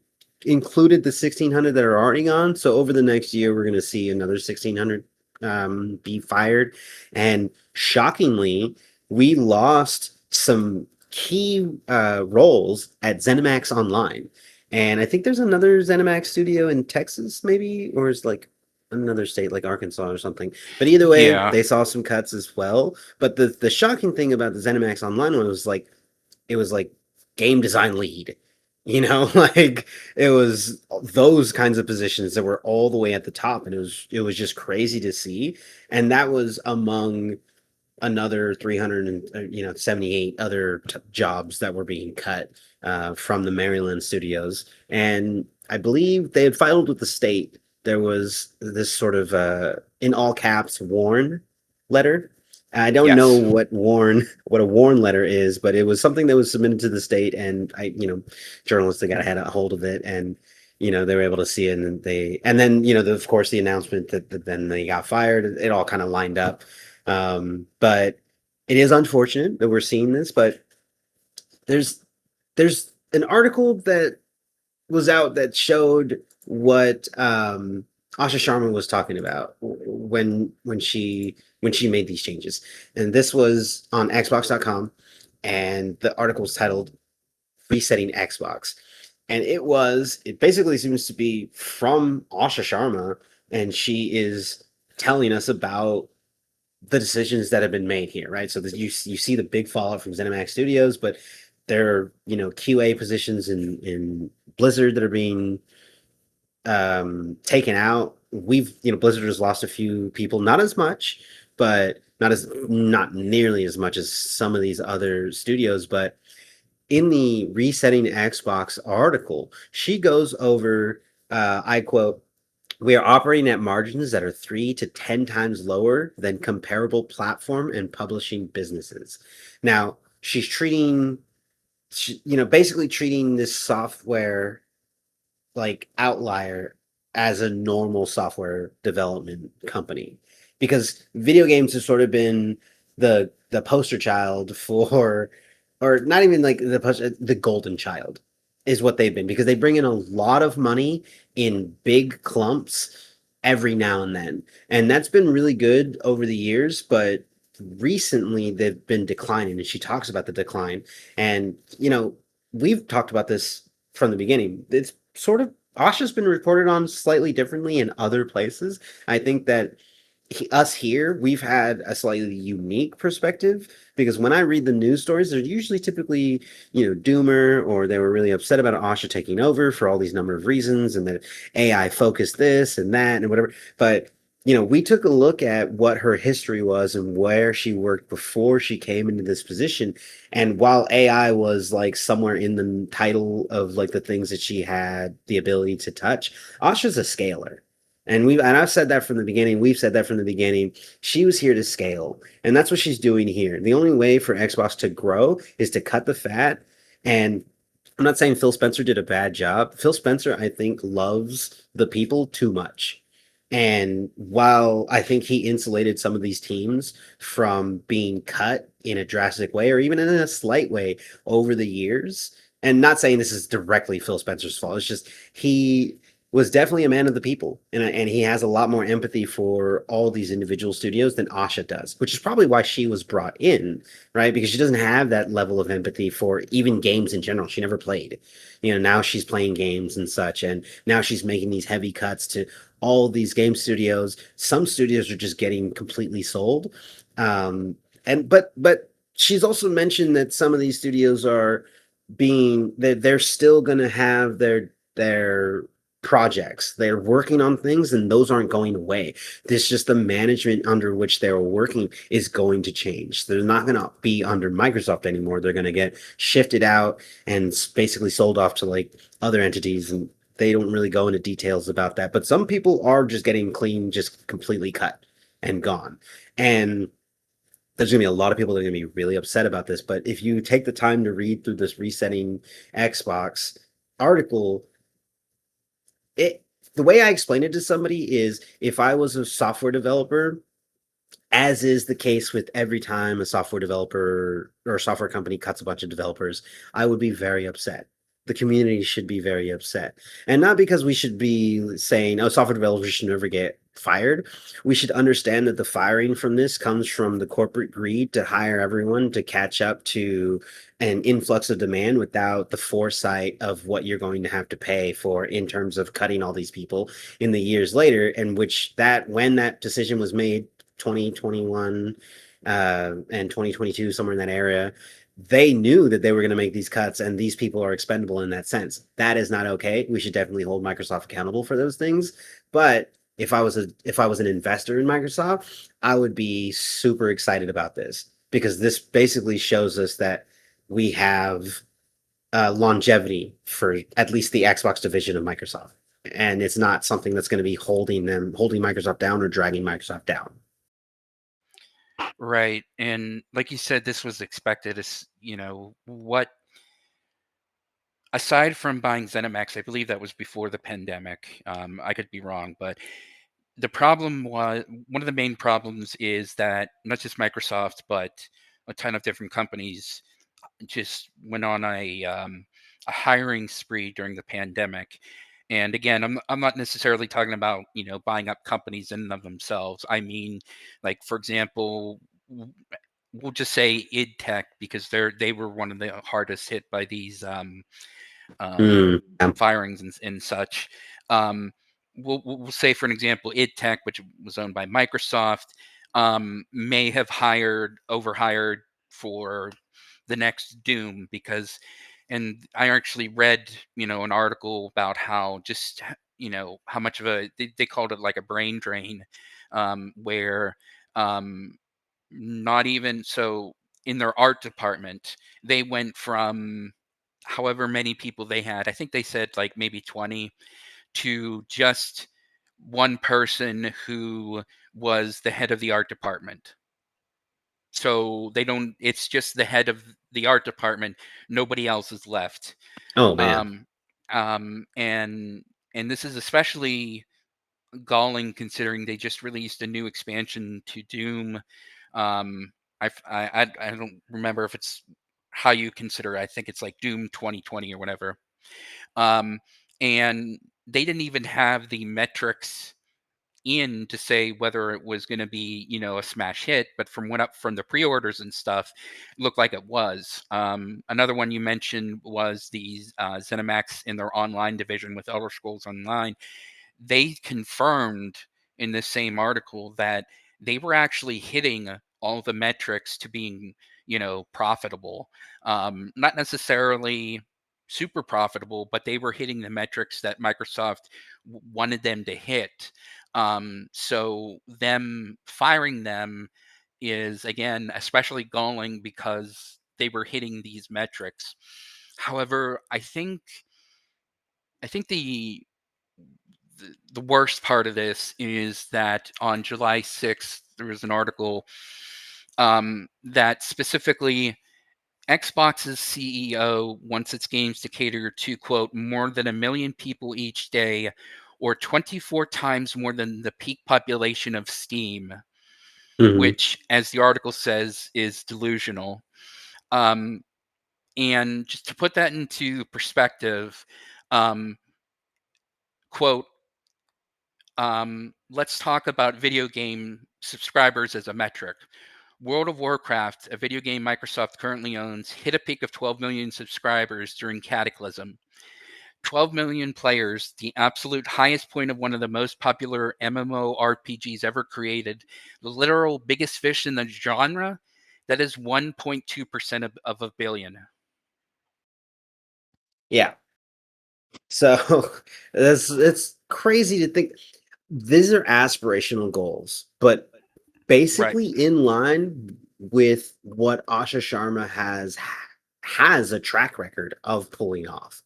included the 1,600 that are already gone. So over the next year, we're going to see another 1,600 be fired. And shockingly, we lost some key roles at ZeniMax Online. And I think there's another ZeniMax studio in Texas, maybe, or is like another state like Arkansas or something. But either way, Yeah. they saw some cuts as well. But the shocking thing about the ZeniMax Online one was like it was like game design lead. Like it was those kinds of positions that were all the way at the top, and it was just crazy to see. And that was among another 378 other jobs that were being cut from the Maryland studios. And I believe they had filed with the state. There was this sort of in all caps warn letter. I don't know Yes. what a warn letter is, but it was something that was submitted to the state, and journalists that got had a hold of it, and they were able to see it, and then of course the announcement that then they got fired. It all kind of lined up. But it is unfortunate that we're seeing this, but there's an article that was out that showed what Asha Sharma was talking about when she made these changes. And this was on Xbox.com, and the article was titled Resetting Xbox. And it basically seems to be from Asha Sharma, and she is telling us about the decisions that have been made here, right? So you see the big fallout from ZeniMax Studios, but there are QA positions in Blizzard that are being taken out. Blizzard has lost a few people, not as much, but not nearly as much as some of these other studios. But in the Resetting Xbox article, she goes over, I quote, "We are operating at margins that are 3 to 10 times lower than comparable platform and publishing businesses." Now, she's basically treating this software like Outlier as a normal software development company, because video games have sort of been the poster child for, or not even like the golden child is what they've been, because they bring in a lot of money in big clumps every now and then, and that's been really good over the years. But recently they've been declining, and she talks about the decline. And we've talked about this from the beginning. It's sort of, Asha's been reported on slightly differently in other places. I think that us here, we've had a slightly unique perspective, because when I read the news stories, they're usually typically, doomer, or they were really upset about Asha taking over for all these number of reasons, and that AI focused this and that and whatever. But we took a look at what her history was and where she worked before she came into this position. And while AI was like somewhere in the title of like the things that she had the ability to touch, Asha's a scaler. And I've said that from the beginning. We've said that from the beginning. She was here to scale, and that's what she's doing here. The only way for Xbox to grow is to cut the fat. And I'm not saying Phil Spencer did a bad job. Phil Spencer, I think, loves the people too much. And while I think he insulated some of these teams from being cut in a drastic way, or even in a slight way over the years, and not saying this is directly Phil Spencer's fault. It's just he was definitely a man of the people, and he has a lot more empathy for all these individual studios than Asha does, which is probably why she was brought in, right? Because she doesn't have that level of empathy for even games in general. She never played, now she's playing games and such, and now she's making these heavy cuts to all these game studios. Some studios are just getting completely sold, and but she's also mentioned that some of these studios are being that they're still going to have their projects. They're working on things and those aren't going away. This just the management under which they're working is going to change. They're not going to be under Microsoft anymore. They're going to get shifted out and basically sold off to like other entities, and they don't really go into details about that. But some people are just getting clean, just completely cut and gone. And there's going to be a lot of people that are going to be really upset about this. But if you take the time to read through this Resetting Xbox article, it the way I explain it to somebody is if I was a software developer, as is the case with every time a software developer or a software company cuts a bunch of developers, I would be very upset. The community should be very upset. And not because we should be saying, oh, software developers should never get fired. We should understand that the firing from this comes from the corporate greed to hire everyone to catch up to an influx of demand without the foresight of what you're going to have to pay for in terms of cutting all these people in the years later, and which that when that decision was made 2021 and 2022, somewhere in that area, they knew that they were going to make these cuts and these people are expendable in that sense. That is not okay. We should definitely hold Microsoft accountable for those things. But if I was an investor in Microsoft, I would be super excited about this because this basically shows us that we have longevity for at least the Xbox division of Microsoft. And it's not something that's going to be holding Microsoft down or dragging Microsoft down. Right. And like you said, this was expected. What aside from buying ZeniMax, I believe that was before the pandemic. I could be wrong, but the problem was one of the main problems is that not just Microsoft, but a ton of different companies just went on a hiring spree during the pandemic. And again, I'm not necessarily talking about buying up companies in and of themselves. I mean, like for example, we'll just say id Tech because they were one of the hardest hit by these um, Yeah. firings and such. Um, we'll say, for an example, id Tech, which was owned by Microsoft, may have overhired for the next Doom because, and I actually read, an article about how just, how much of they called it like a brain drain, where um, not even so in their art department, they went from however many people they had, I think they said like maybe 20, to just one person who was the head of the art department. So they don't, it's just the head of the art department. Nobody else is left. Oh man. Um, and this is especially galling considering they just released a new expansion to Doom. Um, I don't remember if it's how you consider it. I think it's like Doom 2020 or whatever. Um, and they didn't even have the metrics in to say whether it was going to be a smash hit, but from what up from the pre-orders and stuff, it looked like it was. Another one you mentioned was the ZeniMax in their online division with Elder Scrolls Online. They confirmed in this same article that they were actually hitting all the metrics to being, profitable. Not necessarily super profitable, but they were hitting the metrics that Microsoft wanted them to hit. So them firing them is again especially galling because they were hitting these metrics. However, I think the worst part of this is that on July 6th, there was an article that specifically Xbox's CEO wants its games to cater to, quote, more than 1 million people each day, or 24 times more than the peak population of Steam, Hmm. which, as the article says, is delusional. Um, And just to put that into perspective, quote, let's talk about video game subscribers as a metric. World of Warcraft, a video game Microsoft currently owns, hit a peak of 12 million subscribers during Cataclysm. 12 million players, the absolute highest point of one of the most popular MMORPGs ever created, the literal biggest fish in the genre, that is 1.2% of a billion. Yeah. So it's crazy to think these are aspirational goals, but Right. basically in line with what Asha Sharma has a track record of pulling off.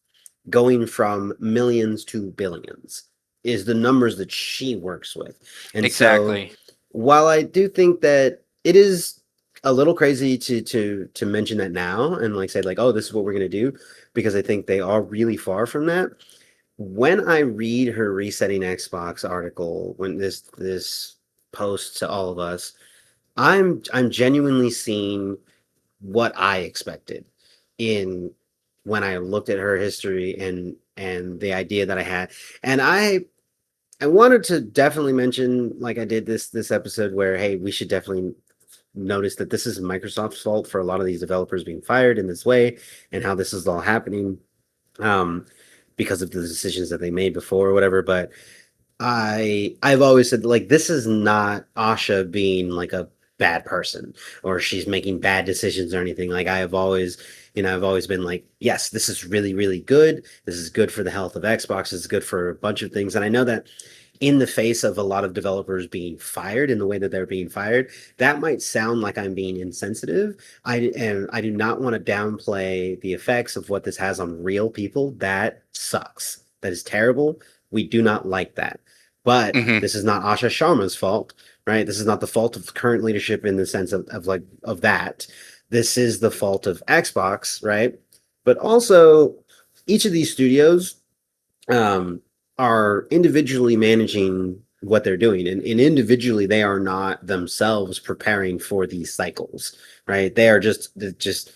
Going from millions to billions is the numbers that she works with. And so Exactly. while I do think that it is a little crazy to mention that now and like say like, oh, this is what we're gonna do, because I think they are really far from that. When I read her resetting Xbox article, when this post to all of us, I'm genuinely seeing what I expected in when I looked at her history and the idea that I had. And I wanted to definitely mention, like I did this episode, where hey, we should definitely notice that this is Microsoft's fault for a lot of these developers being fired in this way and how this is all happening because of the decisions that they made before or whatever. But I've always said like this is not Asha being like a bad person or she's making bad decisions or anything. Like I've always been like, yes, this is really, really good. This is good for the health of Xbox. This is good for a bunch of things. And I know that in the face of a lot of developers being fired in the way that they're being fired, that might sound like I'm being insensitive. I do not want to downplay the effects of what this has on real people. That sucks. That is terrible. We do not like that. But Mm-hmm. this is not Asha Sharma's fault, right? This is not the fault of current leadership in the sense of that. This is the fault of Xbox, right? But also, each of these studios um, are individually managing what they're doing, and individually they are not themselves preparing for these cycles, right? They are just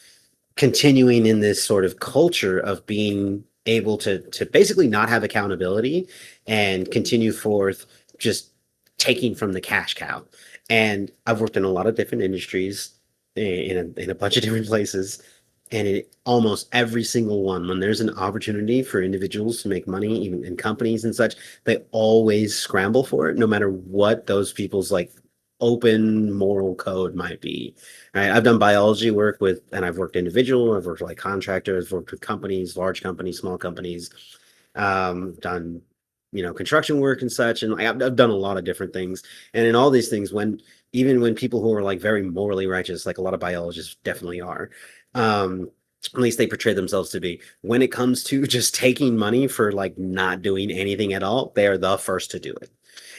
continuing in this sort of culture of being able to basically not have accountability and continue forth just taking from the cash cow. And I've worked in a lot of different industries in a bunch of different places, and in almost every single one, when there's an opportunity for individuals to make money, even in companies and such, they always scramble for it, no matter what those people's like open moral code might be. Right? I've done biology work with, and I've worked individual, I've worked like contractors, I've worked with companies, large companies, small companies, done construction work and such, and I've done a lot of different things. And in all these things, even when people who are like very morally righteous, like a lot of biologists definitely are, um, at least they portray themselves to be. When it comes to just taking money for like not doing anything at all, they are the first to do it.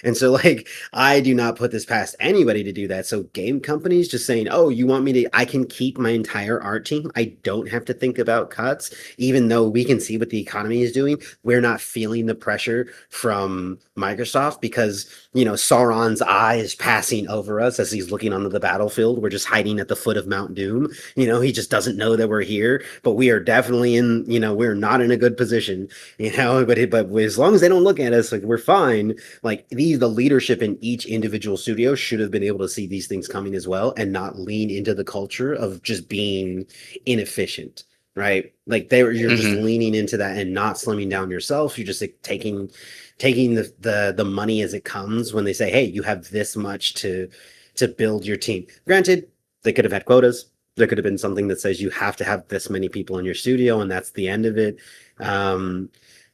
And so, like, I do not put this past anybody to do that. So, game companies just saying, oh, you want me to, I can keep my entire art team. I don't have to think about cuts, even though we can see what the economy is doing. We're not feeling the pressure from Microsoft because, Sauron's eye is passing over us as he's looking onto the battlefield. We're just hiding at the foot of Mount Doom. He just doesn't know that we're here, but we are definitely we're not in a good position, but as long as they don't look at us, like, we're fine. Like the leadership in each individual studio should have been able to see these things coming as well and not lean into the culture of just being inefficient, right? Like you're just Mm-hmm. leaning into that and not slimming down yourself. You're just like taking the money as it comes when they say, hey, you have this much to build your team. Granted, they could have had quotas. There could have been something that says you have to have this many people in your studio and that's the end of it.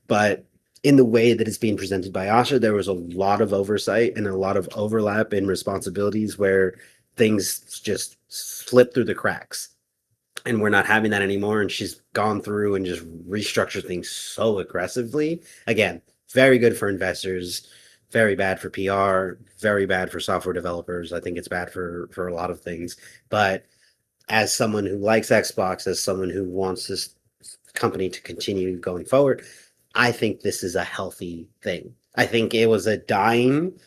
But in the way that it's being presented by Asha, there was a lot of oversight and a lot of overlap in responsibilities where things just slip through the cracks. And we're not having that anymore. And she's gone through and just restructured things so aggressively. Again, very good for investors, very bad for PR, very bad for software developers. I think it's bad for a lot of things. But as someone who likes Xbox, as someone who wants this company to continue going forward, I think this is a healthy thing. I think it was a dying,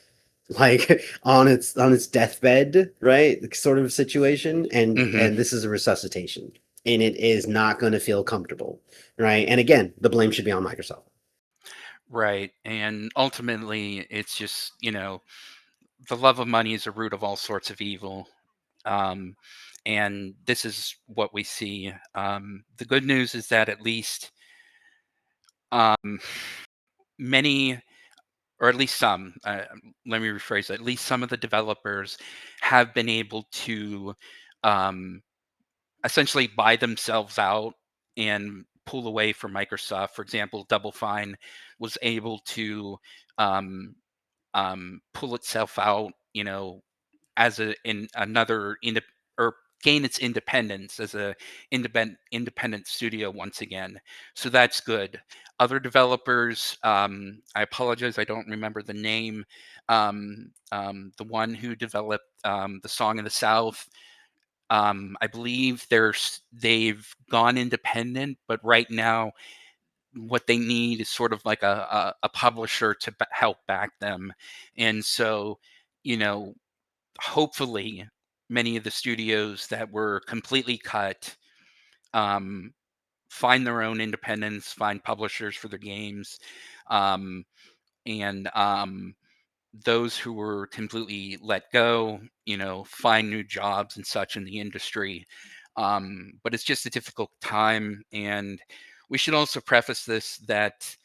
like on its deathbed, right? Sort of situation, and Mm-hmm. this is a resuscitation. and it is not going to feel comfortable, right? And again, the blame should be on Microsoft. Right. And ultimately, it's just, the love of money is a root of all sorts of evil. Um, and this is what we see. The good news is that at least um, many, or at least some, let me rephrase it, at least some of the developers have been able to um, essentially buy themselves out and pull away from Microsoft. For example, Double Fine was able to um, pull itself out, as in another or gain its independence as a independent studio once again. So that's good. Other developers, I apologize, I don't remember the name. The one who developed the Song of the South. I believe they've gone independent, but right now what they need is sort of like a publisher to help back them. And so, you know, hopefully many of the studios that were completely cut um, find their own independence, find publishers for their games, um, and those who were completely let go, find new jobs and such in the industry. But it's just a difficult time. And we should also preface this that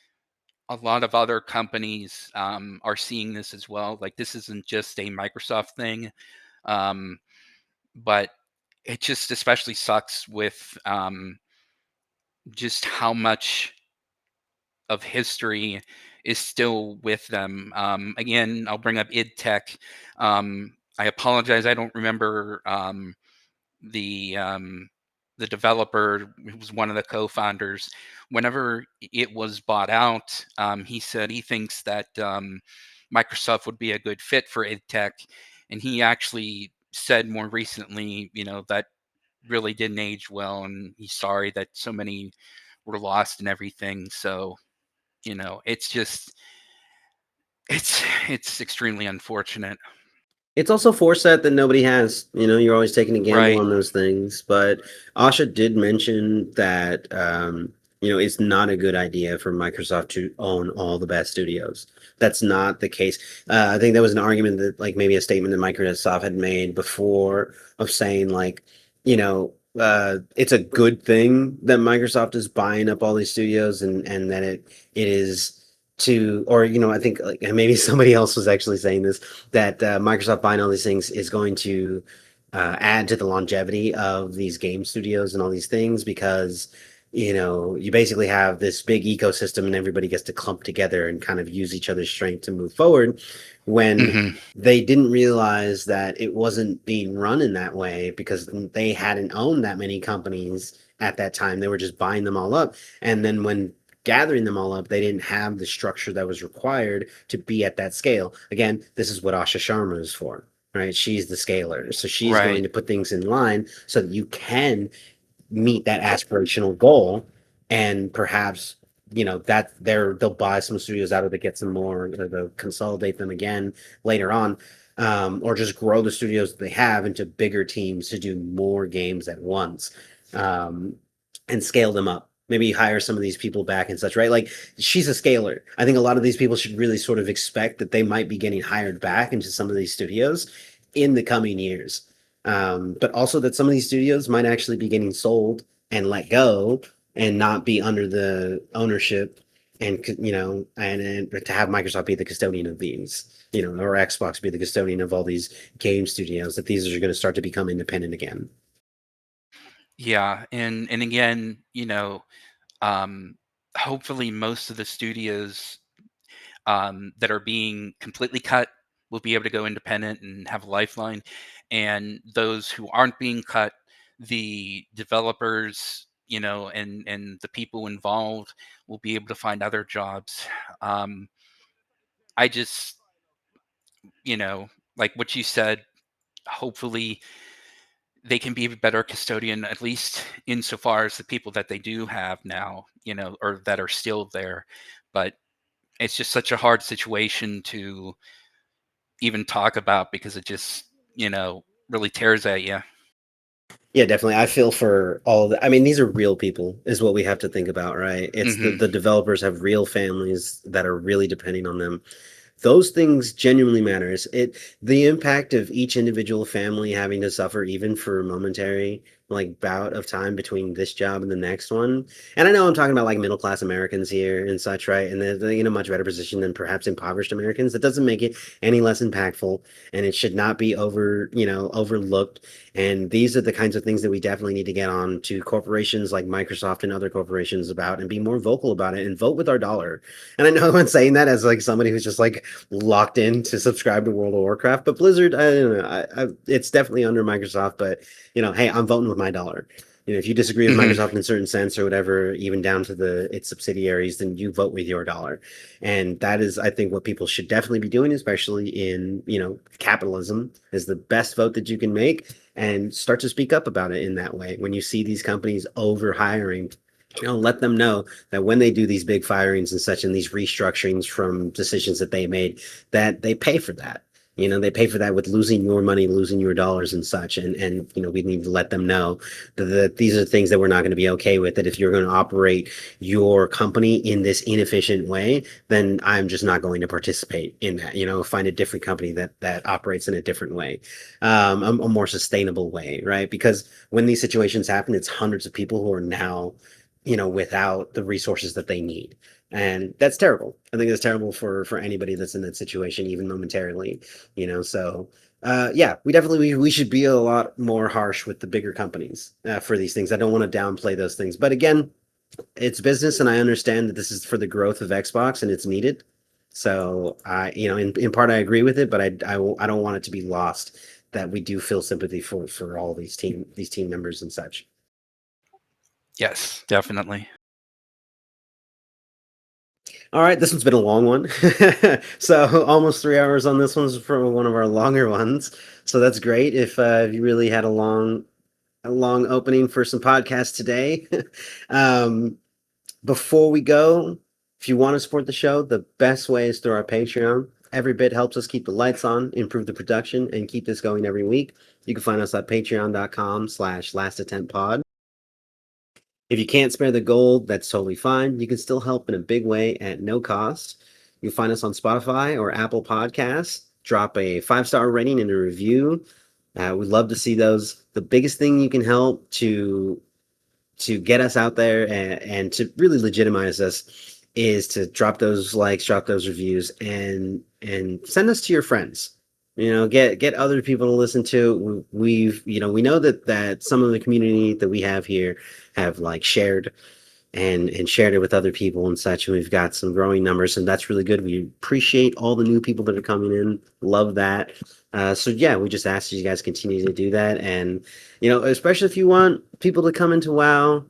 a lot of other companies are seeing this as well. Like, this isn't just a Microsoft thing, um, but it just especially sucks with just how much of history is still with them. Again, I'll bring up id Tech. I apologize, I don't remember the um, the developer who was one of the co-founders. Whenever it was bought out, he said he thinks that Microsoft would be a good fit for id Tech, and he actually said more recently, that really didn't age well, and he's sorry that so many were lost and everything. So, it's just it's extremely unfortunate. It's also foresight that nobody has. You're always taking a gamble Right. on those things. But Asha did mention that it's not a good idea for Microsoft to own all the best studios. That's not the case. I think that was an argument that, like, maybe a statement that Microsoft had made before of saying, like, it's a good thing that Microsoft is buying up all these studios, and that it is to, or I think, like, maybe somebody else was actually saying this, that Microsoft buying all these things is going to add to the longevity of these game studios and all these things, because you basically have this big ecosystem and everybody gets to clump together and kind of use each other's strength to move forward, when Hmm. they didn't realize that it wasn't being run in that way, because they hadn't owned that many companies at that time. They were just buying them all up, and then when gathering them all up, they didn't have the structure that was required to be at that scale. Again, this is what Asha Sharma is for, right? She's the scaler. So she's going Right. to put things in line so that you can meet that aspirational goal, and perhaps that they'll buy some studios out of it, get some more, or they'll consolidate them again later on, or just grow the studios that they have into bigger teams to do more games at once, um, and scale them up. Maybe hire some of these people back and such, right? Like, she's a scaler. I think a lot of these people should really sort of expect that they might be getting hired back into some of these studios in the coming years, but also that some of these studios might actually be getting sold and let go, and not be under the ownership, and and to have Microsoft be the custodian of these, or Xbox be the custodian of all these game studios, that these are going to start to become independent again. Yeah, and again, um, hopefully most of the studios that are being completely cut will be able to go independent and have a lifeline, and those who aren't being cut, the developers, and the people involved will be able to find other jobs. Um, I just, like what you said, hopefully they can be a better custodian, at least insofar as the people that they do have now, or that are still there. But it's just such a hard situation to even talk about, because it just, really tears at you. Yeah, definitely. I feel for all the, I mean, these are real people, is what we have to think about, right? It's Hmm. the developers have real families that are really depending on them. Those things genuinely matters. It the impact of each individual family having to suffer even for a momentary like bout of time between this job and the next one. And I know I'm talking about like middle class Americans here and such, right? And they're in a much better position than perhaps impoverished Americans. That doesn't make it any less impactful, and it should not be overlooked. And these are the kinds of things that we definitely need to get on to corporations like Microsoft and other corporations about and be more vocal about it and vote with our dollar. And I know I'm saying that as like somebody who's just like locked in to subscribe to World of Warcraft, but Blizzard, I don't know, it's definitely under Microsoft. But hey, I'm voting with my dollar. If you disagree with Hmm. Microsoft in a certain sense or whatever, even down to its subsidiaries, then you vote with your dollar. And that is, I think, what people should definitely be doing, especially in capitalism, is the best vote that you can make, and start to speak up about it in that way. When you see these companies over hiring, let them know that when they do these big firings and such and these restructurings from decisions that they made, that they pay for that. They pay for that with losing your money, losing your dollars and such. And we need to let them know that these are things that we're not going to be okay with. That if you're going to operate your company in this inefficient way, then I'm just not going to participate in that. Find a different company that operates in a different way, a more sustainable way, right? Because when these situations happen, it's hundreds of people who are now without the resources that they need. And that's terrible. I think that's terrible for anybody that's in that situation, even momentarily. So yeah, we should be a lot more harsh with the bigger companies for these things. I don't want to downplay those things, but again, it's business, and I understand that this is for the growth of Xbox and it's needed. So in part I agree with it, but I don't want it to be lost that we do feel sympathy for all these team members and such. Yes, definitely. All right, this one's been a long one. So almost 3 hours on this one's for one of our longer ones. So that's great if you really had a long opening for some podcasts today. um, Before we go, if you want to support the show, the best way is through our Patreon. Every bit helps us keep the lights on, improve the production, and keep this going every week. You can find us at patreon.com/lastattemptpod. If you can't spare the gold, that's totally fine. You can still help in a big way at no cost. You can find us on Spotify or Apple Podcasts. Drop a 5-star rating and a review. We'd love to see those. The biggest thing you can help to get us out there and to really legitimize us is to drop those likes, drop those reviews, and send us to your friends. Get other people to listen to. We know that some of the community that we have here have like shared and shared it with other people and such, and we've got some growing numbers, and that's really good. We appreciate all the new people that are coming in. Love that. So yeah, we just ask you guys continue to do that, and especially if you want people to come into WoW,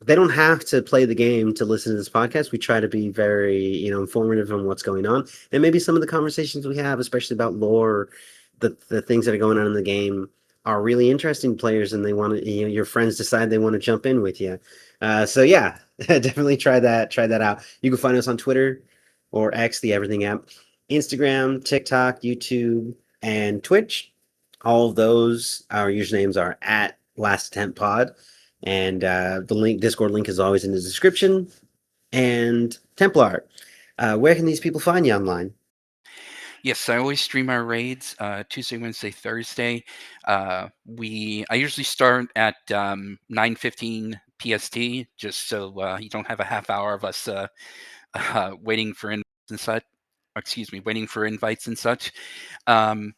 they don't have to play the game to listen to this podcast. We try to be very, informative on what's going on. And maybe some of the conversations we have, especially about lore, the things that are going on in the game, are really interesting to players, and they want to, your friends decide they want to jump in with you. So yeah, definitely try that. Try that out. You can find us on Twitter or X, the Everything app, Instagram, TikTok, YouTube, and Twitch. All of those, our usernames are at Last Attempt Pod. And the Discord link is always in the description. And Templar, where can these people find you online? Yes, I always stream our raids Tuesday, Wednesday, Thursday. I usually start at 9:15 PST, just so you don't have a half hour of us waiting for invites and such. Excuse me, waiting for invites and such. Um,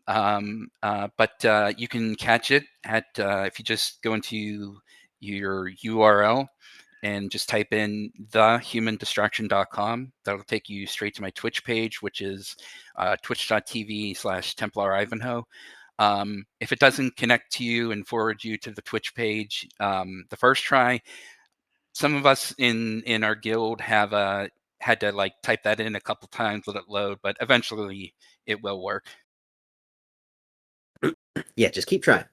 but you can catch it at if you just go into your URL and just type in thehumandestruction.com. That'll take you straight to my Twitch page, which is twitch.tv/TemplarIvanhoe. If it doesn't connect to you and forward you to the Twitch page the first try, some of us in our guild have had to like type that in a couple times, let it load, but eventually it will work. Yeah, just keep trying.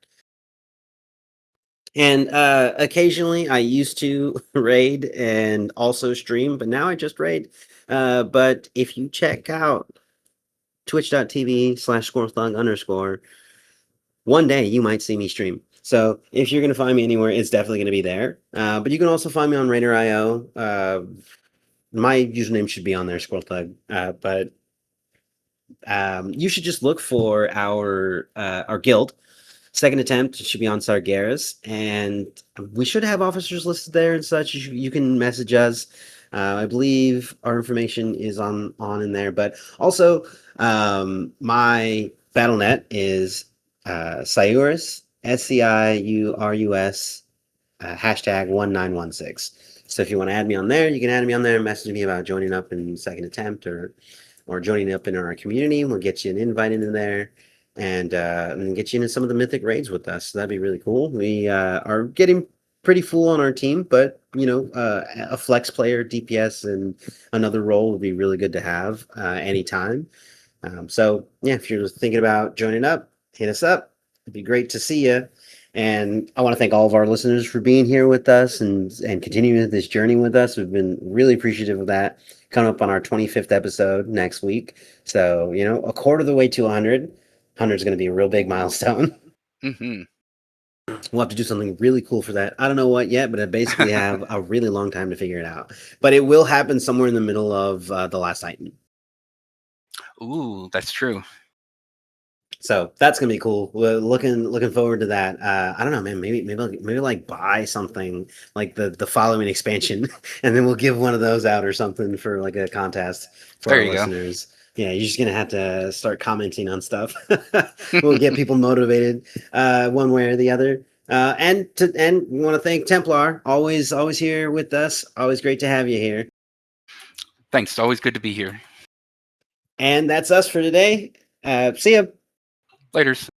And occasionally I used to raid and also stream, but now I just raid. But if you check out twitch.tv/squirrelthug_, one day you might see me stream. So if you're going to find me anywhere, it's definitely going to be there. But you can also find me on Raider.io. My username should be on there, Squirrelthug. But you should just look for our guild. Second Attempt should be on Sargeras, and we should have officers listed there and such. You can message us. I believe our information is on in there, but also my BattleNet is Siurus, SCIURUS, hashtag 1916. So if you want to add me on there, you can add me on there and message me about joining up in Second Attempt or joining up in our community. We'll get you an invite into there and get you into some of the Mythic raids with us. So that'd be really cool. We are getting pretty full on our team, but a flex player, DPS, and another role would be really good to have anytime. So yeah, if you're thinking about joining up, hit us up. It'd be great to see you. And I want to thank all of our listeners for being here with us and continuing this journey with us. We've been really appreciative of that. Coming up on our 25th episode next week. So, a quarter of the way to 100. 100 is going to be a real big milestone. Mm-hmm. We'll have to do something really cool for that. I don't know what yet, but I basically have a really long time to figure it out. But it will happen somewhere in the middle of the Last Titan. Ooh, that's true. So that's gonna be cool. We're looking forward to that. I don't know, man. Maybe like buy something like the following expansion, and then we'll give one of those out or something for like a contest for There our you go. listeners. Yeah, you're just gonna have to start commenting on stuff. We'll get people motivated one way or the other. And we want to thank Templar, always here with us. Always great to have you here. Thanks. It's always good to be here. And that's us for today. See ya. Laters.